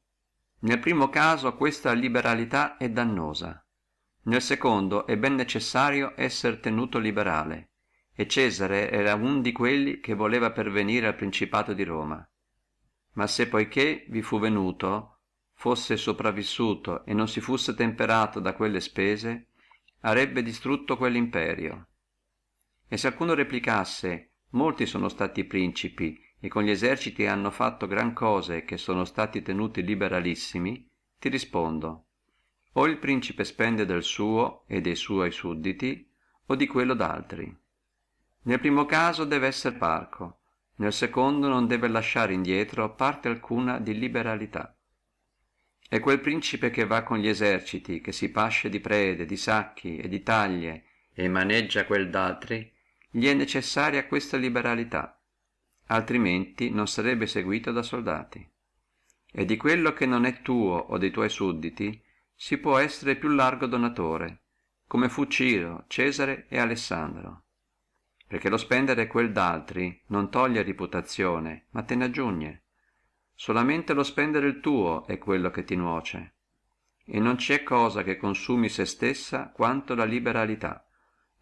Nel primo caso questa liberalità è dannosa, nel secondo è ben necessario essere tenuto liberale, e Cesare era uno di quelli che voleva pervenire al principato di Roma. Ma se poiché vi fu venuto, fosse sopravvissuto e non si fusse temperato da quelle spese, arebbe distrutto quell'imperio. E se alcuno replicassi: molti sono stati principi e con gli eserciti hanno fatto gran cose che sono stati tenuti liberalissimi, ti rispondo: o il principe spende del suo e dei suoi sudditi, o di quello d'altri. Nel primo caso deve essere parco, nel secondo non deve lasciare indietro parte alcuna di liberalità. E quel principe che va con gli eserciti, che si pasce di prede, di sacchi e di taglie e maneggia quel d'altri, gli è necessaria questa liberalità, altrimenti non sarebbe seguito da soldati. E di quello che non è tuo o dei tuoi sudditi si può essere più largo donatore, come fu Ciro, Cesare e Alessandro, perché lo spendere quel d'altri non toglie reputazione, ma te ne aggiugne. Solamente lo spendere il tuo è quello che ti nuoce, e non c'è cosa che consumi se stessa quanto la liberalità,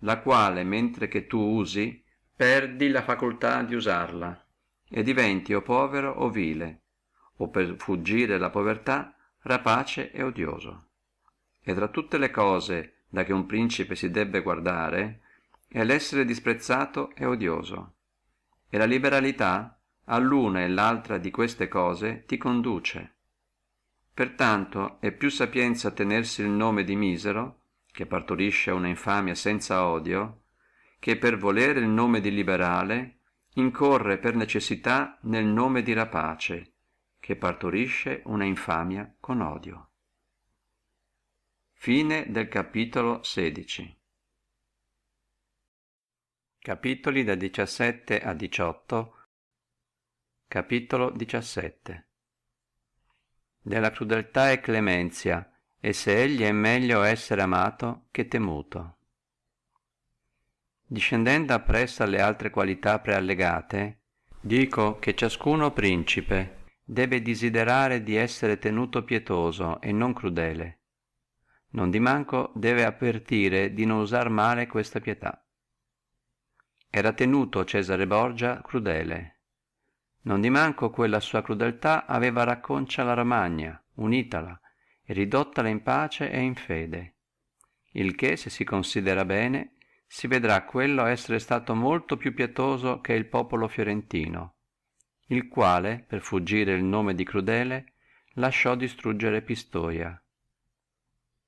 la quale mentre che tu usi perdi la facultà di usarla e diventi o povero o vile, o per fuggire la povertà rapace e odioso. E tra tutte le cose da che un principe si debbe guardare è l'essere disprezzato e odioso, e la liberalità all'una e l'altra di queste cose ti conduce. Pertanto è più sapienza tenersi il nome di misero, che partorisce una infamia senza odio, che per volere il nome di liberale incorre per necessità nel nome di rapace, che partorisce una infamia con odio. Fine del capitolo 16. Capitoli da 17 a 18. Capitolo 17. Della crudeltà e clemenzia, e se egli è meglio essere amato che temuto. Discendendo appresso alle altre qualità preallegate, dico che ciascuno principe deve desiderare di essere tenuto pietoso e non crudele. Non di manco deve avvertire di non usar male questa pietà. Era tenuto Cesare Borgia crudele. Non di manco quella sua crudeltà aveva racconcia la Romagna, unitala e ridottala in pace e in fede, il che se si considera bene si vedrà quello essere stato molto più pietoso che il popolo fiorentino, il quale per fuggire il nome di crudele lasciò distruggere Pistoia.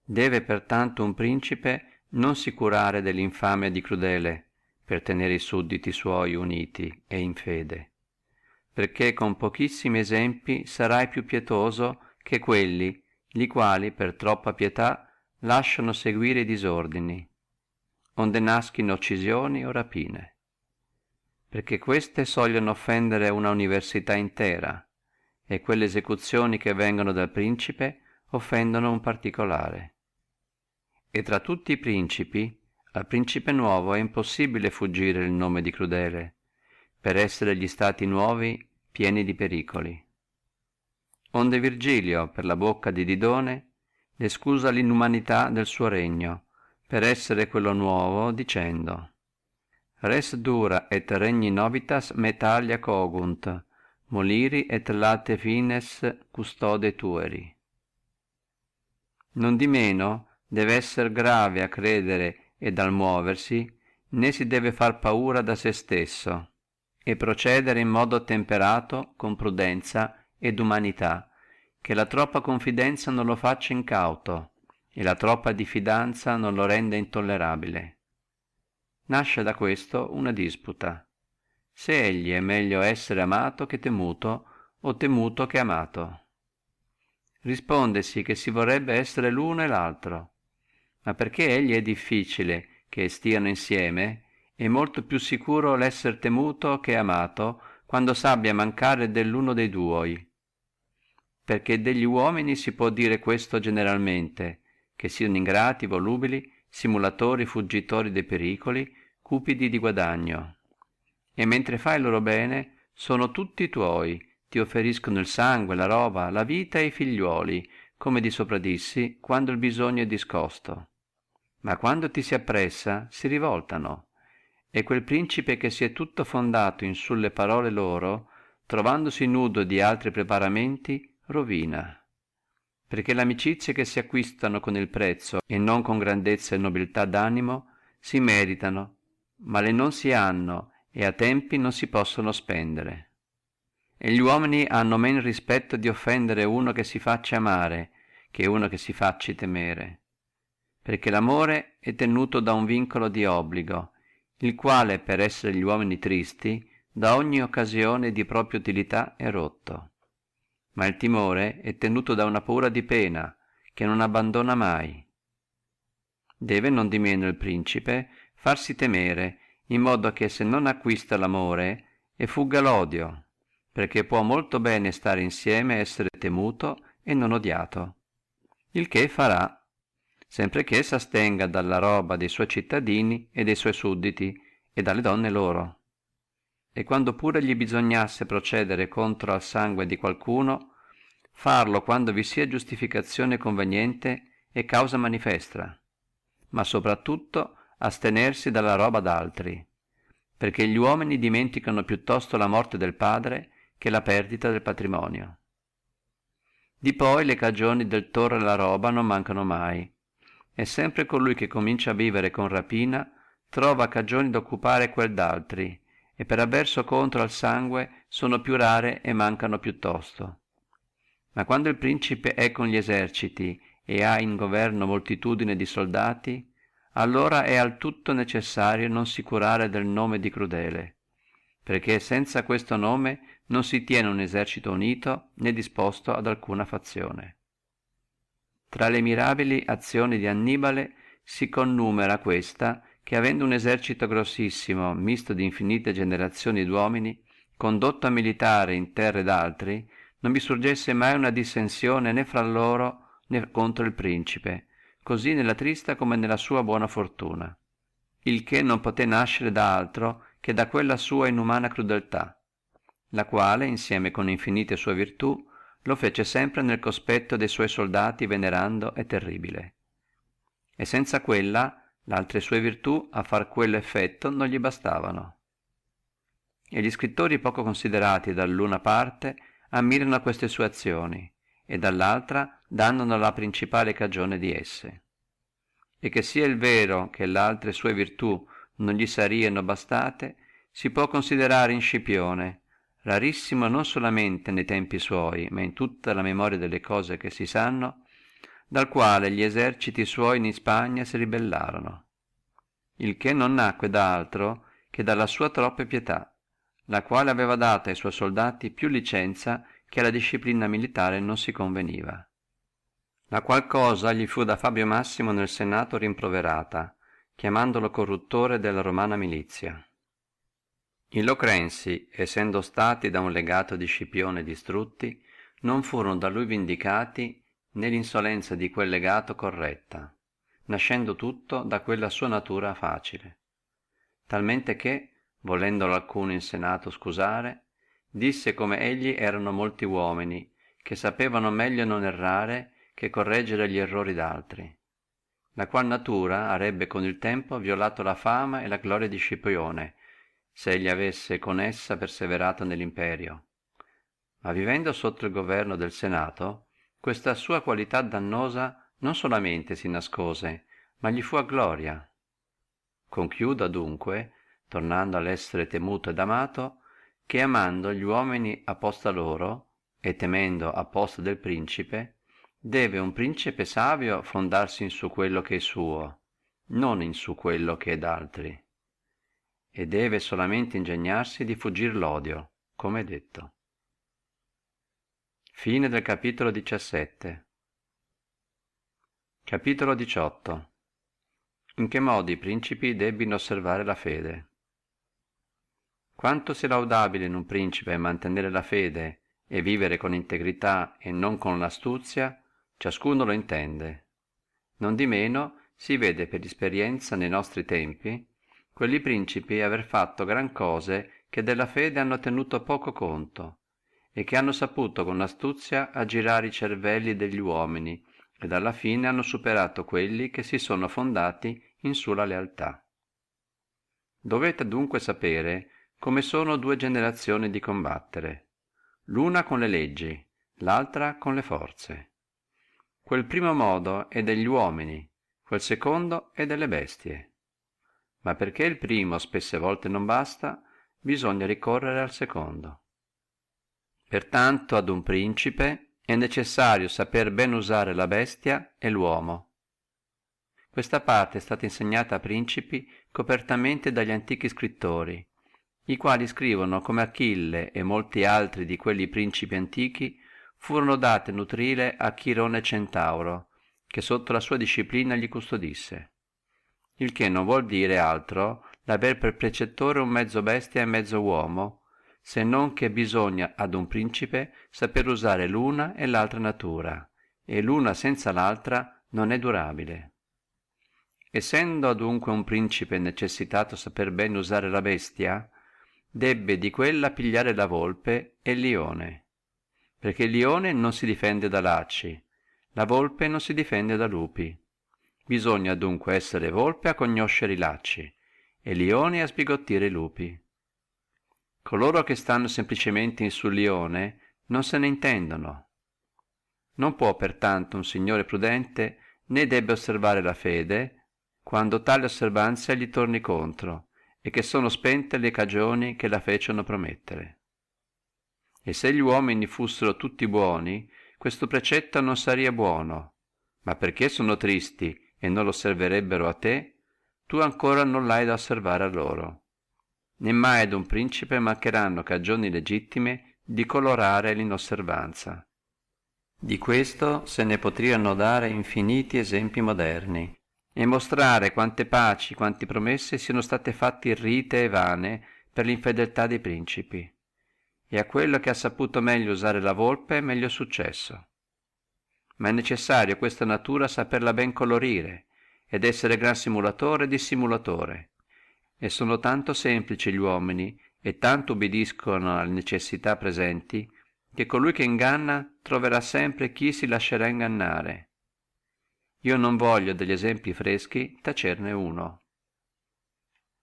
Deve pertanto un principe non si curare dell'infamia di crudele per tenere i sudditi suoi uniti e in fede, perché con pochissimi esempi sarai più pietoso che quelli li quali per troppa pietà lasciano seguire i disordini, onde naschino occisioni o rapine, perché queste sogliono offendere una università intera, e quelle esecuzioni che vengono dal principe offendono un particolare. E tra tutti i principi al principe nuovo è impossibile fuggire il nome di crudele, per essere gli stati nuovi pieni di pericoli. Onde Virgilio per la bocca di Didone le scusa l'inumanità del suo regno, per essere quello nuovo, dicendo: res dura et regni novitas me talia cogunt, moliri et late fines custode tueri. Non di meno deve essere grave a credere ed al muoversi, né si deve far paura da se stesso, e procedere in modo temperato, con prudenza ed umanità, che la troppa confidenza non lo faccia incauto, e la troppa diffidanza non lo renda intollerabile. Nasce da questo una disputa: se egli è meglio essere amato che temuto, o temuto che amato. Rispondesi che si vorrebbe essere l'uno e l'altro, ma perché egli è difficile che stiano insieme, è molto più sicuro l'essere temuto che amato quando s'abbia mancare dell'uno dei due, perché degli uomini si può dire questo generalmente, che siano ingrati, volubili, simulatori, fuggitori dei pericoli, cupidi di guadagno, e mentre fai loro bene sono tutti tuoi, ti offeriscono il sangue, la roba, la vita e i figliuoli, come di sopra dissi, quando il bisogno è discosto. Ma quando ti si appressa, si rivoltano, e quel principe che si è tutto fondato in sulle parole loro, trovandosi nudo di altri preparamenti, rovina. perché le amicizie che si acquistano con il prezzo e non con grandezza e nobiltà d'animo si meritano, ma le non si hanno e a tempi non si possono spendere. E gli uomini hanno men rispetto di offendere uno che si faccia amare che uno che si facci temere, perché l'amore è tenuto da un vincolo di obbligo, il quale per essere gli uomini tristi da ogni occasione di propria utilità è rotto. Ma il timore è tenuto da una paura di pena che non abbandona mai. Deve non di meno il principe farsi temere, in modo che se non acquista l'amore e fugga l'odio, perché può molto bene stare insieme essere temuto e non odiato, il che farà, sempre che s'astenga dalla roba dei suoi cittadini e dei suoi sudditi e dalle donne loro. E quando pure gli bisognasse procedere contro al sangue di qualcuno, farlo quando vi sia giustificazione conveniente e causa manifesta, ma soprattutto astenersi dalla roba d'altri, perché gli uomini dimenticano piuttosto la morte del padre che la perdita del patrimonio. Di poi le cagioni del torre la roba non mancano mai, e sempre colui che comincia a vivere con rapina trova cagioni d'occupare quel d'altri, e per avverso contro al sangue sono più rare e mancano piuttosto. Ma quando il principe è con gli eserciti e ha in governo moltitudine di soldati, allora è al tutto necessario non si curare del nome di crudele, perché senza questo nome non si tiene un esercito unito né disposto ad alcuna fazione. Tra le mirabili azioni di Annibale si connumera questa, che avendo un esercito grossissimo misto di infinite generazioni d'uomini, condotto a militare in terre d'altri, non vi surgesse mai una dissensione né fra loro né contro il principe, così nella trista come nella sua buona fortuna, il che non poté nascere da altro che da quella sua inumana crudeltà, la quale insieme con infinite sue virtù lo fece sempre nel cospetto de suoi soldati venerando e terribile, e senza quella l'altre sue virtù a far quello effetto non gli bastavano. E gli scrittori poco considerati dall'una parte ammirano queste sue azioni e dall'altra danno la principale cagione di esse, e che sia il vero che l'altre sue virtù non gli sarieno bastate si può considerare in Scipione, rarissimo non solamente nei tempi suoi ma in tutta la memoria delle cose che si sanno, dal quale gli eserciti suoi in Spagna si ribellarono, il che non nacque da altro che dalla sua troppa pietà, la quale aveva data ai suoi soldati più licenza che alla disciplina militare non si conveniva, la qual cosa gli fu da Fabio Massimo nel Senato rimproverata, chiamandolo corruttore della romana milizia. I Locrensi, essendo stati da un legato di Scipione distrutti, non furono da lui vindicati né l'insolenzia di quel legato corretta, nascendo tutto da quella sua natura facile, talmente che, volendolo alcuno in Senato scusare, disse come egli erano molti uomini che sapevano meglio non errare che correggere gli errori d'altri, la qual natura arebbe con il tempo violato la fama e la gloria di Scipione se egli avesse con essa perseverato nell'imperio. Ma vivendo sotto il governo del Senato, questa sua qualità dannosa non solamente si nascose, ma gli fu a gloria. Conchiudo adunque, tornando all'essere temuto ed amato, che amando gli uomini a posta loro e temendo a posta del principe, deve un principe savio fondarsi in su quello che è suo, non in su quello che è d'altri, e deve solamente ingegnarsi di fuggir l'odio, come detto. Fine del capitolo 17. Capitolo 18. In che modo i principi debbino osservare la fede. Quanto sia laudabile in un principe mantenere la fede e vivere con integrità e non con l'astuzia, ciascuno lo intende. Non di meno si vede per esperienza nei nostri tempi quelli principi aver fatto gran cose che della fede hanno tenuto poco conto, e che hanno saputo con astuzia aggirare i cervelli degli uomini, ed alla fine hanno superato quelli che si sono fondati in sulla lealtà. Dovete adunque sapere come sono due generazioni di combattere, l'una con le leggi, l'altra con le forze. quel primo modo è degli uomini, quel secondo è delle bestie. Ma perché il primo spesse volte non basta, bisogna ricorrere al secondo. Pertanto ad un principe è necessario saper ben usare la bestia e l'uomo. Questa parte è stata insegnata a principi copertamente dagli antichi scrittori, i quali scrivono come Achille e molti altri di quelli principi antichi furono date nutrile a Chirone Centauro, che sotto la sua disciplina gli custodisse. Il che non vuol dire altro l'aver per precettore un mezzo bestia e mezzo uomo, se non che bisogna ad un principe saper usare l'una e l'altra natura, e l'una senza l'altra non è durabile. Essendo adunque un principe necessitato saper bene usare la bestia, debbe di quella pigliare la volpe e il lione, perché il lione non si difende da lacci, la volpe non si difende da lupi. Bisogna adunque essere volpe a conoscere i lacci, e lione a sbigottire i lupi. Coloro che stanno semplicemente sul lione non se ne intendono. Non può pertanto un signore prudente né debbe osservare la fede, quando tale osservanzia gli torni contro, e che sono spente le cagioni che la fecero promettere. E se gli uomini fussero tutti buoni, questo precetto non sarebbe buono, ma perché sono tristi e non lo osserverebbero a te, tu ancora non l'hai da osservare a loro. Né mai ad un principe mancheranno cagioni legittime di colorare l'inosservanza. Di questo se ne potriano dare infiniti esempi moderni, e mostrare quante paci, quante promesse siano state fatte irrite e vane per l'infedeltà dei principi, e a quello che ha saputo meglio usare la volpe meglio successo. Ma è necessario questa natura saperla ben colorire, ed essere gran simulatore e dissimulatore, e sono tanto semplici gli uomini, e tanto ubidiscono alle necessità presenti, che colui che inganna troverà sempre chi si lascerà ingannare. Io non voglio degli esempi freschi tacerne uno.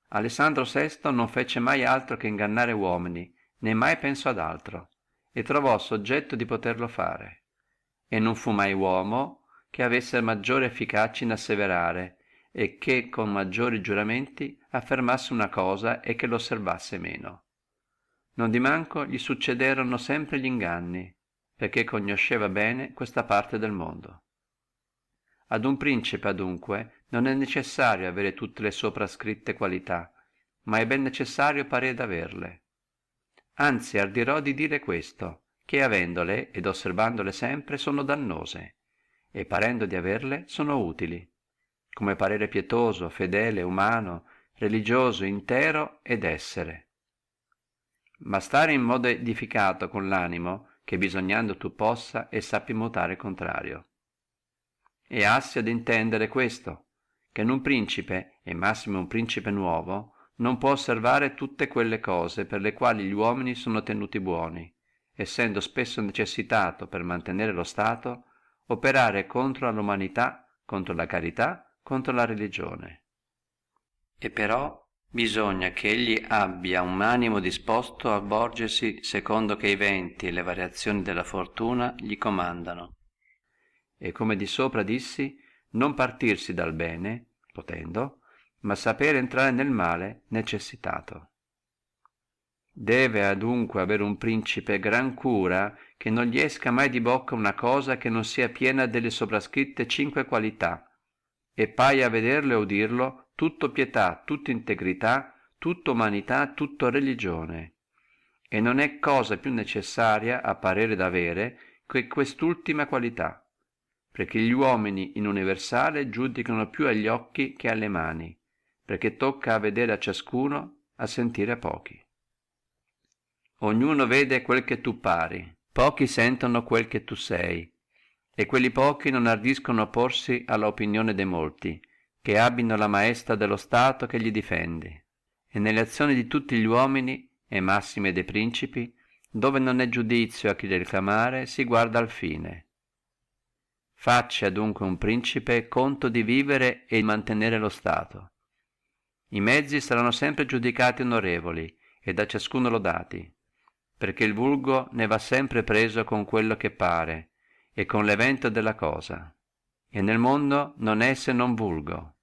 Alessandro VI non fece mai altro che ingannare uomini, né mai pensò ad altro, e trovò soggetto di poterlo fare, e non fu mai uomo che avesse maggiore efficacia in asseverare, e che con maggiori giuramenti affermasse una cosa e che lo osservasse meno. Non di manco gli succederono sempre gli inganni, perché conosceva bene questa parte del mondo. Ad un principe adunque non è necessario avere tutte le soprascritte qualità, ma è ben necessario parere d'averle. Anzi ardirò di dire questo, che avendole ed osservandole sempre sono dannose, e parendo di averle sono utili, come parere pietoso, fedele, umano, religioso, intero ed essere. Ma stare in modo edificato con l'animo, che bisognando tu possa e sappi mutare il contrario. E hassi ad intendere questo, che in un principe, e massimo un principe nuovo, non può osservare tutte quelle cose per le quali gli uomini sono tenuti buoni, essendo spesso necessitato per mantenere lo Stato, operare contro l'umanità, contro la carità, contro la religione. E però bisogna che egli abbia un animo disposto a volgersi secondo che i venti e le variazioni della fortuna gli comandano, e come di sopra dissi, non partirsi dal bene, potendo, ma sapere entrare nel male necessitato. Deve adunque avere un principe gran cura che non gli esca mai di bocca una cosa che non sia piena delle soprascritte 5 qualità, e paia a vederlo e udirlo tutto pietà, tutto integrità, tutto umanità, tutto religione. E non è cosa più necessaria a parere d'avere che quest'ultima qualità, perché gli uomini in universale giudicano più agli occhi che alle mani, perché tocca a vedere a ciascuno, a sentire a pochi. Ognuno vede quel che tu pari, pochi sentono quel che tu sei, e quelli pochi non ardiscono opporsi alla opinione dei molti, che abbino la maestà dello Stato che gli difende. E nelle azioni di tutti gli uomini, e massime dei principi, dove non è giudizio a chi reclamare, si guarda al fine. Faccia adunque un principe conto di vivere e mantenere lo Stato. I mezzi saranno sempre giudicati onorevoli, e da ciascuno lodati, perché il vulgo ne va sempre preso con quello che pare, e con l'evento della cosa. e nel mondo non è se non vulgo,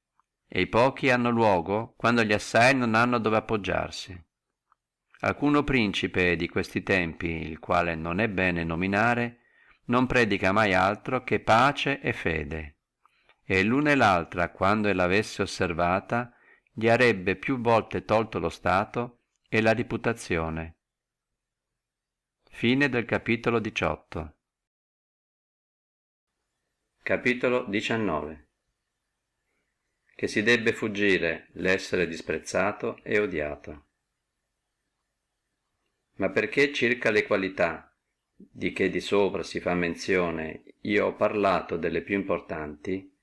e i pochi hanno luogo quando gli assai non hanno dove appoggiarsi. Alcuno principe di questi tempi, il quale non è bene nominare, non predica mai altro che pace e fede, e l'una e l'altra quando l'avesse osservata gli arebbe più volte tolto lo stato e la reputazione. Fine del capitolo 18. Capitolo 19. Che si debbe fuggire l'essere disprezzato e odiato. Ma perché circa le qualità di che di sopra si fa menzione io ho parlato delle più importanti,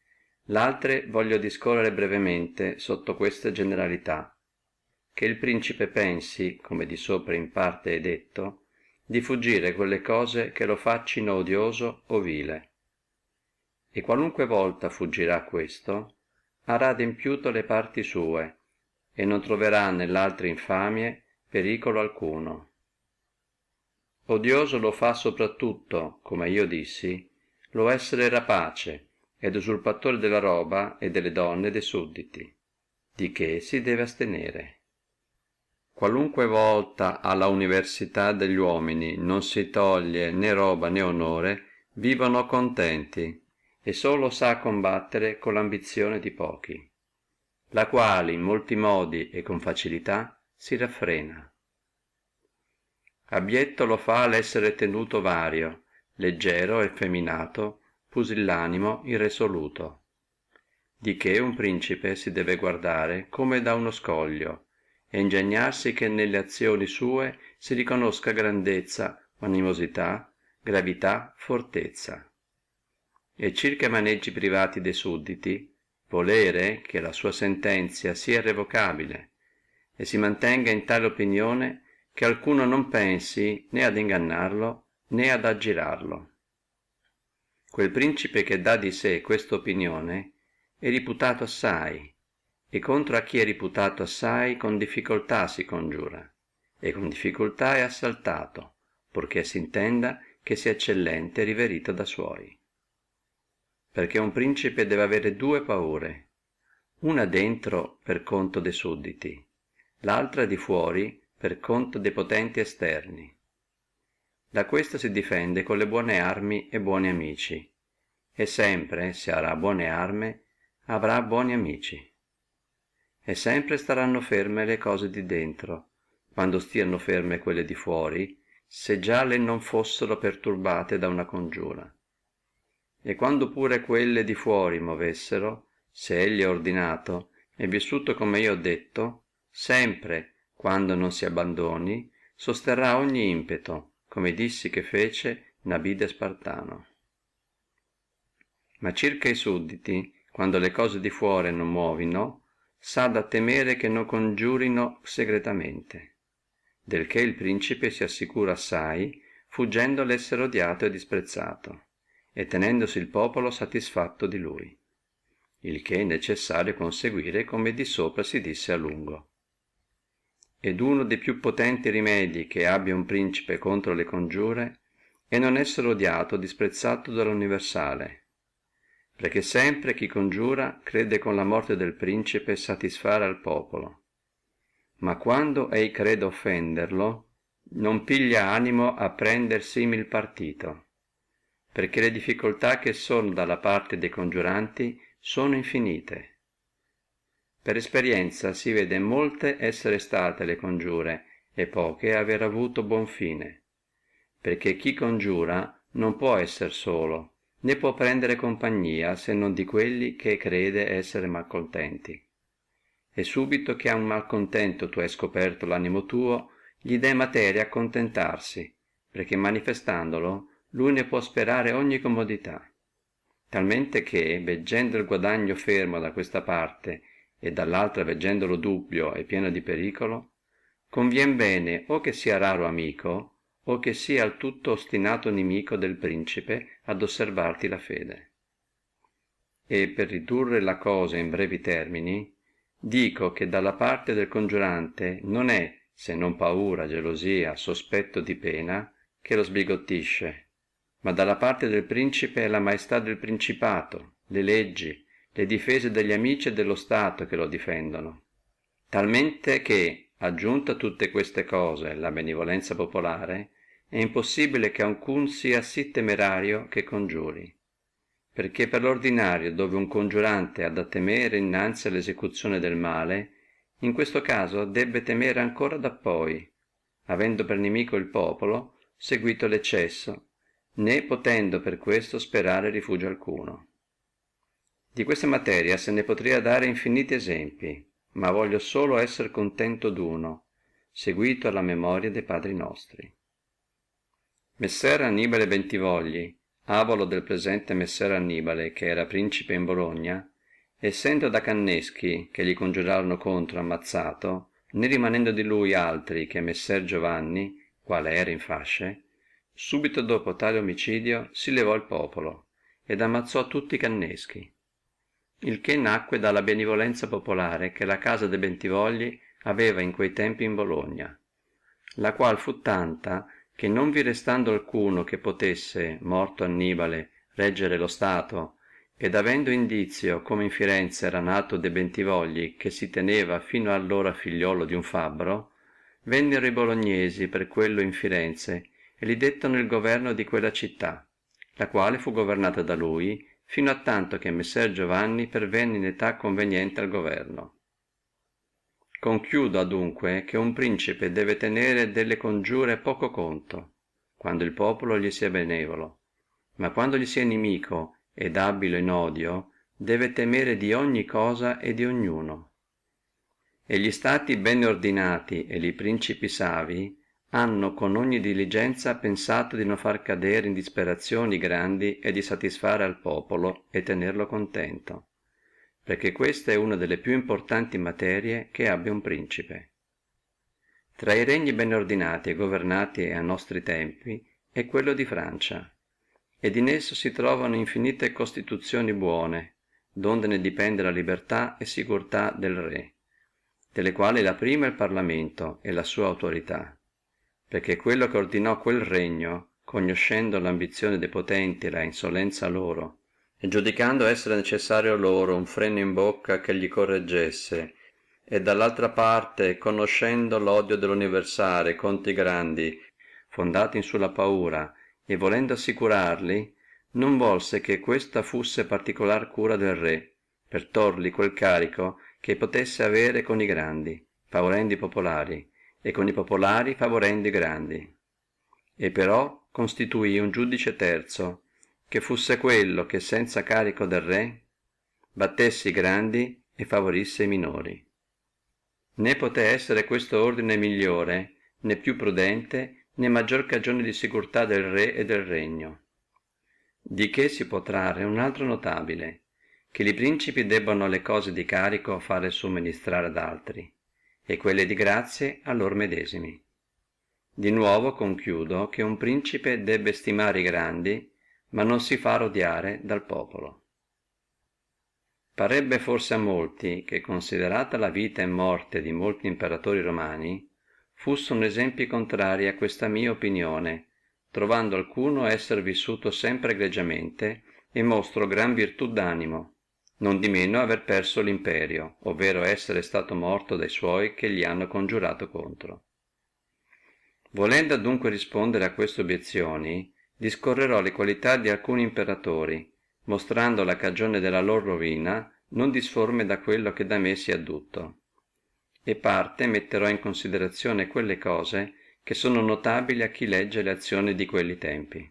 l'altre voglio discorrere brevemente sotto queste generalità, che il principe pensi, come di sopra in parte è detto, di fuggire quelle cose che lo faccino odioso o vile. E qualunque volta fuggirà questo, arà adempiuto le parti sue, e non troverà nell'altre infamie pericolo alcuno. Odioso lo fa soprattutto, come io dissi, lo essere rapace ed usurpatore della roba e delle donne de sudditi, di che si deve astenere. Qualunque volta alla università degli uomini non si toglie né roba né onore, vivono contenti, e solo sa combattere con l'ambizione di pochi, la quale in molti modi e con facilità si raffrena. Abietto lo fa l'essere tenuto vario, leggero, effeminato, pusillanimo, irresoluto, di che un principe si deve guardare come da uno scoglio, e ingegnarsi che nelle azioni sue si riconosca grandezza, animosità, gravità, fortezza. E circa i maneggi privati dei sudditi, volere che la sua sentenzia sia irrevocabile, e si mantenga in tale opinione che alcuno non pensi né ad ingannarlo né ad aggirarlo. Quel principe che dà di sé questa opinione è riputato assai, e contro a chi è riputato assai con difficultà si congiura, e con difficultà è assaltato, purché si intenda che sia eccellente e riverito da suoi. Perché un principe deve avere due paure, una dentro per conto de sudditi, l'altra di fuori per conto dei potenti esterni. Da questo si difende con le buone armi e buoni amici, e sempre se arà buone arme avrà buoni amici, e sempre staranno ferme le cose di dentro, quando stiano ferme quelle di fuori, se già le non fossero perturbate da una congiura. E quando pure quelle di fuori movessero, se egli è ordinato e vissuto come io ho detto, sempre quando non si abbandoni, sosterrà ogni impeto, come dissi che fece Nabide Spartano. Ma circa i sudditi, quando le cose di fuori non muovino, s'ha da temere che non congiurino segretamente, del che il principe si assicura assai, fuggendo l'essere odiato e disprezzato, e tenendosi il popolo satisfatto di lui, il che è necessario conseguire, come di sopra si disse a lungo. Ed uno dei più potenti rimedi che abbia un principe contro le congiure è non essere odiato o disprezzato dall'universale, perché sempre chi congiura crede con la morte del principe satisfare al popolo, ma quando ei crede offenderlo non piglia animo a prender simil partito, perché le difficoltà che sono dalla parte dei congiuranti sono infinite. Per esperienzia si vede molte essere state le congiure e poche aver avuto buon fine, perché chi congiura non può essere solo, né può prendere compagnia se non di quelli che crede essere malcontenti. E subito che a un malcontento tu hai scoperto l'animo tuo, gli dai materia a contentarsi, perché manifestandolo lui ne può sperare ogni comodità, talmente che veggendo il guadagno fermo da questa parte e dall'altra veggendolo dubbio e pieno di pericolo, convien bene o che sia raro amico o che sia al tutto ostinato nimico del principe ad osservarti la fede. E per ridurre la cosa in brevi termini, dico che dalla parte del congiurante non è se non paura, gelosia, sospetto di pena che lo sbigottisce, ma dalla parte del principe è la maestà del principato, le leggi, le difese degli amici e dello Stato che lo difendono, talmente che, aggiunta a tutte queste cose la benevolenza popolare, è impossibile che alcuno sia sí temerario che congiuri, perché per l'ordinario, dove un congiurante ha da temere innanzi all'esecuzione del male, in questo caso debbe temere ancora da poi, avendo per nemico il popolo, seguito l'eccesso, né potendo per questo sperare rifugio alcuno. Di questa materia se ne potria dare infiniti esempli, ma voglio solo essere contento d'uno, seguito alla memoria dei padri nostri. Messer Annibale Bentivogli, avolo del presente Messer Annibale, che era principe in Bologna, essendo da Canneschi, che gli congiurarono contro, ammazzato, né rimanendo di lui altri che Messer Giovanni, quale era in fasce, subito dopo tale omicidio si levò il popolo ed ammazzò tutti i Canneschi, il che nacque dalla benevolenza popolare che la casa de Bentivogli aveva in quei tempi in Bologna, la qual fu tanta che non vi restando alcuno che potesse, morto Annibale, reggere lo Stato, ed avendo indizio come in Firenze era nato de Bentivogli che si teneva fino allora figliolo di un fabbro, vennero i bolognesi per quello in Firenze e li dettano il governo di quella città, la quale fu governata da lui fino a tanto che Messer Giovanni pervenne in età conveniente al governo. Conchiudo adunque che un principe deve tenere delle congiure poco conto, quando il popolo gli sia benevolo, ma quando gli sia nemico ed abilo in odio, deve temere di ogni cosa e di ognuno. E gli stati bene ordinati e li principi savi hanno con ogni diligenza pensato di non far cadere in disperazioni grandi e di satisfare al popolo e tenerlo contento, perché questa è una delle più importanti materie che abbia un principe. Tra i regni ben ordinati e governati a nostri tempi è quello di Francia, ed in esso si trovano infinite costituzioni buone, donde ne dipende la libertà e sicurtà del re, delle quali la prima è il Parlamento e la sua autorità, perché quello che ordinò quel regno, conoscendo l'ambizione dei potenti e la insolenza loro, e giudicando essere necessario loro un freno in bocca che gli correggesse, e dall'altra parte conoscendo l'odio dell'universale contro i grandi, fondati in sulla paura, e volendo assicurarli, non volse che questa fusse particolar cura del re, per torli quel carico che potesse avere con i grandi, favorendo i popolari, e con i popolari favorendo i grandi. E però constituì un giudice terzo, che fusse quello che senza carico del re battesse i grandi e favorisse i minori. Né poté essere questo ordine migliore, né più prudente, né maggior cagione di sicurtà del re e del regno. Di che si può trarre un altro notabile, che li principi debbano le cose di carico fare somministrare ad altri, e quelle di grazie a loro medesimi. Di nuovo conchiudo che un principe debbe stimare i grandi, ma non si far odiare dal popolo. Parebbe forse a molti che, considerata la vita e morte di molti imperatori romani, fussono esempi contrari a questa mia opinione, trovando alcuno essere vissuto sempre egregiamente e mostro gran virtù d'animo, non di meno aver perso l'imperio, ovvero essere stato morto dai suoi che gli hanno congiurato contro. Volendo adunque rispondere a queste obiezioni, discorrerò le qualità di alcuni imperatori, mostrando la cagione della loro rovina non disforme da quello che da me si è addutto, e parte metterò in considerazione quelle cose che sono notabili a chi legge le azioni di quelli tempi.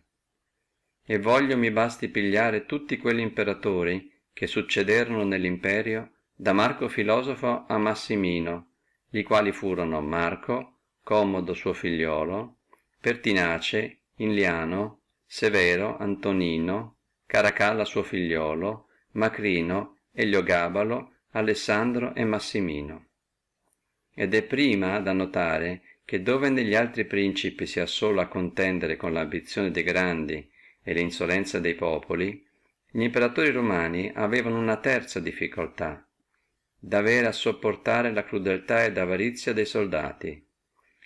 E voglio mi basti pigliare tutti quelli imperatori che succederono nell'imperio da Marco Filosofo a Massimino, li quali furono Marco, Commodo suo figliolo, Pertinace, Inliano, Severo, Antonino, Caracalla suo figliolo, Macrino, Eliogabalo, Alessandro e Massimino. Ed è prima da notare che dove negli altri principi si ha solo a contendere con l'ambizione dei grandi e l'insolenza dei popoli, gli imperatori romani avevano una terza difficoltà, d'avere a sopportare la crudeltà ed avarizia dei soldati,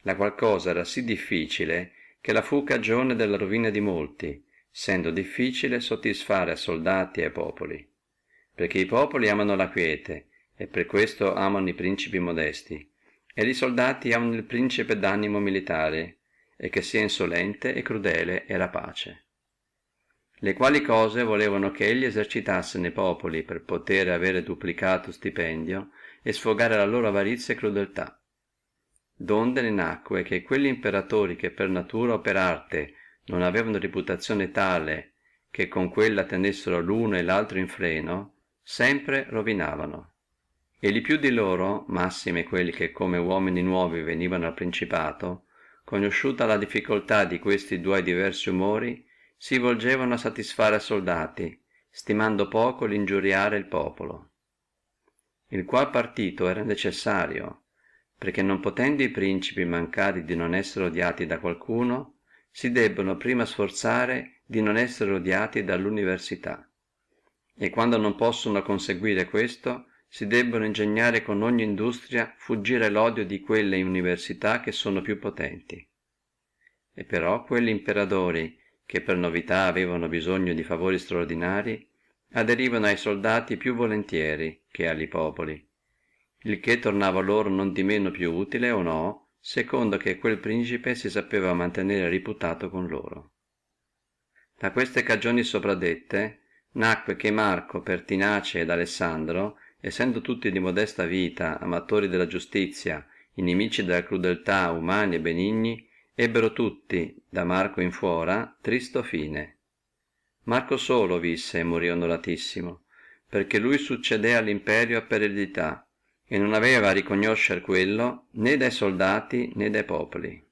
la qual cosa era sì difficile che la fu cagione della rovina di molti, sendo difficile satisfare a soldati e ai popoli. perché i populi amano la quiete, e per questo amano i principi modesti, e i soldati amano il principe d'animo militare, e che sia insolente e crudele e rapace. Le quali cose volevano che egli esercitasse ne populi per potere avere duplicato stipendio e sfogare la loro avarizia e crudeltà. Donde ne nacque che quelli imperatori che per natura o per arte non avevano reputazione tale che con quella tenessero l'uno e l'altro in freno, sempre rovinavano. E li più di loro, massime quelli che come uomini nuovi venivano al principato, conosciuta la difficoltà di questi due diversi umori, si volgevano a satisfare a soldati, stimando poco l'ingiuriare il popolo. Il qual partito era necessario, perché non potendo i principi mancare di non essere odiati da qualcuno, si debbono prima sforzare di non essere odiati dall'università, e quando non possono conseguire questo, si debbono ingegnare con ogni industria fuggire l'odio di quelle università che sono più potenti. E però quelli imperatori che per novità avevano bisogno di favori estraordinari aderivano ai soldati più volentieri che alli popoli, il che tornava loro non di meno più utile o no, secondo che quel principe si sapeva mantenere reputato con loro. Da queste cagioni sopradette nacque che Marco, Pertinace ed Alessandro, essendo tutti di modesta vita, amatori della giustizia, inimici della crudeltà, umani e benigni, ebbero tutti, da Marco in fuora, tristo fine. Marco solo visse e morì onoratissimo, perché lui succedea all'imperio per eredità, e non aveva a riconoscere quello né dai soldati né dai popoli.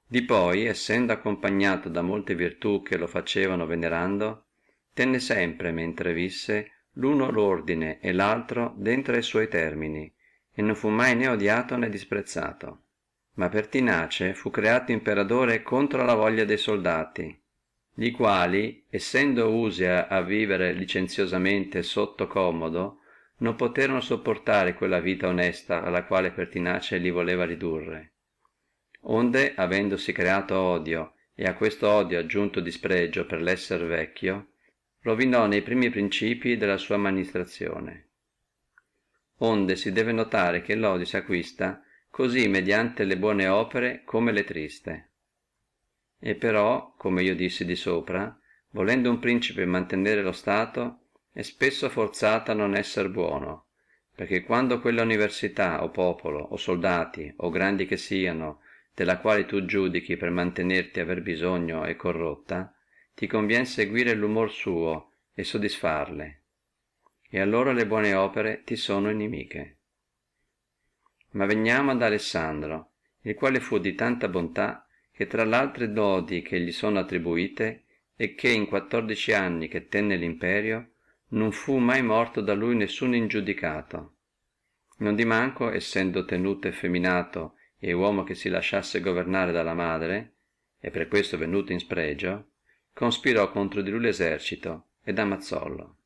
Di poi, essendo accompagnato da molte virtù che lo facevano venerando, tenne sempre, mentre visse, l'uno l'ordine e l'altro dentro ai suoi termini, e non fu mai né odiato né disprezzato. Ma Pertinace fu creato imperatore contro la voglia dei soldati, li quali, essendo usi a vivere licenziosamente sotto commodo, non poterono sopportare quella vita onesta alla quale Pertinace li voleva ridurre. Onde, avendosi creato odio e a questo odio aggiunto dispregio per l'essere vecchio, rovinò nei primi principi della sua amministrazione. Onde si deve notare che l'odio si acquista cosí mediante le buone opere come le triste. E però, come io dissi di sopra, volendo un principe mantenere lo Stato, è spesso forzato a non essere buono, perché quando quella università o popolo o soldati o grandi che siano, della quale tu giudichi per mantenerti aver bisogno è corrotta, ti conviene seguire l'umor suo e soddisfarle, e allora le buone opere ti sono inimiche. Ma veniamo ad Alessandro, il quale fu di tanta bontà che tra l'altre dodi che gli sono attribuite e che in 14 anni che tenne l'imperio non fu mai morto da lui nessuno ingiudicato. Non di manco, essendo tenuto effeminato e uomo che si lasciasse governare dalla madre, e per questo venuto in spregio, conspirò contro di lui l'esercito ed ammazzollo.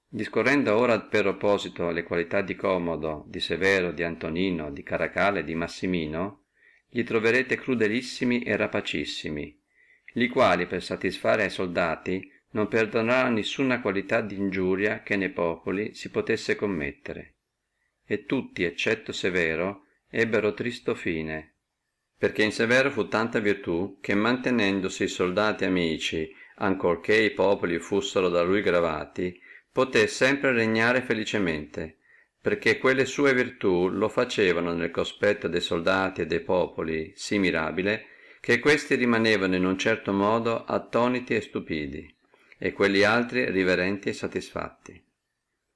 Discorrendo ora per opposito le qualità di Commodo, di Severo, di Antonino, di Caracale e di Massimino, li troverete crudelissimi e rapacissimi, li quali per satisfare ai soldati non perdonarono nessuna qualità di ingiuria che ne populi si potesse commettere, e tutti eccetto Severo ebbero tristo fine, perché in Severo fu tanta virtù che mantenendosi i soldati amici ancorché i popoli fussero da lui gravati, poté sempre regnare felicemente, perché quelle sue virtù lo facevano nel cospetto dei soldati e dei popoli sì mirabile, che questi rimanevano in un certo modo attoniti e stupidi, e quelli altri riverenti e satisfatti.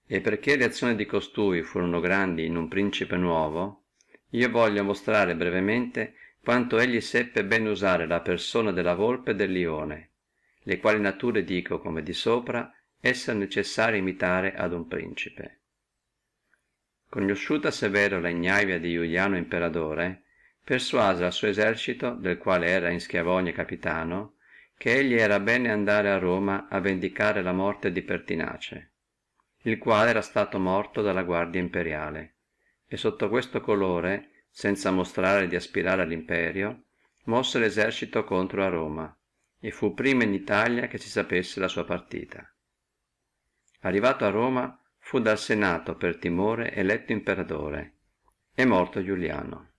E perché le azioni di costui furono grandi in un principe nuovo, io voglio mostrare brevemente quanto egli seppe ben usare la persona della volpe e del lione, le quali nature dico come di sopra essere necessario imitare ad un principe. Conosciuta Severo la ignavia di Iuliano imperatore, persuase al suo esercito, del quale era in Schiavonia capitano, che egli era bene andare a Roma a vendicare la morte di Pertinace, il quale era stato morto dalla guardia imperiale, e sotto questo colore, senza mostrare di aspirare all'imperio, mosse l'esercito contro a Roma, e fu prima in Italia che si sapesse la sua partita. arrivato a Roma fu dal Senato per timore eletto imperatore, e morto Iuliano.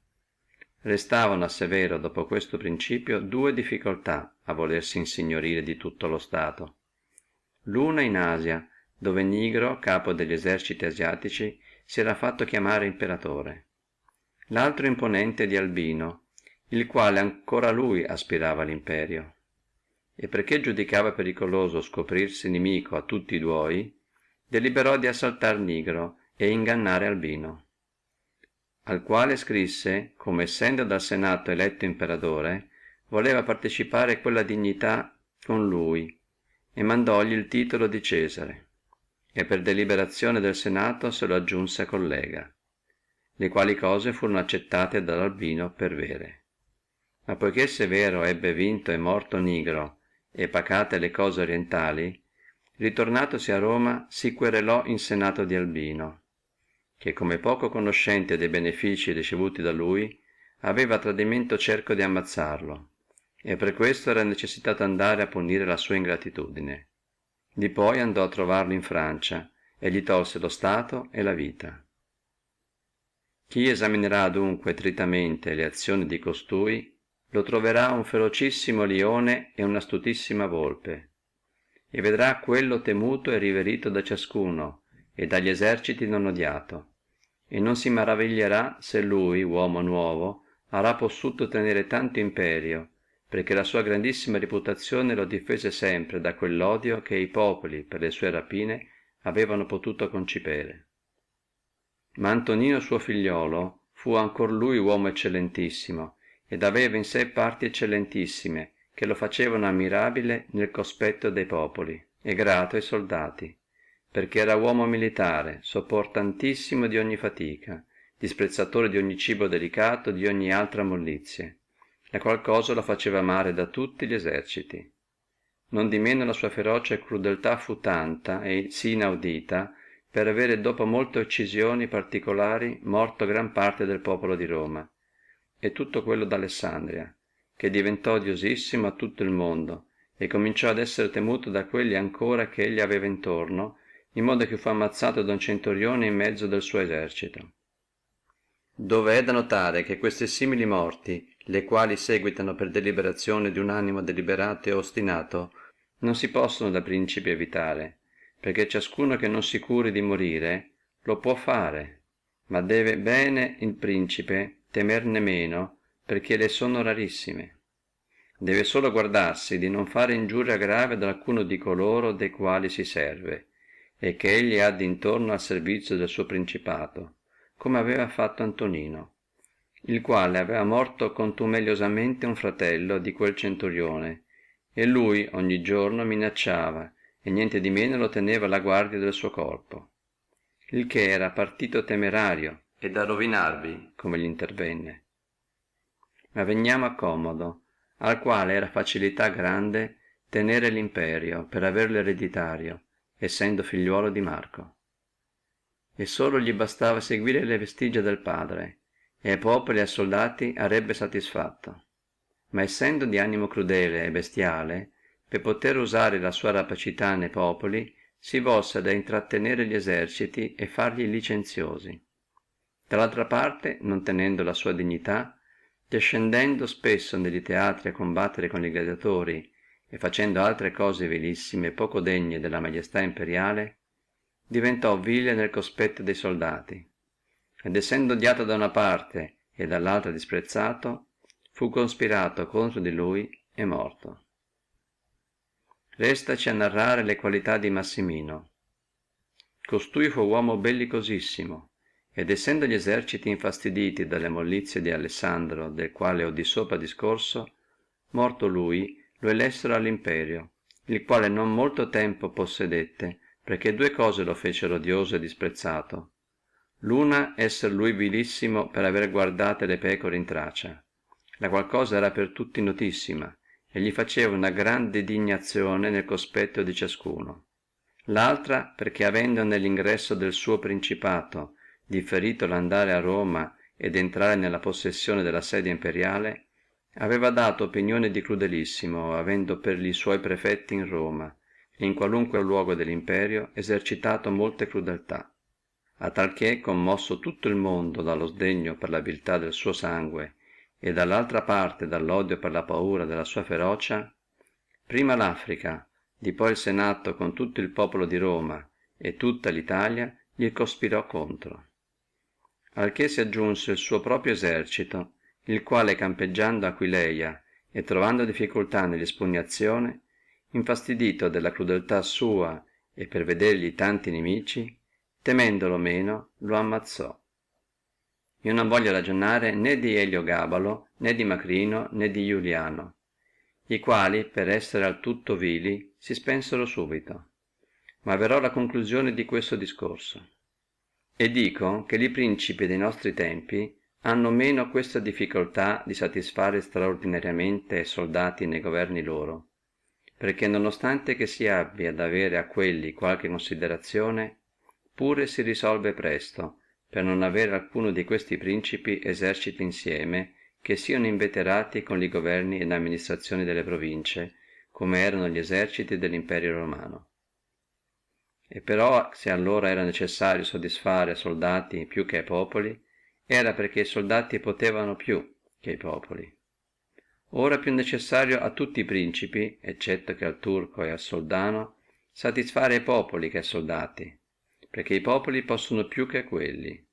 Restavano a Severo dopo questo principio due difficultà a volersi insignorire di tutto lo Stato: l'una in Asia, dove Nigro, capo degli eserciti asiatici, si era fatto chiamare imperatore; l'altro in Ponente di Albino, il quale ancora lui aspirava all'imperio, e perché giudicava pericoloso scoprirsi nimico a tutti e dua, deliberò di assaltare Nigro e ingannare Albino, al quale scrisse, come essendo dal Senato eletto imperatore voleva partecipare quella dignità con lui, e mandògli il titolo di Cesare, e per deliberazione del Senato se lo aggiunse collega, le quali cose furono accettate dall'Albino per vere. Ma poiché Severo ebbe vinto e morto Nigro e pacate le cose orientali, ritornatosi a Roma si querelò in Senato di Albino, che come poco conoscente de benefici ricevuti da lui, aveva a tradimento cerco di ammazzarlo, e per questo era necessitato andare a punire la sua ingratitudine. Di poi andò a trovarlo in Francia e gli tolse lo Stato e la vita. Chi esaminerà adunque tritamente le azioni di costui lo troverà un ferocissimo lione e un'astutissima volpe, e vedrà quello temuto e riverito da ciascuno e dagli eserciti non odiato, e non si maraviglierà se lui, uomo nuovo, avrà possuto tenere tanto imperio, perché la sua grandissima reputazione lo difese sempre da quell'odio che i populi per le sue rapine avevano potuto concipere. Ma Antonino suo figliolo fu ancor lui uomo eccellentissimo, ed aveva in sé parti eccellentissime che lo facevano ammirabile nel cospetto dei populi e grato ai soldati, perché era uomo militare, sopportantissimo di ogni fatica, disprezzatore di ogni cibo delicato, di ogni altra mollizie, la qual cosa lo faceva amare da tutti gli eserciti. Non di meno la sua ferocia e crudeltà fu tanta e sì inaudita, per avere dopo molte uccisioni particolari morto gran parte del popolo di Roma, e tutto quello d'Alessandria, che diventò odiosissimo a tutto il mondo, e cominciò ad essere temuto da quelli ancora che egli aveva intorno, in modo che fu ammazzato da un centurione in mezzo del suo esercito. Dove è da notare che queste simili morti, le quali seguitano per deliberazione di un animo deliberato e ostinato, non si possono da principio evitare, perché ciascuno che non si curi di morire lo può fare, ma deve bene il principe temerne meno, perché le sono rarissime. Deve solo guardarsi di non fare ingiuria grave ad alcuno di coloro dei quali si serve, e che egli ha d'intorno al servizio del suo principato, come aveva fatto Antonino, il quale aveva morto contumeliosamente un fratello di quel centurione, e lui ogni giorno minacciava e niente di meno lo teneva alla guardia del suo corpo, il che era partito temerario e da rovinarvi come gli intervenne. Ma veniamo a Commodo, al quale era facilità grande tenere l'imperio per averlo ereditario, essendo figliuolo di Marco, e solo gli bastava seguire le vestigie del padre, e ai popoli e ai soldati arebbe satisfatto. Ma essendo di animo crudele e bestiale, per poter usare la sua rapacità nei popoli, si volse ad intrattenere gli eserciti e farli licenziosi. Dall'altra parte, non tenendo la sua dignità, descendendo spesso negli teatri a combattere con i gladiatori e facendo altre cose vilissime e poco degne della maestà imperiale, diventò vile nel cospetto dei soldati, ed essendo odiato da una parte e dall'altra disprezzato, fu conspirato contro di lui e morto. Restaci a narrare le qualità di Massimino. Costui fu uomo bellicosissimo, ed essendo gli eserciti infastiditi dalle mollizie di Alessandro, del quale ho di sopra discorso, morto lui, lo elessero all'imperio, il quale non molto tempo possedette, perché due cose lo fecero odioso e disprezzato: l'una esser lui vilissimo per aver guardate le pecore in Tracia, la qual cosa era per tutti notissima, e gli faceva una grande indignazione nel cospetto di ciascuno; l'altra perché avendo nell'ingresso del suo principato differito l'andare a Roma ed entrare nella possessione della sedia imperiale, aveva dato opinione di crudelissimo, avendo per li suoi prefetti in Roma, e in qualunque luogo dell'imperio esercitato molte crudeltà, a tal che, commosso tutto il mondo dallo sdegno per la viltà del suo sangue e dall'altra parte dall'odio per la paura della sua ferocia, prima l'Africa, di poi il Senato con tutto il popolo di Roma e tutta l'Italia gli conspirò contro. Al che si aggiunse il suo proprio esercito, il quale campeggiando a Aquileia e trovando difficultà nell'espugnazione, infastidito della crudeltà sua e per vedergli tanti nemici, temendolo meno, lo ammazzò. Io non voglio ragionare né di Eliogabalo, né di Macrino, né di Iuliano, i quali per essere al tutto vili si spensero subito, ma verrò alla conclusione di questo discorso. E dico che li principi dei nostri tempi hanno meno questa difficoltà di satisfare estraordinariamente soldati nei governi loro, perché nonostante che si abbia ad avere a quelli qualche considerazione, pure si risolve presto, per non avere alcuno di questi principi eserciti insieme che siano inveterati con li governi e l'amministrazione delle province, come erano gli eserciti dell'imperio romano. E però se allora era necessario soddisfare a soldati più che ai popoli, era perché i soldati potevano più che i popoli. Ora è più necessario a tutti i principi, eccetto che al turco e al soldano, satisfare ai popoli che ai soldati, perché i popoli possono più che quelli.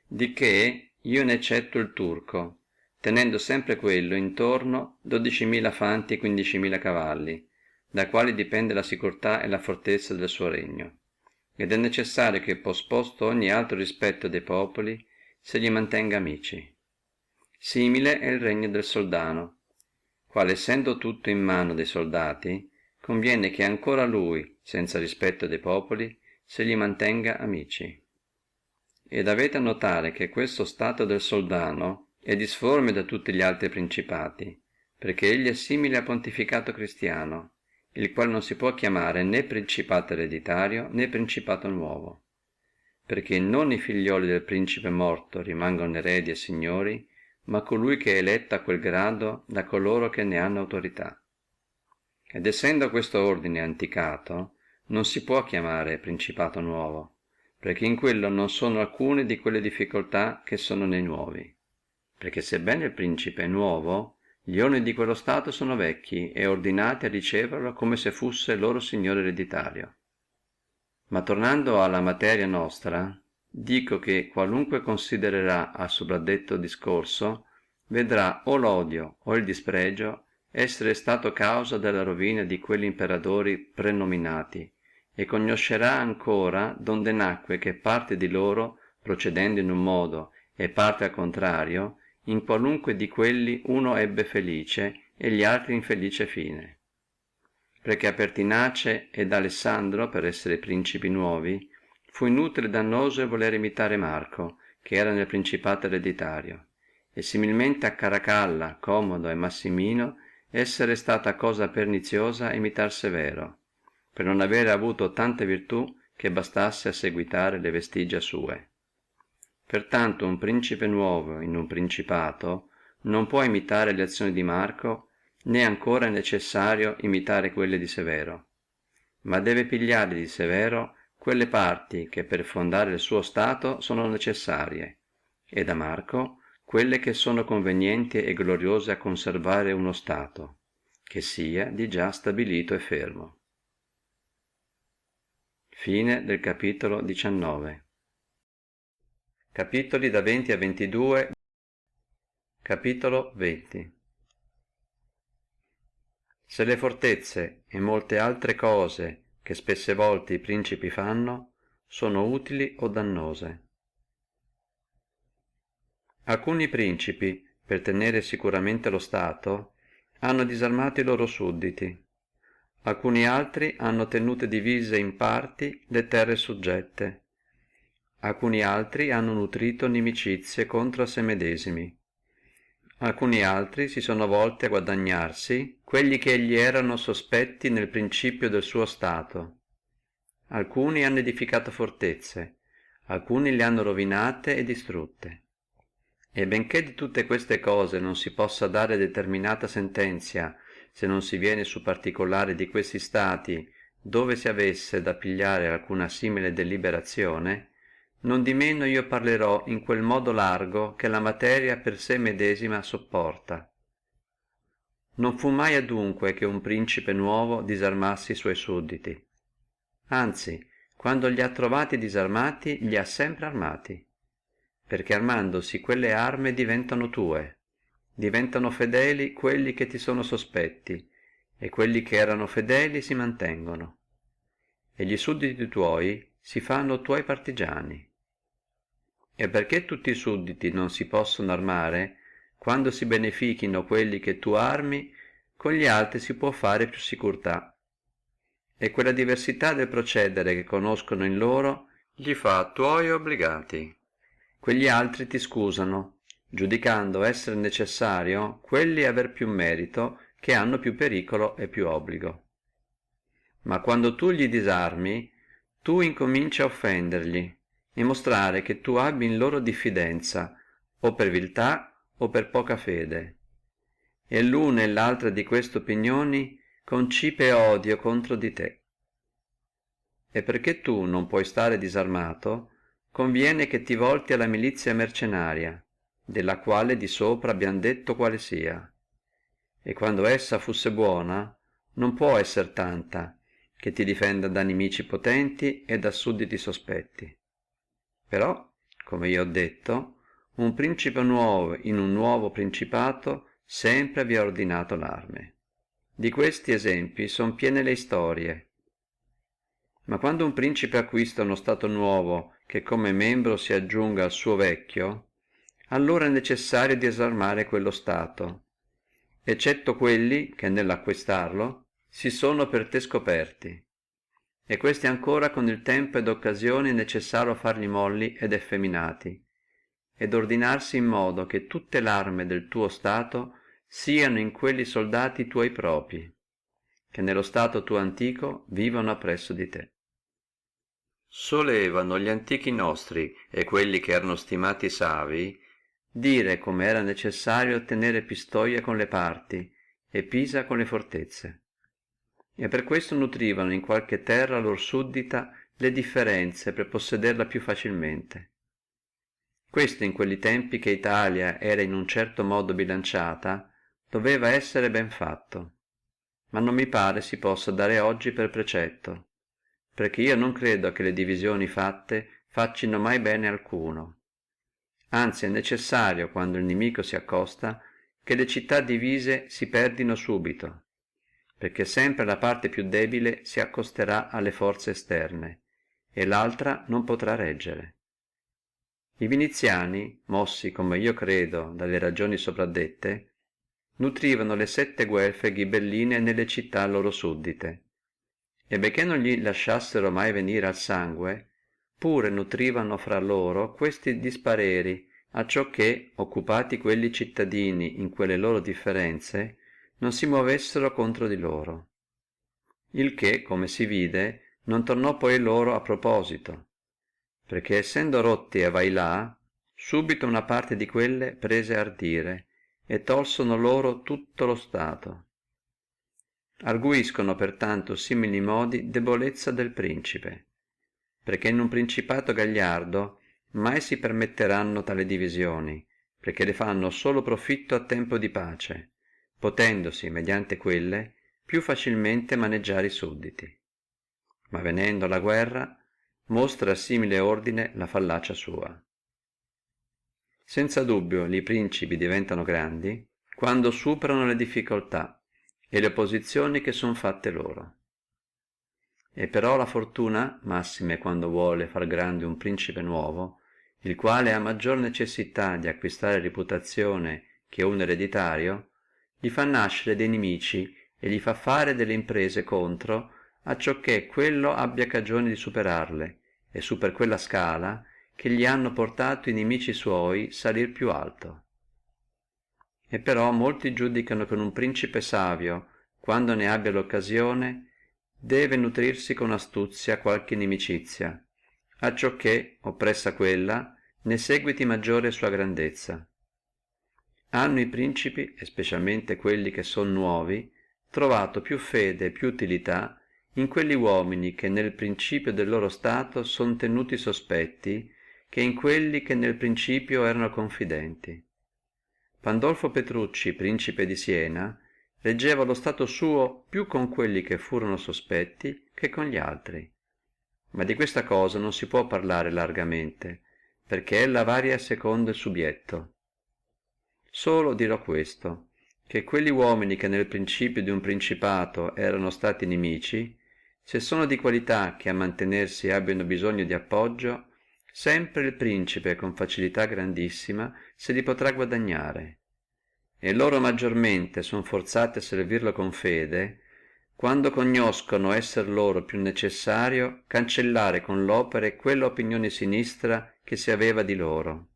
Di che io ne eccetto il turco, tenendo sempre quello intorno 12.000 fanti e 15.000 cavalli, da quali dipende la sicurtà e la fortezza del suo regno, ed è necessario che posposto ogni altro rispetto dei popoli se li mantenga amici. Simile è il regno del soldano, quale essendo tutto in mano dei soldati, conviene che ancora lui, senza rispetto dei popoli, se li mantenga amici. Ed avete a notare che questo stato del soldano è disforme da tutti gli altri principati, perché egli è simile al pontificato cristiano, il quale non si può chiamare né principato ereditario né principato nuovo, perché non i figlioli del principe morto rimangono eredi e signori, ma colui che è eletto a quel grado da coloro che ne hanno autorità. Ed essendo questo ordine antiquato, non si può chiamare principato nuovo, perché in quello non sono alcune di quelle difficoltà che sono nei nuovi, perché sebbene il principe è nuovo, gli ordini di quello stato sono vecchi e ordinati a riceverlo come se fusse loro signore ereditario. Ma tornando alla materia nostra, dico che qualunque considererà al sopradetto discorso, vedrà o l'odio o il dispregio essere stato causa della rovina di quelli imperatori prenominati, e conoscerà ancora donde nacque che parte di loro procedendo in un modo e parte al contrario, in qualunque di quelli uno ebbe felice e gli altri infelice fine. Perché a Pertinace ed Alessandro, per essere principi nuovi, fu inutile e dannoso voler imitare Marco, che era nel principato ereditario, e similmente a Caracalla, Commodo e Massimino essere stata cosa perniziosa imitar Severo, per non avere avuto tanta virtù che bastasse a seguitare le vestigia sue. Pertanto un principe nuovo in un principato non può imitare le azioni di Marco, né ancora è necessario imitare quelle di Severo, ma deve pigliare di Severo quelle parti che per fondare il suo stato sono necessarie, e da Marco quelle che sono convenienti e gloriose a conservare uno stato, che sia di già stabilito e fermo. Fine del capitolo 19. Capitoli da 20 a 22. Capitolo 20. Se le fortezze e molte altre cose che spesse volte i principi fanno sono utili o dannose. Alcuni principi, per tenere sicuramente lo Stato, hanno disarmato i loro sudditi, alcuni altri hanno tenute divise in parti le terre suggette, alcuni altri hanno nutrito nimicizie contro a se medesimi, alcuni altri si sono volti a guadagnarsi quelli che gli erano sospetti nel principio del suo stato, alcuni hanno edificato fortezze, alcuni le hanno rovinate e distrutte. E benché di tutte queste cose non si possa dare determinata sentenzia se non si viene su particolari di questi stati dove si avesse da pigliare alcuna simile deliberazione, non di meno io parlerò in quel modo largo che la materia per sé medesima sopporta. Non fu mai adunque che un principe nuovo disarmassi suoi sudditi, anzi, quando li ha trovati disarmati, li ha sempre armati, perché armandosi quelle arme diventano tue, diventano fedeli quelli che ti sono sospetti, e quelli che erano fedeli si mantengono, e gli sudditi tuoi si fanno tuoi partigiani. E perché tutti i sudditi non si possono armare, quando si benefichino quelli che tu armi, con gli altri si può fare più sicurtà, e quella diversità del procedere che conoscono in loro gli fa tuoi obbligati. Quegli altri ti scusano, giudicando essere necessario quelli aver più merito, che hanno più pericolo e più obbligo. Ma quando tu gli disarmi, tu incominci a offendergli e mostrare che tu abbi in loro diffidenza, o per viltà o per poca fede, e l'una e l'altra di queste opinioni concipe odio contro di te. E perché tu non puoi stare disarmato, conviene che ti volti alla milizia mercenaria, della quale di sopra abbiamo detto quale sia, e quando essa fusse buona, non può essere tanta, che ti difenda da nemici potenti e da sudditi sospetti. Però, come io ho detto, un principe nuovo in un nuovo principato sempre vi ha ordinato l'arme. Di questi esempi sono piene le storie. Ma quando un principe acquista uno stato nuovo che come membro si aggiunga al suo vecchio, allora è necessario disarmare quello stato, eccetto quelli che nell'acquistarlo si sono per te scoperti, e questi ancora con il tempo ed occasione è necessario farli molli ed effeminati, ed ordinarsi in modo che tutte l'arme del tuo stato siano in quelli soldati tuoi propri, che nello stato tuo antico vivono appresso di te. Solevano gli antichi nostri e quelli che erano stimati savi dire come era necessario tenere Pistoia con le parti e Pisa con le fortezze, e per questo nutrivano in qualche terra loro suddita le differenze per possederla più facilmente. Questo in quelli tempi che Italia era in un certo modo bilanciata doveva essere ben fatto, ma non mi pare si possa dare oggi per precetto, perché io non credo che le divisioni fatte faccino mai bene alcuno. Anzi è necessario, quando il nemico si accosta, che le città divise si perdino subito, perché sempre la parte più debile si accosterà alle forze esterne e l'altra non potrà reggere. I viniziani, mossi come io credo dalle ragioni sopradette, nutrivano le 7 guelfe ghibelline nelle città loro suddite, e benché non gli lasciassero mai venire al sangue, pure nutrivano fra loro questi dispareri, acciò che, occupati quelli cittadini in quelle loro differenze, non si muovessero contro di loro. Il che, come si vide, non tornò poi loro a proposito, perché essendo rotti a vai là, subito una parte di quelle prese a ardire e tolsono loro tutto lo stato. Arguiscono pertanto simili modi debolezza del principe, perché in un principato gagliardo mai si permetteranno tale divisioni, perché le fanno solo profitto a tempo di pace, potendosi mediante quelle più facilmente maneggiare i sudditi. Ma venendo la guerra, mostra a simile ordine la fallacia sua. Senza dubbio li principi diventano grandi quando superano le difficoltà e le opposizioni che sono fatte loro. E però la fortuna, massime quando vuole far grande un principe nuovo, il quale ha maggior necessità di acquistare reputazione che un ereditario, gli fa nascere dei nemici e gli fa fare delle imprese contro, acciò che quello abbia cagione di superarle, e su per quella scala che gli hanno portato i nemici suoi salir più alto. E però molti giudicano che un principe savio, quando ne abbia l'occasione, deve nutrirsi con astuzia qualche inimicizia, acciò che, oppressa quella, ne seguiti maggiore sua grandezza. Hanno i principi, e specialmente quelli che sono nuovi, trovato più fede e più utilità in quelli uomini che nel principio del loro stato sono tenuti sospetti, che in quelli che nel principio erano confidenti. Pandolfo Petrucci, principe di Siena, reggeva lo stato suo più con quelli che furono sospetti che con gli altri, ma di questa cosa non si può parlare largamente, perché ella varia secondo il subietto. Solo dirò questo, che quelli uomini che nel principio di un principato erano stati nemici, se sono di qualità che a mantenersi abbiano bisogno di appoggio, sempre il principe con facilità grandissima se li potrà guadagnare, e loro maggiormente sono forzati a servirlo con fede, quando cognoscono esser loro più necessario cancellare con l'opere quella opinione sinistra che si aveva di loro,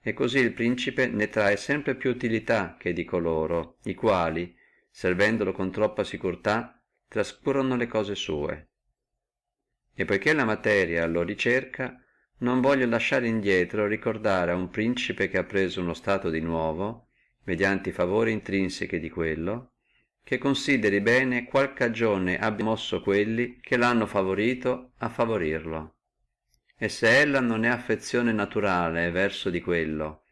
e cosí il principe ne trae sempre più utilità che di coloro, i quali, servendolo con troppa sicurtà, trascurano le cose sue. E poiché la materia lo ricerca, non voglio lasciare indietro ricordare a un principe che ha preso uno stato di nuovo, mediante i favori intrinsechi di quello, che consideri bene qual cagione abbia mosso quelli che l'hanno favorito a favorirlo, e se ella non è affezione naturale verso di quello,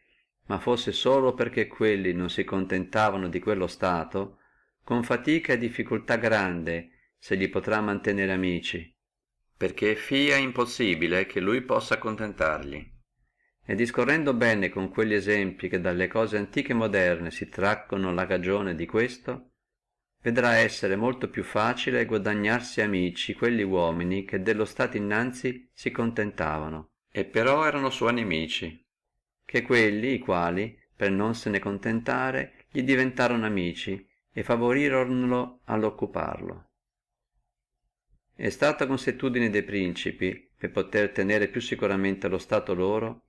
ma fosse solo perché quelli non si contentavano di quello stato, con fatica e difficultà grande se li potrà mantenere amici, perché fia impossibile che lui possa contentarli. E discorrendo bene con quegli esempli che dalle cose antiche e moderne si traggono la cagione di questo, vedrà essere molto più facile guadagnarsi amici quelli uomini che dello stato innanzi si contentavano e però erano suoi nemici, che quelli i quali per non se ne contentare gli diventarono amici e favorirono all'occuparlo. È stata consuetudine dei principi, per poter tenere più sicuramente lo stato loro,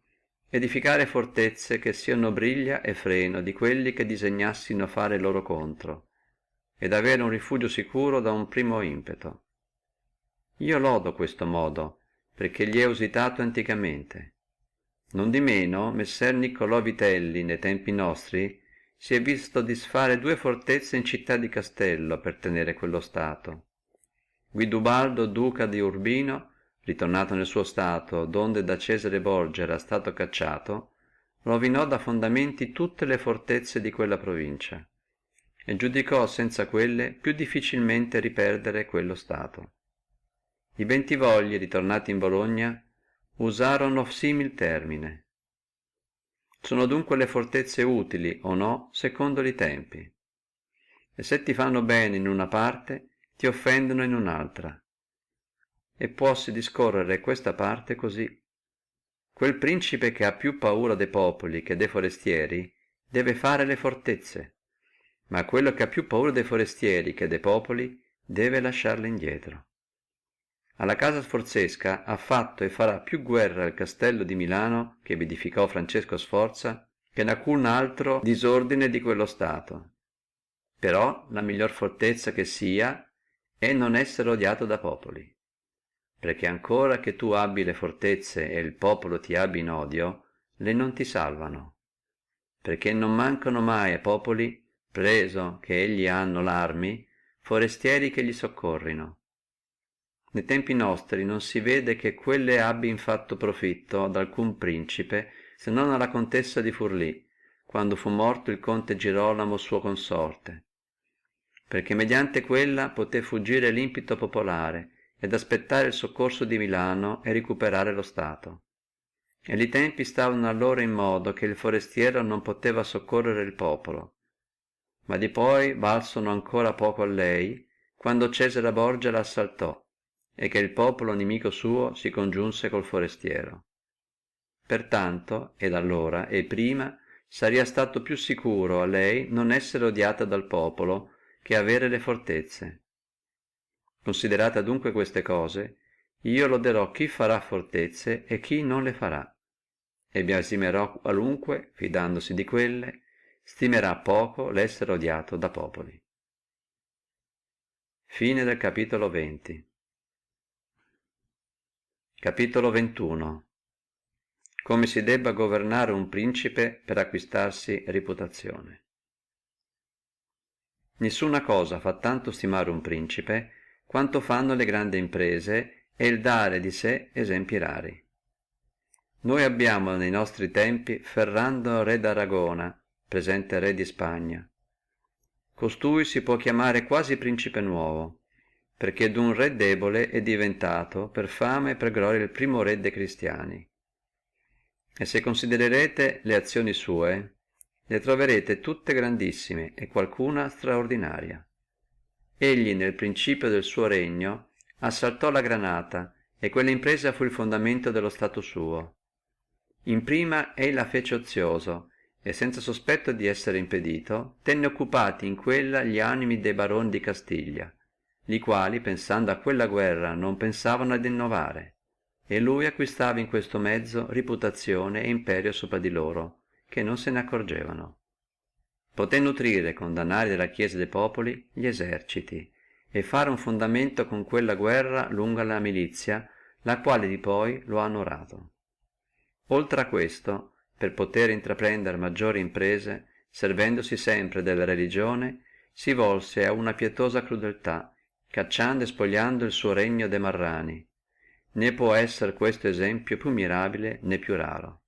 edificare fortezze che siano briglia e freno di quelli che disegnassino fare loro contro, ed avere un rifugio sicuro da un primo impeto. Io lodo questo modo, perché gli è usitato anticamente. Non di meno messer Niccolò Vitelli ne tempi nostri si è visto disfare due fortezze in città di Castello per tenere quello stato. Guidubaldo duca di Urbino, ritornato nel suo stato donde da Cesare Borgia era stato cacciato, rovinò da fondamenti tutte le fortezze di quella provincia e giudicò senza quelle più difficilmente riperdere quello stato. I Bentivogli, ritornati in Bologna, usarono simil termine. Sono dunque le fortezze utili o no secondo i tempi, e se ti fanno bene in una parte ti offendono in un'altra, e puossi discorrere questa parte così: quel principe che ha più paura dei popoli che dei forestieri deve fare le fortezze, ma quello che ha più paura dei forestieri che dei popoli deve lasciarle indietro. Alla casa sforzesca ha fatto e farà più guerra al castello di Milano che edificò Francesco Sforza che in alcun altro disordine di quello stato. Però la miglior fortezza che sia è non essere odiato da popoli, perché ancora che tu abbi le fortezze e il popolo ti abbi in odio, le non ti salvano, perché non mancano mai a popoli, preso che egli hanno l'armi, forestieri che gli soccorrino. Nei tempi nostri non si vede che quelle abbi fatto profitto ad alcun principe, se non alla contessa di Furlí, quando fu morto il conte Girolamo suo consorte, perché mediante quella poté fuggire l'impeto popolare ed aspettare il soccorso di Milano e recuperare lo stato. E li tempi stavano allora in modo che il forestiero non poteva soccorrere il popolo, ma di poi valsono ancora poco a lei quando Cesare Borgia l'assaltò e che il popolo nemico suo si congiunse col forestiero. Pertanto ed allora e prima sarebbe stato più sicuro a lei non essere odiata dal popolo che avere le fortezze. Considerate adunque queste cose, io loderò chi farà fortezze e chi non le farà, e biasimerò qualunque, fidandosi di quelle, stimerà poco l'essere odiato da popoli. Fine del capitolo 20. Capitolo 21. Come si debba governare un principe per acquistarsi reputazione. Nessuna cosa fa tanto stimare un principe quanto fanno le grandi imprese e il dare di sé esempi rari. Noi abbiamo nei nostri tempi Ferrando re d'Aragona, presente re di Spagna. Costui si può chiamare quasi principe nuovo, perché d'un re debole è diventato per fama e per gloria il primo re dei cristiani. E se considererete le azioni sue, le troverete tutte grandissime e qualcuna straordinaria. Egli nel principio del suo regno assaltò la Granata, e quella impresa fu il fondamento dello stato suo. In prima ei la fece ozioso, e senza sospetto di essere impedito tenne occupati in quella gli animi dei baroni di Castiglia, li quali pensando a quella guerra non pensavano ad innovare, e lui acquistava in questo mezzo reputazione e imperio sopra di loro, che non se ne accorgevano. Poté nutrire con danari della Chiesa dei popoli gli eserciti, e fare un fondamento con quella guerra lunga la milizia, la quale di poi lo ha onorato. Oltre a questo, per potere intraprendere maggiori imprese, servendosi sempre della religione, si volse a una pietosa crudeltà, cacciando e spogliando il suo regno de marrani. Né può essere questo esempio più mirabile né più raro.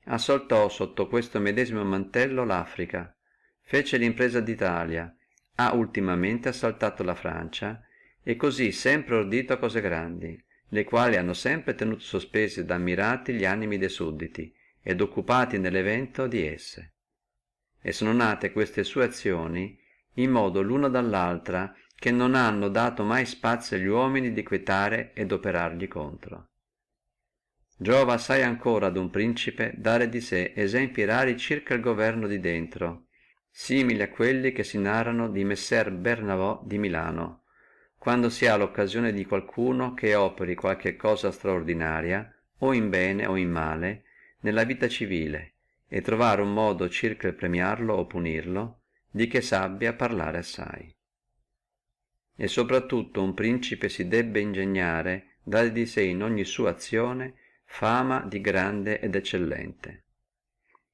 Assaltò sotto questo medesimo mantello l'Africa, fece l'impresa d'Italia, ha ultimamente assaltato la Francia, e cosí sempre ordito cose grandi, le quali hanno sempre tenuto sospesi ed ammirati gli animi dei sudditi, ed occupati nell'evento di esse. E sono nate queste sue azioni in modo l'una dall'altra, che non hanno dato mai spazio agli uomini di quietare ed operargli contro. Giova assai ancora ad un principe dare di sé esempi rari circa il governo di dentro, simili a quelli che si narrano di Messer Bernabò di Milano, quando si ha l'occasione di qualcuno che operi qualche cosa straordinaria, o in bene o in male, nella vita civile, e trovare un modo circa il premiarlo o punirlo, di che sabbia parlare assai. E soprattutto un principe si debbe ingegnare dare di sé in ogni sua azione fama di grande ed eccellente.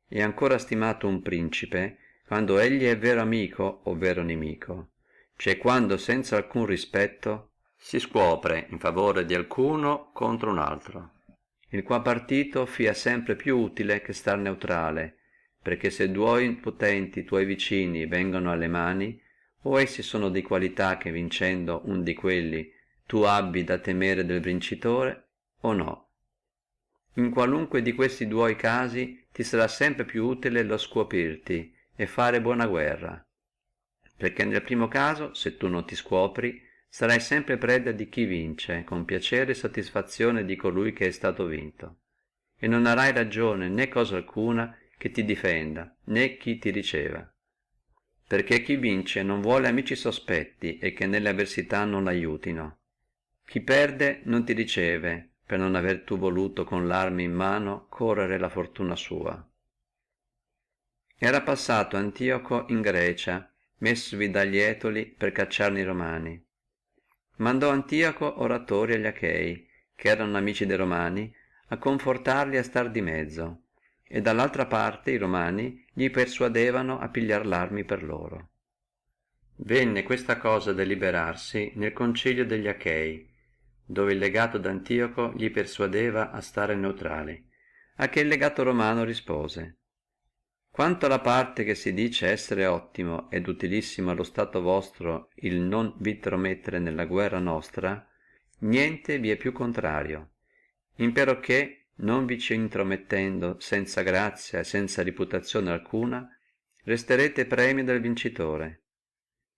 È ancora stimato un principe quando egli è vero amico o vero nemico, cioè quando senza alcun rispetto si scuopre in favore di alcuno contro un altro, il quale partito fia sempre più utile che star neutrale, perché se due potenti tuoi vicini vengono alle mani, o essi sono di qualità che vincendo un di quelli tu abbi da temere del vincitore, o no. In qualunque di questi due casi ti sarà sempre più utile lo scuoprirti e fare buona guerra, perché nel primo caso, se tu non ti scuopri, sarai sempre preda di chi vince con piacere e satisfazione di colui che è stato vinto, e non avrai ragione né cosa alcuna che ti difenda né chi ti riceva, perché chi vince non vuole amici sospetti e che nelle avversità non l'aiutino. Chi perde non ti riceve per non aver tu voluto con l'arme in mano correre la fortuna sua. Era passato Antioco in Grecia, messovi dagli Etoli per cacciarne i Romani. Mandò Antioco oratori agli Achei, che erano amici dei Romani, a confortarli a star di mezzo, e dall'altra parte i Romani gli persuadevano a pigliar l'armi per loro. Venne questa cosa a deliberarsi nel concilio degli Achei, dove il legato d'Antioco gli persuadeva a stare neutrali, a che il legato romano rispose: quanto alla parte che si dice essere ottimo ed utilissimo allo stato vostro il non v'intromettere nella guerra nostra, niente vi è più contrario, impero che non vi ci intromettendo senza grazia e senza reputazione alcuna, resterete premio del vincitore,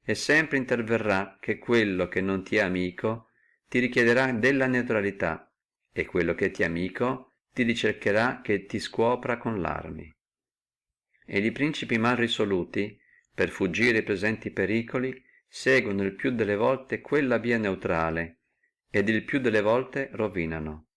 e sempre interverrà che quello che non ti è amico ti richiederà della neutralità, e quello che ti è amico ti ricercherà che ti scuopra con l'armi. E i principi mal risoluti, per fuggire i presenti pericoli, seguono il più delle volte quella via neutrale, ed il più delle volte rovinano.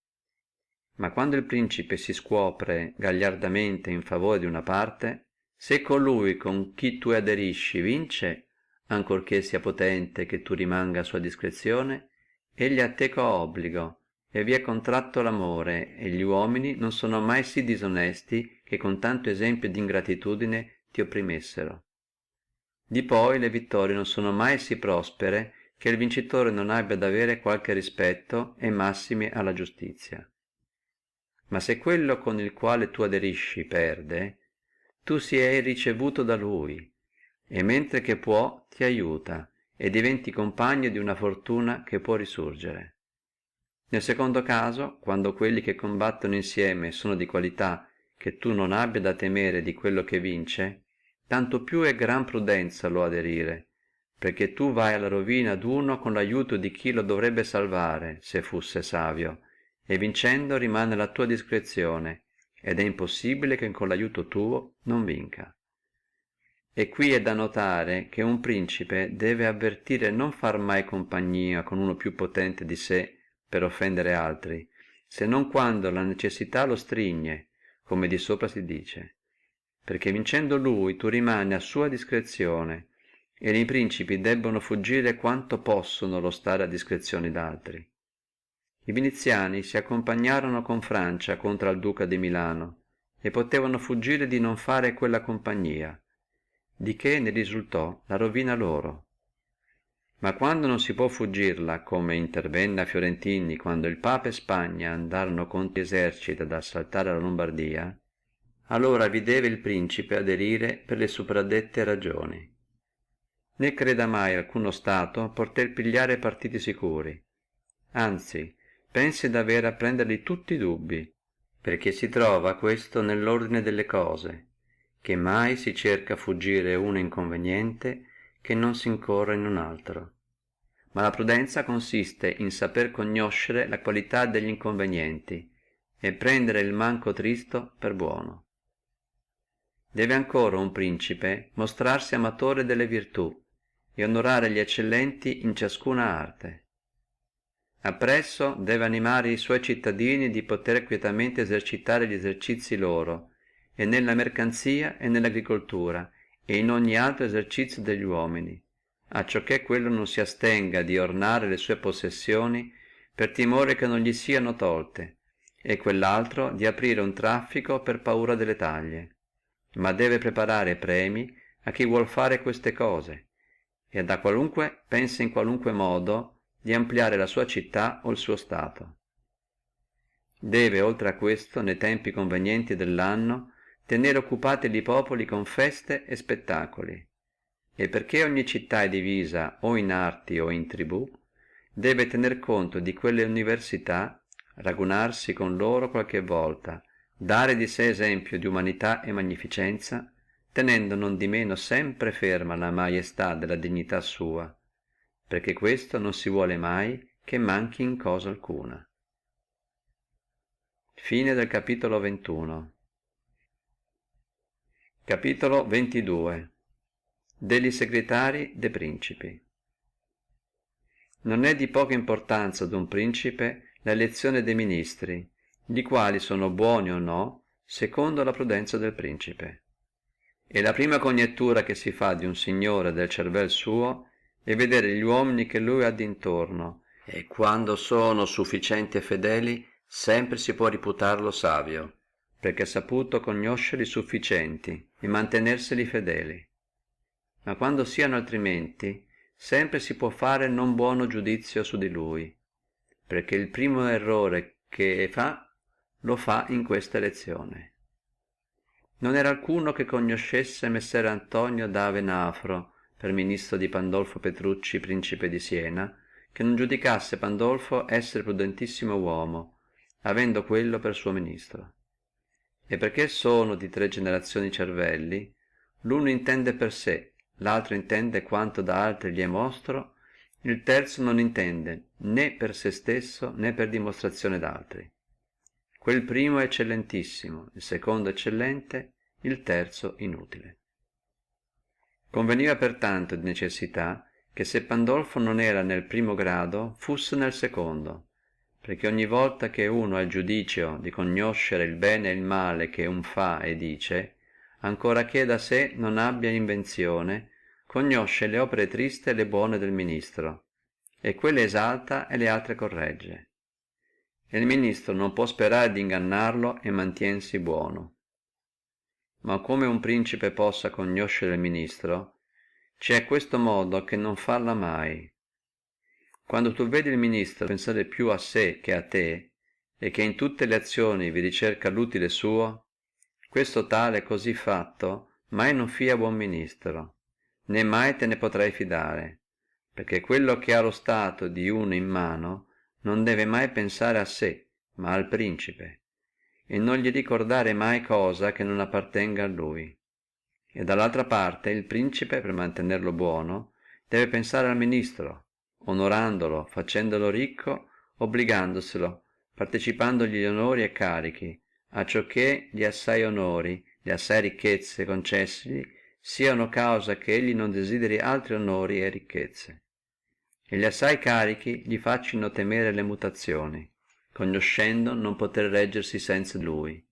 Ma quando il principe si scuopre gagliardamente in favore di una parte, se colui con chi tu aderisci vince, ancorché sia potente che tu rimanga a sua discrezione, egli a te obbligo, e vi è contratto l'amore, e gli uomini non sono mai sì disonesti che con tanto esempio di ingratitudine ti opprimessero. Di poi le vittorie non sono mai sì prospere che il vincitore non abbia ad avere qualche rispetto e massimi alla giustizia. Ma se quello con il quale tu aderisci perde, tu sei ricevuto da lui, e mentre che può ti aiuta e diventi compagno di una fortuna che può risurgere. Nel secondo caso, quando quelli che combattono insieme sono di qualità che tu non abbia da temere di quello che vince, tanto più è gran prudenza lo aderire, perché tu vai alla rovina d'uno con l'aiuto di chi lo dovrebbe salvare se fusse savio, e vincendo rimane la tua discrezione, ed è impossibile che con l'aiuto tuo non vinca. E qui è da notare che un principe deve avvertire non far mai compagnia con uno più potente di sé per offendere altri, se non quando la necessità lo strigne, come di sopra si dice, perché vincendo lui tu rimani a sua discrezione, e i principi debbono fuggire quanto possono lo stare a discrezione d'altri. I viniziani si accompagnarono con Francia contra il duca di Milano e potevano fuggire di non fare quella compagnia, di che ne risultò la rovina loro. Ma quando non si può fuggirla, come intervenne a Fiorentini quando il Papa e Spagna andarono contro gli eserciti ad assaltare la Lombardia, allora vi deve il principe aderire per le sopradette ragioni. Né creda mai alcuno Stato poter pigliare partiti sicuri, anzi pensi d'aver a prenderli tutti dubbi, perché si trova questo nell'ordine delle cose, che mai si cerca fuggire uno inconveniente che non si incorra in un altro. Ma la prudenza consiste in saper conoscere la qualità degli inconvenienti e prendere il manco tristo per buono. Deve ancora un principe mostrarsi amatore delle virtù e onorare gli eccellenti in ciascuna arte. Appresso deve animare i suoi cittadini di poter quietamente esercitare gli esercizi loro, e nella mercanzia e nell'agricoltura e in ogni altro esercizio degli uomini, acciò che quello non si astenga di ornare le sue possessioni per timore che non gli siano tolte, e quell'altro di aprire un traffico per paura delle taglie, ma deve preparare premi a chi vuol fare queste cose, e da qualunque pensa in qualunque modo di ampliare la sua città o il suo stato. Deve oltre a questo ne tempi convenienti dell'anno tenere occupati li populi con feste e spettacoli, e perché ogni città è divisa o in arti o in tribù, deve tener conto di quelle università, ragunarsi con loro qualche volta, dare di sé esemplo di umanità e magnificenza, tenendo non di meno sempre ferma la maestà della dignità sua, perché questo non si vuole mai che manchi in cosa alcuna. Fine del capitolo 21. Capitolo 22. Degli segretari de principi. Non è di poca importanza ad un principe l'elezione dei ministri, li quali sono buoni o no secondo la prudenza del principe. E la prima conjettura che si fa di un signore del cervel suo è vedere gli uomini che lui ha d'intorno, e quando sono sufficienti e fedeli sempre si può reputarlo savio, perché ha saputo conoscerli sufficienti e mantenerseli fedeli. Ma quando siano altrimenti sempre si può fare non buono giudizio su di lui, perché il primo errore che fa lo fa in questa elezione. Non era alcuno che conoscesse Messer Antonio da Venafro per ministro di Pandolfo Petrucci, principe di Siena, che non giudicasse Pandolfo essere prudentissimo uomo, avendo quello per suo ministro. E perché sono di 3 generazioni cervelli, l'uno intende per sé, l'altro intende quanto da altri gli è mostro, il terzo non intende né per se stesso né per dimostrazione d'altri. Quel primo è eccellentissimo, il secondo eccellente, il terzo inutile. Conveniva pertanto di necessità che se Pandolfo non era nel primo grado fusse nel secondo, perché ogni volta che uno ha il giudicio di conoscere il bene e il male che un fa e dice, ancora che da sé non abbia invenzione, conosce le opere triste e le buone del ministro, e quelle esalta e le altre corregge. E il ministro non può sperare di ingannarlo e mantiensi buono. Ma come un principe possa conoscere il ministro, c'è questo modo che non falla mai, Quando tu vedi il ministro pensare più a sé che a te, e che in tutte le azioni vi ricerca l'utile suo, questo tale cosí fatto mai non fia buon ministro, né mai te ne potrai fidare, perché quello che ha lo stato di uno in mano non deve mai pensare a sé, ma al principe, e non gli ricordare mai cosa che non appartenga a lui. E dall'altra parte il principe, per mantenerlo buono, deve pensare al ministro, onorandolo, facendolo ricco, obbligandoselo, partecipandogli gli onori e carichi, acciò che gli assai onori, le assai ricchezze concessigli siano causa che egli non desideri altri onori e ricchezze, e gli assai carichi gli faccino temere le mutazioni, conoscendo non poter reggersi senza lui.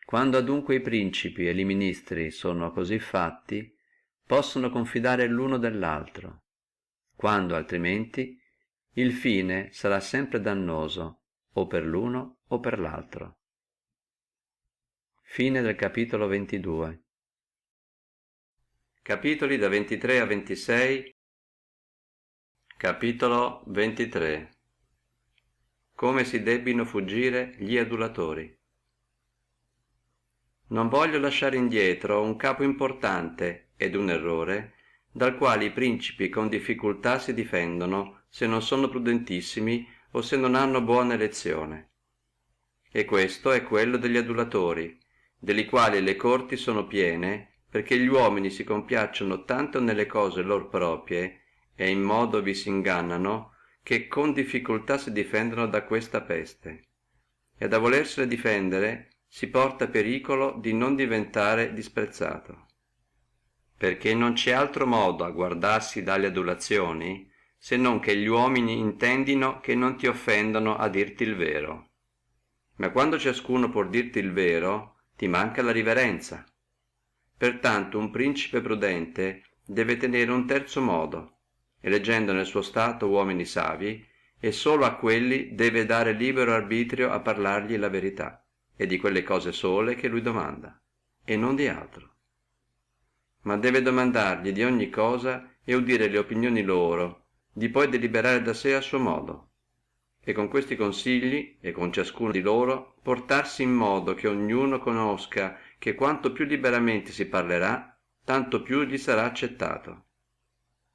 Quando adunque i principi e li ministri sono cosí fatti, possono confidare l'uno dell'altro; quando altrimenti il fine sarà sempre dannoso, o per l'uno o per l'altro. Fine del capitolo 22. Capitoli da 23 a 26. Capitolo 23. Come si debbino fuggire gli adulatori. Non voglio lasciare indietro un capo importante ed un errore, dal quale i principi con difficultà si difendono, se non sono prudentissimi o se non hanno buona elezione. E questo è quello degli adulatori, delli quali le corti sono piene, perché gli uomini si compiacciono tanto nelle cose loro proprie e in modo vi si ingannano, che con difficultà si difendono da questa peste, e a volersene difendere si porta pericolo di non diventare disprezzato, perché non c'è altro modo a guardarsi dalle adulazioni, se non che gli uomini intendino che non ti offendono a dirti il vero. Ma quando ciascuno può dirti il vero, ti manca la riverenza. Pertanto un principe prudente deve tenere un terzo modo, eleggendo nel suo stato uomini savi, e solo a quelli deve dare libero arbitrio a parlargli la verità, e di quelle cose sole che lui domanda, e non di altro. Ma deve domandargli di ogni cosa e udire le opinioni loro, di poi deliberare da sé a suo modo, e con questi consigli e con ciascuno di loro portarsi in modo che ognuno conosca che quanto più liberamente si parlerà, tanto più gli sarà accettato.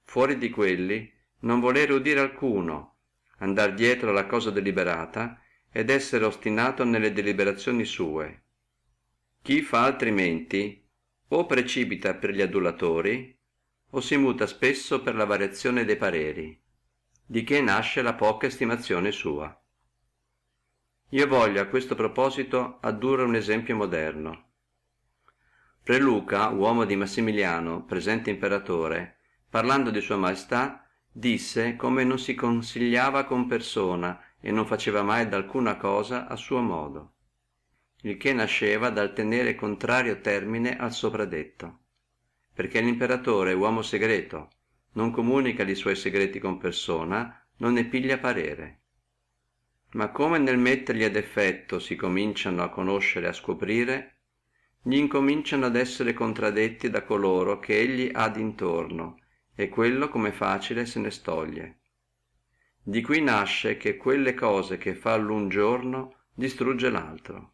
Fuori di quelli non volere udire alcuno, andare dietro alla cosa deliberata ed essere ostinato nelle deliberazioni sue. Chi fa altrimenti o precipita per gli adulatori o si muta spesso per la variazione dei pareri, di che nasce la poca estimazione sua. Io voglio a questo proposito addurre un esemplo moderno. Pre Luca, uomo di Massimiliano, presente imperatore, parlando di sua maestà, disse come non si consigliava con persona e non faceva mai d'alcuna cosa a suo modo, il che nasceva dal tenere contrario termine al sopradetto, perché l'imperatore è uomo segreto, non comunica li suoi segreti con persona, non ne piglia parere. Ma come nel metterli ad effetto si cominciano a conoscere e a scoprire, gli incominciano ad essere contradetti da coloro che egli ha d'intorno, e quello come facile se ne stoglie. Di qui nasce che quelle cose che fa l'un giorno distrugge l'altro,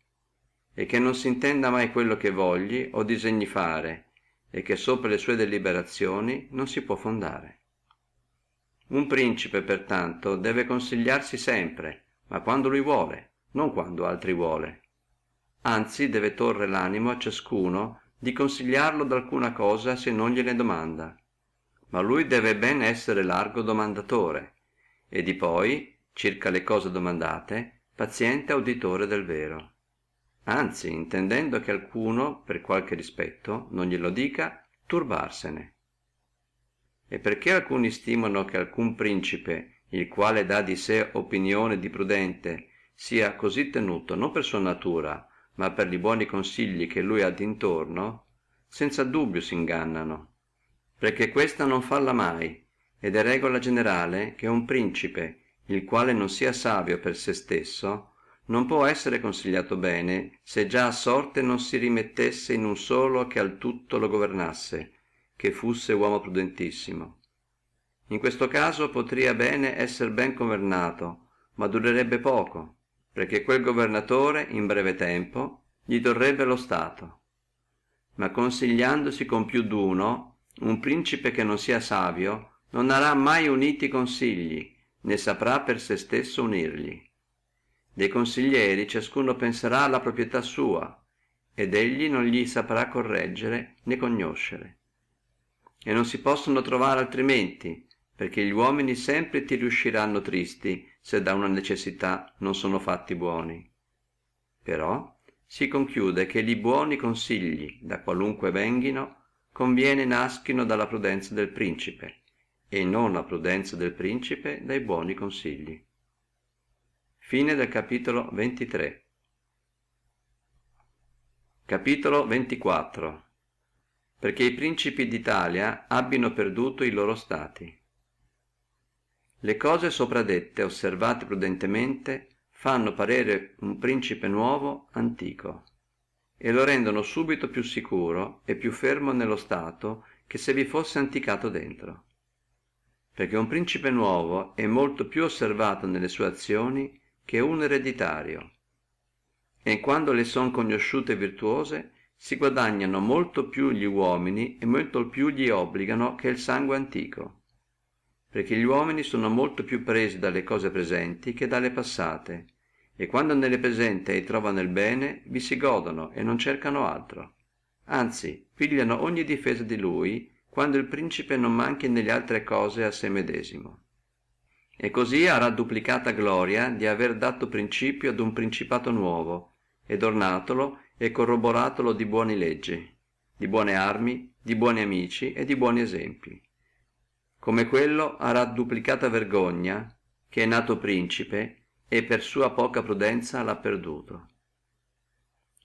e che non si intenda mai quello che vogli o disegni fare, e che sopra le sue deliberazioni non si può fondare. Un principe pertanto deve consigliarsi sempre, ma quando lui vuole, non quando altri vuole. Anzi deve torre l'animo a ciascuno di consigliarlo d'alcuna cosa se non gliene domanda, ma lui deve ben essere largo domandatore, e di poi, circa le cose domandate, paziente auditore del vero. Anzi, intendendo che alcuno, per qualche rispetto, non glielo dica, turbarsene. E perché alcuni stimano che alcun principe, il quale dà di sé opinione di prudente, sia cosí tenuto non per sua natura, ma per li buoni consigli che lui ha d'intorno, senza dubbio si ingannano, perché questa non falla mai, ed è regola generale che un principe, il quale non sia savio per sé stesso, non può essere consigliato bene, se già a sorte non si rimettesse in un solo che al tutto lo governasse, che fusse uomo prudentissimo. In questo caso potria bene essere ben governato, ma durerebbe poco, perché quel governatore in breve tempo gli torrebbe lo stato. Ma consigliandosi con più duno, un principe che non sia savio non arà mai uniti consigli, né saprà per sé stesso unirli. Dei consiglieri ciascuno penserà alla proprietà sua, ed egli non gli saprà correggere né conoscere. E non si possono trovare altrimenti, perché gli uomini sempre ti riusciranno tristi se da una necessità non sono fatti buoni. Però si conchiude che li buoni consigli, da qualunque venghino, conviene naschino dalla prudenza del principe, e non la prudenza del principe dai buoni consigli. Fine del capitolo 23. Capitolo 24. Perché i principi d'Italia abbiano perduto i loro stati. Le cose sopradette osservate prudentemente fanno parere un principe nuovo antico, e lo rendono subito più sicuro e più fermo nello stato che se vi fosse anticato dentro. Perché un principe nuovo è molto più osservato nelle sue azioni che un ereditario, e quando le sono conosciute e virtuose si guadagnano molto più gli uomini e molto più gli obbligano che il sangue antico, perché gli uomini sono molto più presi dalle cose presenti che dalle passate, e quando nelle presenti trovano il bene vi si godono e non cercano altro, anzi pigliano ogni difesa di lui, quando il principe non manchi nelle altre cose a sé medesimo. E cosí arà duplicata gloria di aver dato principio ad un principato nuovo, ed ornatolo e corroboratolo di buone leggi, di buone armi, di buoni amici e di buoni esempi. Come quello arà duplicata vergogna che è nato principe e per sua poca prudenza l'ha perduto.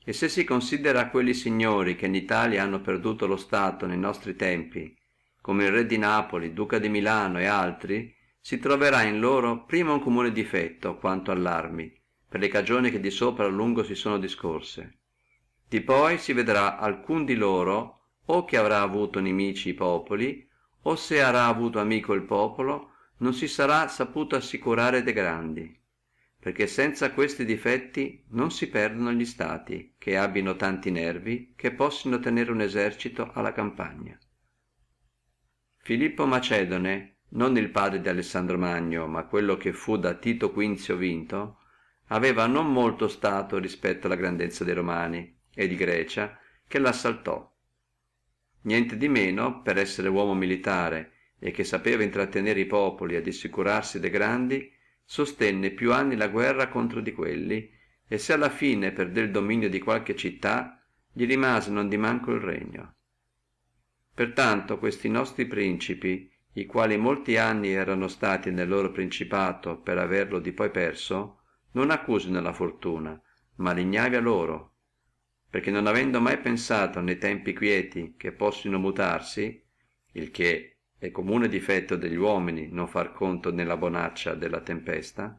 E se si considera quelli signori che in Italia hanno perduto lo stato nei nostri tempi, come il re di Napoli, duca di Milano e altri, si troverà in loro prima un comune difetto quanto all'armi, per le cagioni che di sopra a lungo si sono discorse. Di poi si vedrà alcun di loro o che avrà avuto nemici i popoli, o se arà avuto amico il popolo, non si sarà saputo assicurare de grandi, perché senza questi difetti non si perdono gli stati che abbiano tanti nervi che possino tenere un esercito alla campagna. Filippo Macedone, non il padre di Alessandro Magno, ma quello che fu da Tito Quinzio vinto, aveva non molto stato rispetto alla grandezza dei Romani e di Grecia che l'assaltò. Niente di meno, per essere uomo militare e che sapeva intrattenere i popoli ed assicurarsi dei grandi, sostenne più anni la guerra contro di quelli, e se alla fine perdé il dominio di qualche città, gli rimase non di manco il regno. Pertanto questi nostri principi, i quali molti anni erano stati nel loro principato per averlo di poi perso, non accusino la fortuna, ma l'ignavia loro, perché non avendo mai pensato nei tempi quieti che possino mutarsi, il che è comune difetto degli uomini non far conto nella bonaccia della tempesta,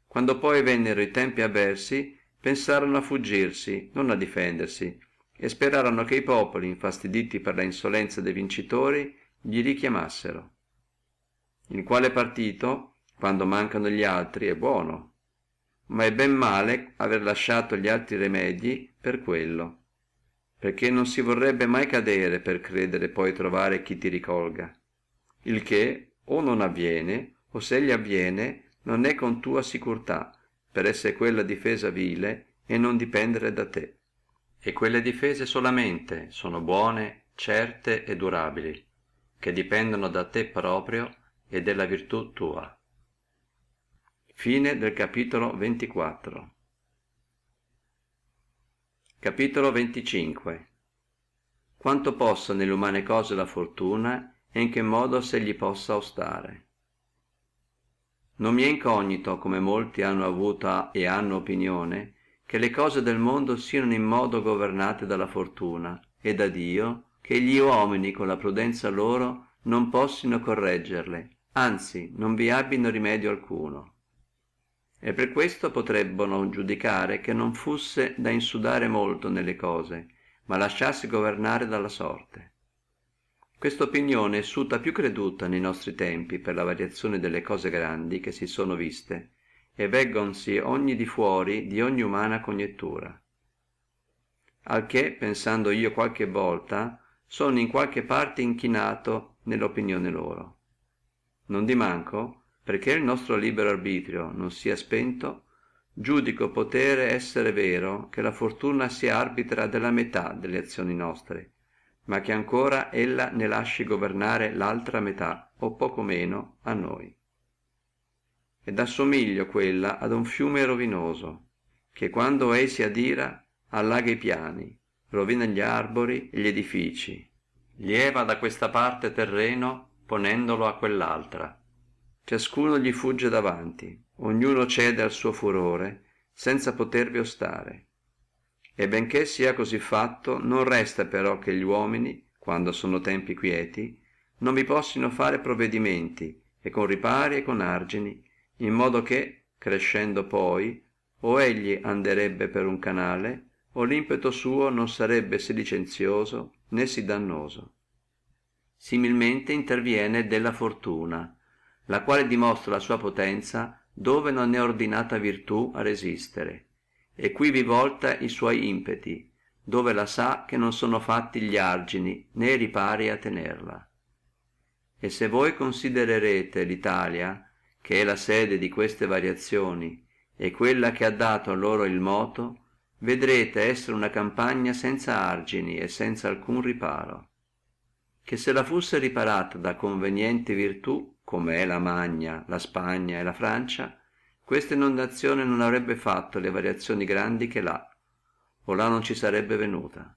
quando poi vennero i tempi avversi pensarono a fuggirsi, non a difendersi, e sperarono che i popoli, infastiditi per la insolenza dei vincitori, gli richiamassero. Il quale partito, quando mancano gli altri, è buono, ma è ben male aver lasciato gli altri remedii per quello, perché non si vorrebbe mai cadere per credere poi trovare chi ti ricolga, il che o non avviene, o se gli avviene non è con tua sicurtà, per essere quella difesa vile e non dipendere da te. E quelle difese solamente sono buone, certe e durabili, che dipendono da te proprio e della virtù tua. Fine del capitolo 24. Capitolo 25. Quanto possa nelle umane cose la fortuna e in che modo se gli possa ostare. Non mi è incognito, come molti hanno avuta e hanno opinione, che le cose del mondo siano in modo governate dalla fortuna e da Dio, che gli uomini con la prudenza loro non possino correggerle, anzi non vi abbino rimedio alcuno. E per questo potrebbano giudicare che non fusse da insudare molto nelle cose, ma lasciarsi governare dalla sorte. Questa opinione è suta più creduta ne nostri tempi per la variazione delle cose grandi che si sono viste e veggonsi ogni di fuori di ogni umana conjettura. Al che pensando io qualche volta sono in qualche parte inchinato nell'opinione loro. Non di manco, perché il nostro libero arbitrio non sia spento, giudico potere essere vero che la fortuna sia arbitra della metà delle azioni nostre, ma che ancora ella ne lasci governare l'altra metà o poco meno a noi. Ed assomiglio quella ad un fiume rovinoso che quando ei si adira allaga i piani, rovina gli arbori e gli edifici, lieva da questa parte terreno ponendolo a quell'altra. Ciascuno gli fugge davanti, ognuno cede al suo furore senza potervi ostare. E benché sia cosí fatto, non resta però che gli uomini, quando sono tempi quieti, non vi possino fare provvedimenti e con ripari e con argini, in modo che, crescendo poi, o egli anderebbe per un canale, o l'impeto suo non sarebbe sì licenzioso né sì dannoso. Similmente interviene della fortuna, la quale dimostra la sua potenzia dove non è ordinata virtù a resistere, e qui vi volta i suoi impeti, dove la sa che non sono fatti gli argini né i ripari a tenerla. E se voi considererete l'Italia, che è la sede di queste variazioni, e quella che ha dato a loro il moto, vedrete essere una campagna senza argini e senza alcun riparo, che se la fusse riparata da conveniente virtù, come è la Magna, la Spagna e la Francia, questa inondazione non avrebbe fatto le variazioni grandi che là, o là non ci sarebbe venuta.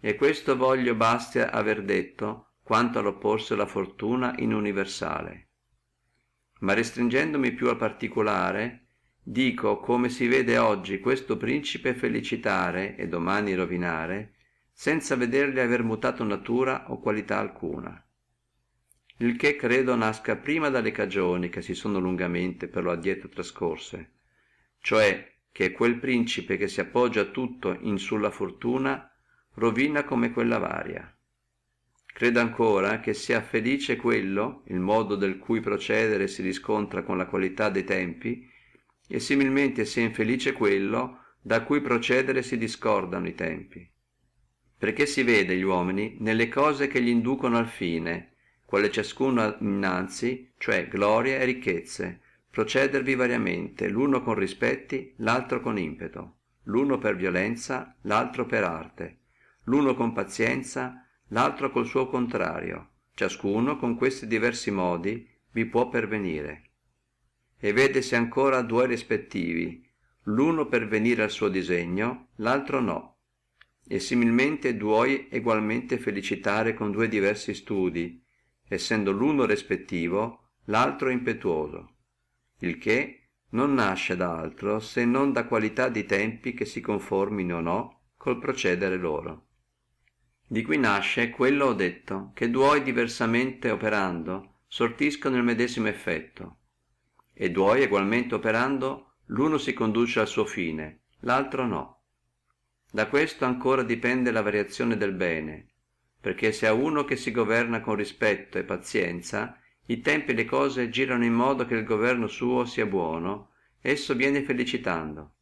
E questo voglio basti aver detto quanto all'opporsi la fortuna in universale. Ma restringendomi più al particolare, dico come si vede oggi questo principe felicitare e domani rovinare, senza vederli aver mutato natura o qualità alcuna. Il che credo nasca prima dalle cagioni che si sono lungamente per lo addietro trascorse, cioè che quel principe che si appoggia tutto in sulla fortuna rovina come quella varia. Credo ancora che sia felice quello, il modo del cui procedere si riscontra con la qualità dei tempi, e similmente sia infelice quello da cui procedere si discordano i tempi. Perché si vede gli uomini nelle cose che gli inducono al fine, quale ciascuno innanzi, cioè gloria e ricchezze, procedervi variamente, l'uno con rispetti, l'altro con impeto, l'uno per violenza, l'altro per arte, l'uno con pazienza, l'altro col suo contrario, ciascuno con questi diversi modi vi può pervenire. E vedesi ancora due rispettivi, l'uno per venire al suo disegno, l'altro no, e similmente due egualmente felicitare con due diversi studi, essendo l'uno respettivo, l'altro impetuoso, il che non nasce da altro se non da qualità di tempi che si conformino o no col procedere loro. Di qui nasce quello ho detto, che due diversamente operando sortiscono il medesimo effetto, e due egualmente operando l'uno si conduce al suo fine, l'altro no. Da questo ancora dipende la variazione del bene, perché se a uno che si governa con rispetto e pazienza i tempi e le cose girano in modo che il governo suo sia buono, esso viene felicitando.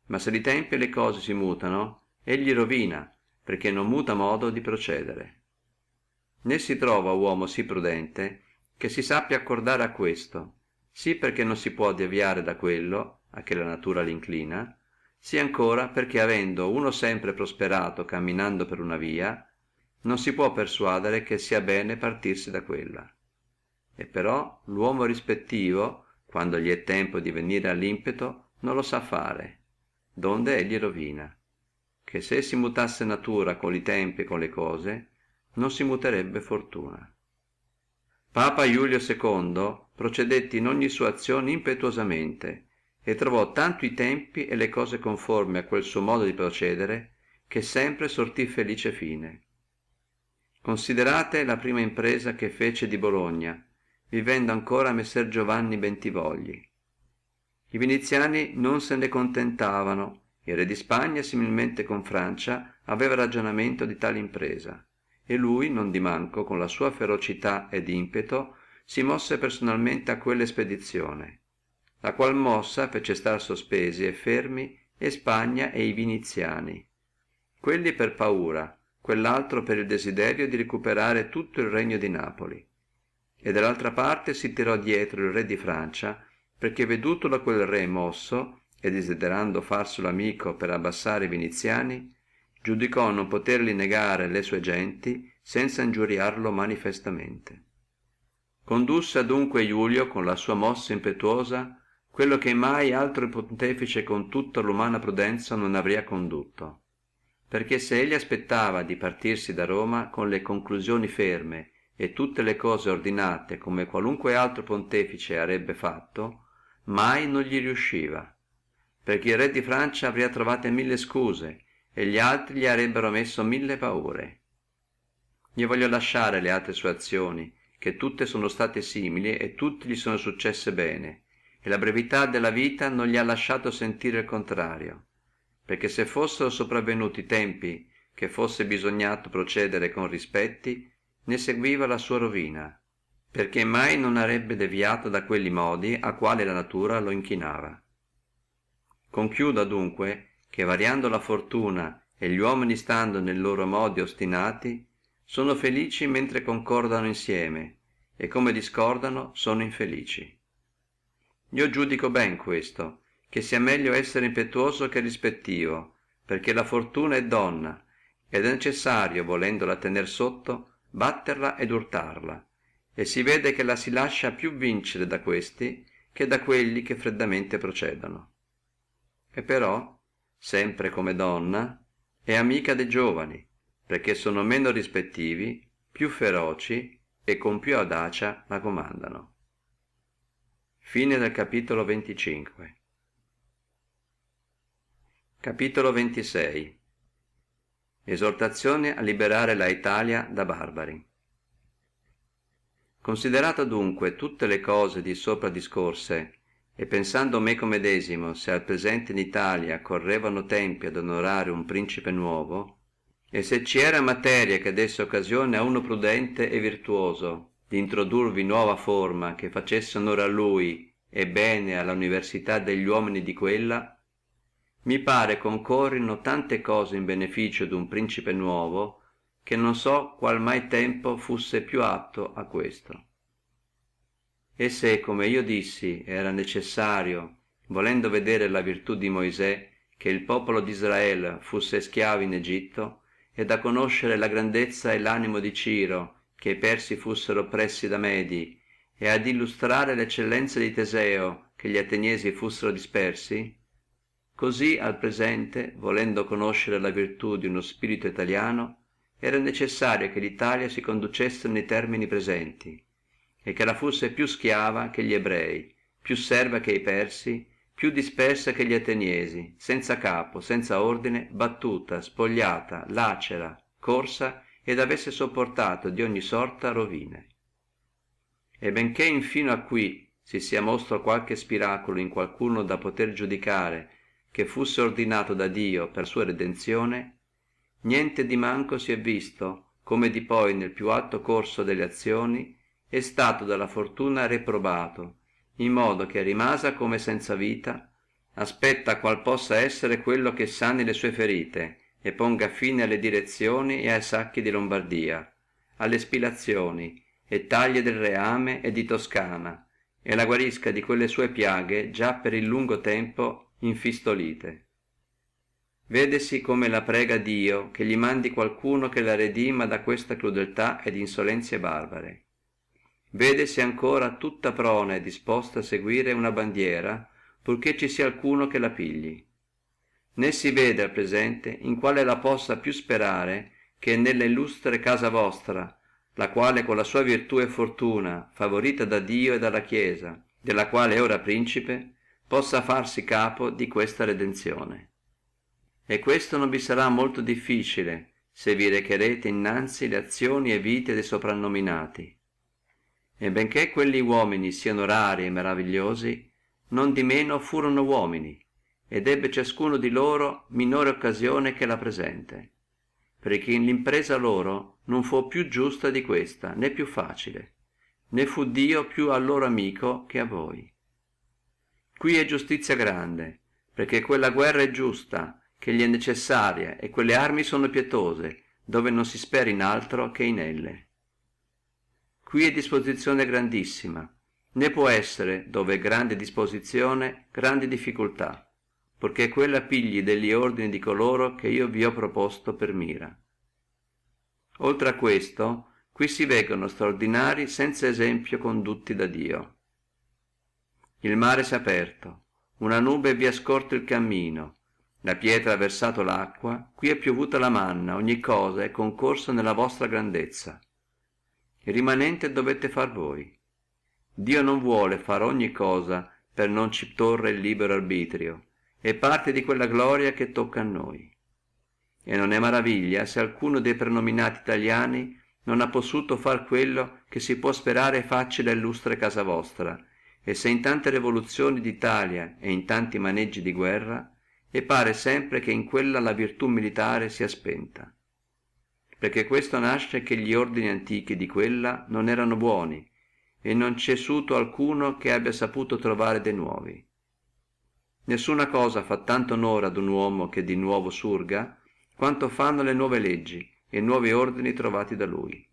Ma se i tempi e le cose si mutano, egli rovina, perché non muta modo di procedere. Né si trova uomo sì prudente che si sappia accordare a questo, sì perché non si può deviare da quello a che la natura l'inclina, sì ancora perché avendo uno sempre prosperato camminando per una via, non si può persuadere che sia bene partirsi da quella. E però l'uomo rispettivo, quando gli è tempo di venire all'impeto, non lo sa fare, donde egli rovina, che se si mutasse natura con i tempi e con le cose, non si muterebbe fortuna. Papa Iulio procedette in ogni sua azione impetuosamente e trovò tanto i tempi e le cose conforme a quel suo modo di procedere che sempre sortì felice fine. Considerate la prima impresa che fece di Bologna, vivendo ancora Messer Giovanni Bentivogli. I viniziani non se ne contentavano, il re di Spagna similmente con Francia aveva ragionamento di tale impresa, e lui non di manco con la sua ferocità ed impeto si mosse personalmente a quella espedizione, la qual mossa fece star sospesi e fermi e Spagna e Viniziani, quelli per paura, quellaltro per il desiderio di recuperare tutto il regno di Napoli, e dall'altra parte si tirò dietro il re di Francia, perché vedutolo quel re mosso e desiderando farselo amico per abbassare i Viniziani, giudicò non poterli negare le sue genti senza ingiuriarlo manifestamente. Condusse adunque Iulio con la sua mossa impetuosa quello che mai altro pontefice con tutta l'umana prudenza non avria condotto, perché se egli aspettava di partirsi da Roma con le conclusioni ferme e tutte le cose ordinate come qualunque altro pontefice arebbe fatto, mai non gli riusciva, perché il re di Francia avria trovate 1000 scuse e gli altri gli avrebbero messo 1000 paure. Io voglio lasciare le altre sue azioni, che tutte sono state simili e tutte gli sono successe bene, e la brevità della vita non gli ha lasciato sentire il contrario, perché se fossero sopravvenuti tempi che fosse bisognato procedere con rispetti, ne seguiva la sua rovina, perché mai non avrebbe deviato da quelli modi a quali la natura lo inchinava. Conchiudo adunque che variando la fortuna e gli uomini stando nei loro modi ostinati, sono felici mentre concordano insieme, e come discordano sono infelici. Io giudico ben questo, che sia meglio essere impetuoso che rispettivo, perché la fortuna è donna, ed è necessario, volendola tenere sotto, batterla ed urtarla, e si vede che la si lascia più vincere da questi che da quelli che freddamente procedono. E però, sempre come donna, è amica dei giovani, perché sono meno rispettivi, più feroci e con più audacia la comandano. Fine del capitolo 25. Capitolo 26. Esortazione a liberare la Italia da barbari. Considerate adunque tutte le cose di sopra discorse, e pensando meco medesimo se al presente in Italia correvano tempi ad onorare un principe nuovo, e se ci era materia che desse occasione a uno prudente e virtuoso di introdurvi nuova forma che facesse onore a lui e bene alla università degli uomini di quella, mi pare concorrino tante cose in beneficio d'un principe nuovo, che non so qual mai tempo fusse più apto a questo. E se, come io dissi, era necessario, volendo vedere la virtù di Moisè, che il popolo di Israele fusse schiavo in Egitto, e da conoscere la grandezza e l'animo di Ciro, che i Persi fussero oppressi da Medi, e ad illustrare l'eccellenza di Teseo, che gli Ateniesi fussero dispersi, così al presente, volendo conoscere la virtù di uno spirito italiano, era necessario che l'Italia si conducesse nei termini presenti, e che la fusse più schiava che gli ebrei, più serva che i Persi, più dispersa che gli Ateniesi, senza capo, senza ordine, battuta, spogliata, lacera, corsa, ed avesse sopportato di ogni sorta rovine. E benché infino a qui si sia mostro qualche spiracolo in qualcuno da poter giudicare che fusse ordinato da Dio per sua redenzione, niente di manco si è visto, come di poi nel più alto corso delle azioni è stato dalla fortuna reprobato, in modo che rimasa come senza vita, aspetta qual possa essere quello che sani le sue ferite e ponga fine alle direzioni e ai sacchi di Lombardia, alle spilazioni e taglie del reame e di Toscana, e la guarisca di quelle sue piaghe già per il lungo tempo infistolite. Vedesi come la prega Dio che gli mandi qualcuno che la redima da questa crudeltà ed insolenzie barbare. Vedesi ancora tutta prona e disposta a seguire una bandiera, purché ci sia alcuno che la pigli. Né si vede al presente in quale la possa più sperare che nella illustre casa vostra, la quale con la sua virtù e fortuna, favorita da Dio e dalla Chiesa, della quale è ora principe, possa farsi capo di questa redenzione. E questo non vi sarà molto difficile, se vi recherete innanzi le azioni e vite dei soprannominati. E benché quelli uomini siano rari e meravigliosi, non di meno furono uomini, ed ebbe ciascuno di loro minore occasione che la presente. perché l'impresa loro non fu più giusta di questa, né più facile, né fu Dio più a loro amico che a voi. Qui è giustizia grande, perché quella guerra è giusta, che gli è necessaria, e quelle armi sono pietose, dove non si spera in altro che in elle. Qui è disposizione grandissima, né può essere, dove è grande disposizione, grande difficoltà, perché quella pigli degli ordini di coloro che io vi ho proposto per mira. Oltre a questo, qui si veggono straordinari senza esempio condotti da Dio. Il mare si è aperto, una nube vi ha scorto il cammino, la pietra ha versato l'acqua, qui è piovuta la manna, ogni cosa è concorso nella vostra grandezza. Il rimanente dovete far voi. Dio non vuole fare ogni cosa per non ci torre il libero arbitrio, e parte di quella gloria che tocca a noi. E non è maraviglia se alcuno dei prenominati italiani non ha possuto far quello che si può sperare facci la illustre casa vostra, e se in tante rivoluzioni d'Italia e in tanti maneggi di guerra, e pare sempre che in quella la virtù militare sia spenta. Perché questo nasce che gli ordini antichi di quella non erano buoni, e non c'è suto alcuno che abbia saputo trovare de nuovi. Nessuna cosa fa tanto onore ad un uomo che di nuovo surga, quanto fanno le nuove leggi e nuovi ordini trovati da lui.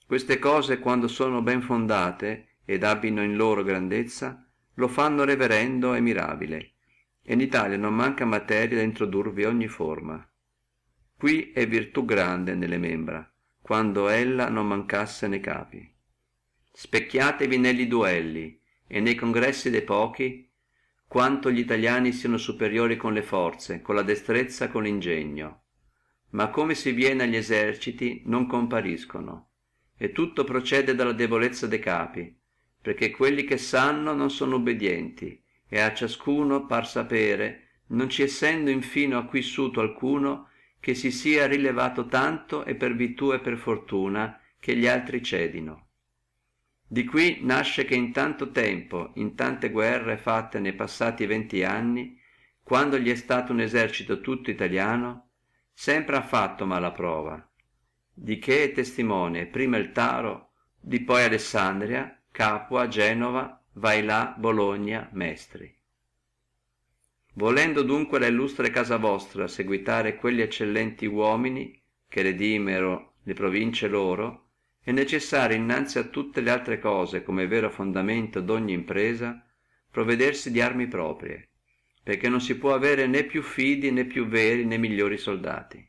Queste cose, quando sono ben fondate ed abbino in loro grandezza, lo fanno reverendo e mirabile, e in Italia non manca materia da introdurvi ogni forma. Qui è virtù grande nelle membra, quando ella non mancasse nei capi. Specchiatevi negli duelli e nei congressi dei pochi, quanto gli italiani siano superiori con le forze, con la destrezza, con l'ingegno. Ma come si viene agli eserciti non compariscono, e tutto procede dalla debolezza dei capi, perché quelli che sanno non sono obbedienti, e a ciascuno par sapere, non ci essendo infino acquissuto alcuno che si sia rilevato tanto e per virtù e per fortuna che gli altri cedino. Di qui nasce che in tanto tempo, in tante guerre fatte nei passati 20 anni, quando gli è stato un esercito tutto italiano, sempre ha fatto mala prova, di che è testimone prima il Taro, di poi Alessandria, Capua, Genova, Vailà, Bologna, Mestri. Volendo dunque la illustre casa vostra seguitare quelli eccellenti uomini che redimero le province loro, è necessario innanzi a tutte le altre cose come vero fondamento d'ogni impresa provvedersi di armi proprie, perché non si può avere né più fidi né più veri né migliori soldati.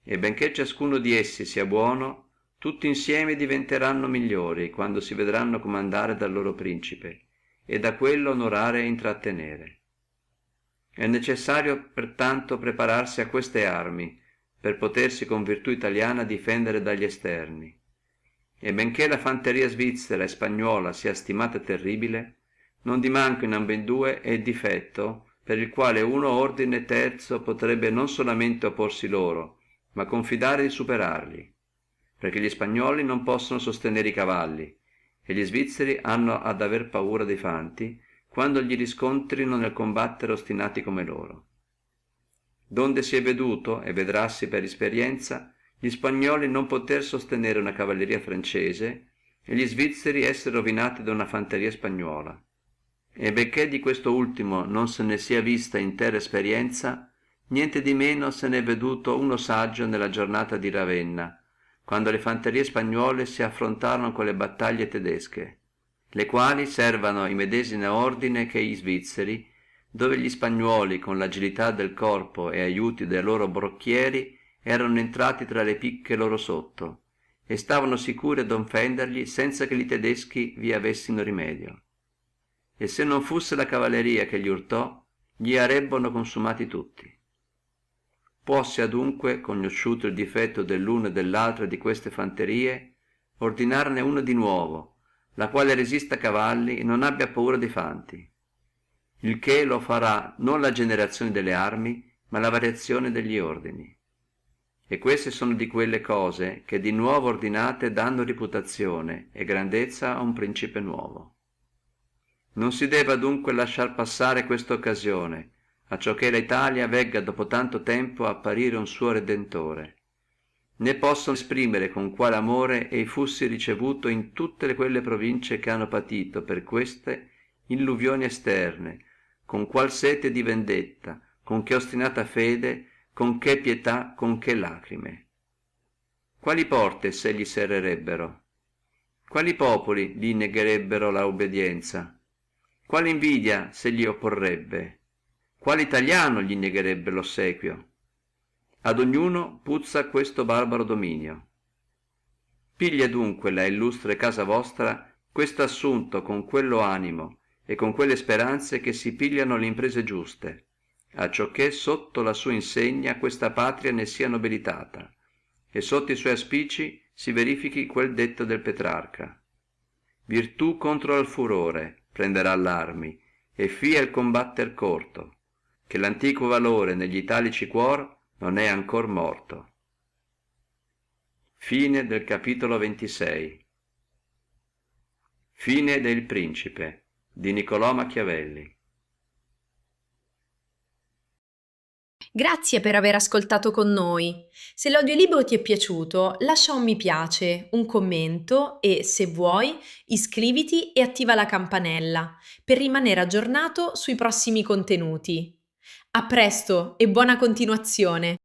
E benché ciascuno di essi sia buono, tutti insieme diventeranno migliori quando si vedranno comandare dal loro principe e da quello onorare e intrattenere. È necessario pertanto prepararsi a queste armi per potersi con virtù italiana difendere dagli esterni. E benché la fanteria svizzera e spagnola sia stimata terribile, non di manco in ambedue è difetto per il quale uno ordine terzo potrebbe non solamente opporsi loro, ma confidare di superarli, perché gli spagnoli non possono sostenere i cavalli e gli svizzeri hanno ad aver paura dei fanti quando gli riscontrino nel combattere ostinati come loro. Donde si è veduto e vedrassi per esperienza gli spagnoli non poter sostenere una cavalleria francese e gli svizzeri essere rovinati da una fanteria spagnola. E benché di questo ultimo non se ne sia vista intera esperienza, niente di meno se ne è veduto uno saggio nella giornata di Ravenna, quando le fanterie spagnole si affrontarono con le battaglie tedesche, le quali servano i medesimi ordine che gli svizzeri, dove gli spagnoli con l'agilità del corpo e aiuti dei loro brocchieri erano entrati tra le picche loro sotto e stavano sicuri ad offendergli senza che i tedeschi vi avessino rimedio. E se non fusse la cavalleria che gli urtò, gli arebbono consumati tutti. Puossi adunque, conosciuto il difetto dell'uno e dell'altra di queste fanterie, ordinarne una di nuovo, la quale resista a cavalli e non abbia paura dei fanti, il che lo farà non la generazione delle armi, ma la variazione degli ordini. E queste sono di quelle cose che di nuovo ordinate danno reputazione e grandezza a un principe nuovo. Non si deve adunque lasciare passare questa occasione, acciò che l'Italia vegga dopo tanto tempo apparire un suo Redentore, né possono esprimere con quale amore ei fussi ricevuto in tutte quelle provincie che hanno patito per queste illuvioni esterne, con qual sete di vendetta, con che ostinata fede, con che pietà, con che lacrime. Quali porte se gli serrerebbero? Quali populi gli negherebbero la obbedienza? Quale invidia se gli opporrebbe? Quale italiano gli negherebbe l'ossequio? Ad ognuno puzza questo barbaro dominio. Piglia dunque la illustre casa vostra questo assunto con quello animo e con quelle speranze che si pigliano le imprese giuste, acciò che sotto la sua insegna questa patria ne sia nobilitata e sotto i suoi aspici si verifichi quel detto del Petrarca: virtù contro al furore prenderà l'armi e fia il combatter corto, che l'antico valore negli italici cuor non è ancor morto. Fine del capitolo 26. Fine del Principe di Niccolò Machiavelli. Grazie per aver ascoltato con noi. Se l'audiolibro ti è piaciuto, lascia un mi piace, un commento e, se vuoi, iscriviti e attiva la campanella per rimanere aggiornato sui prossimi contenuti. A presto e buona continuazione!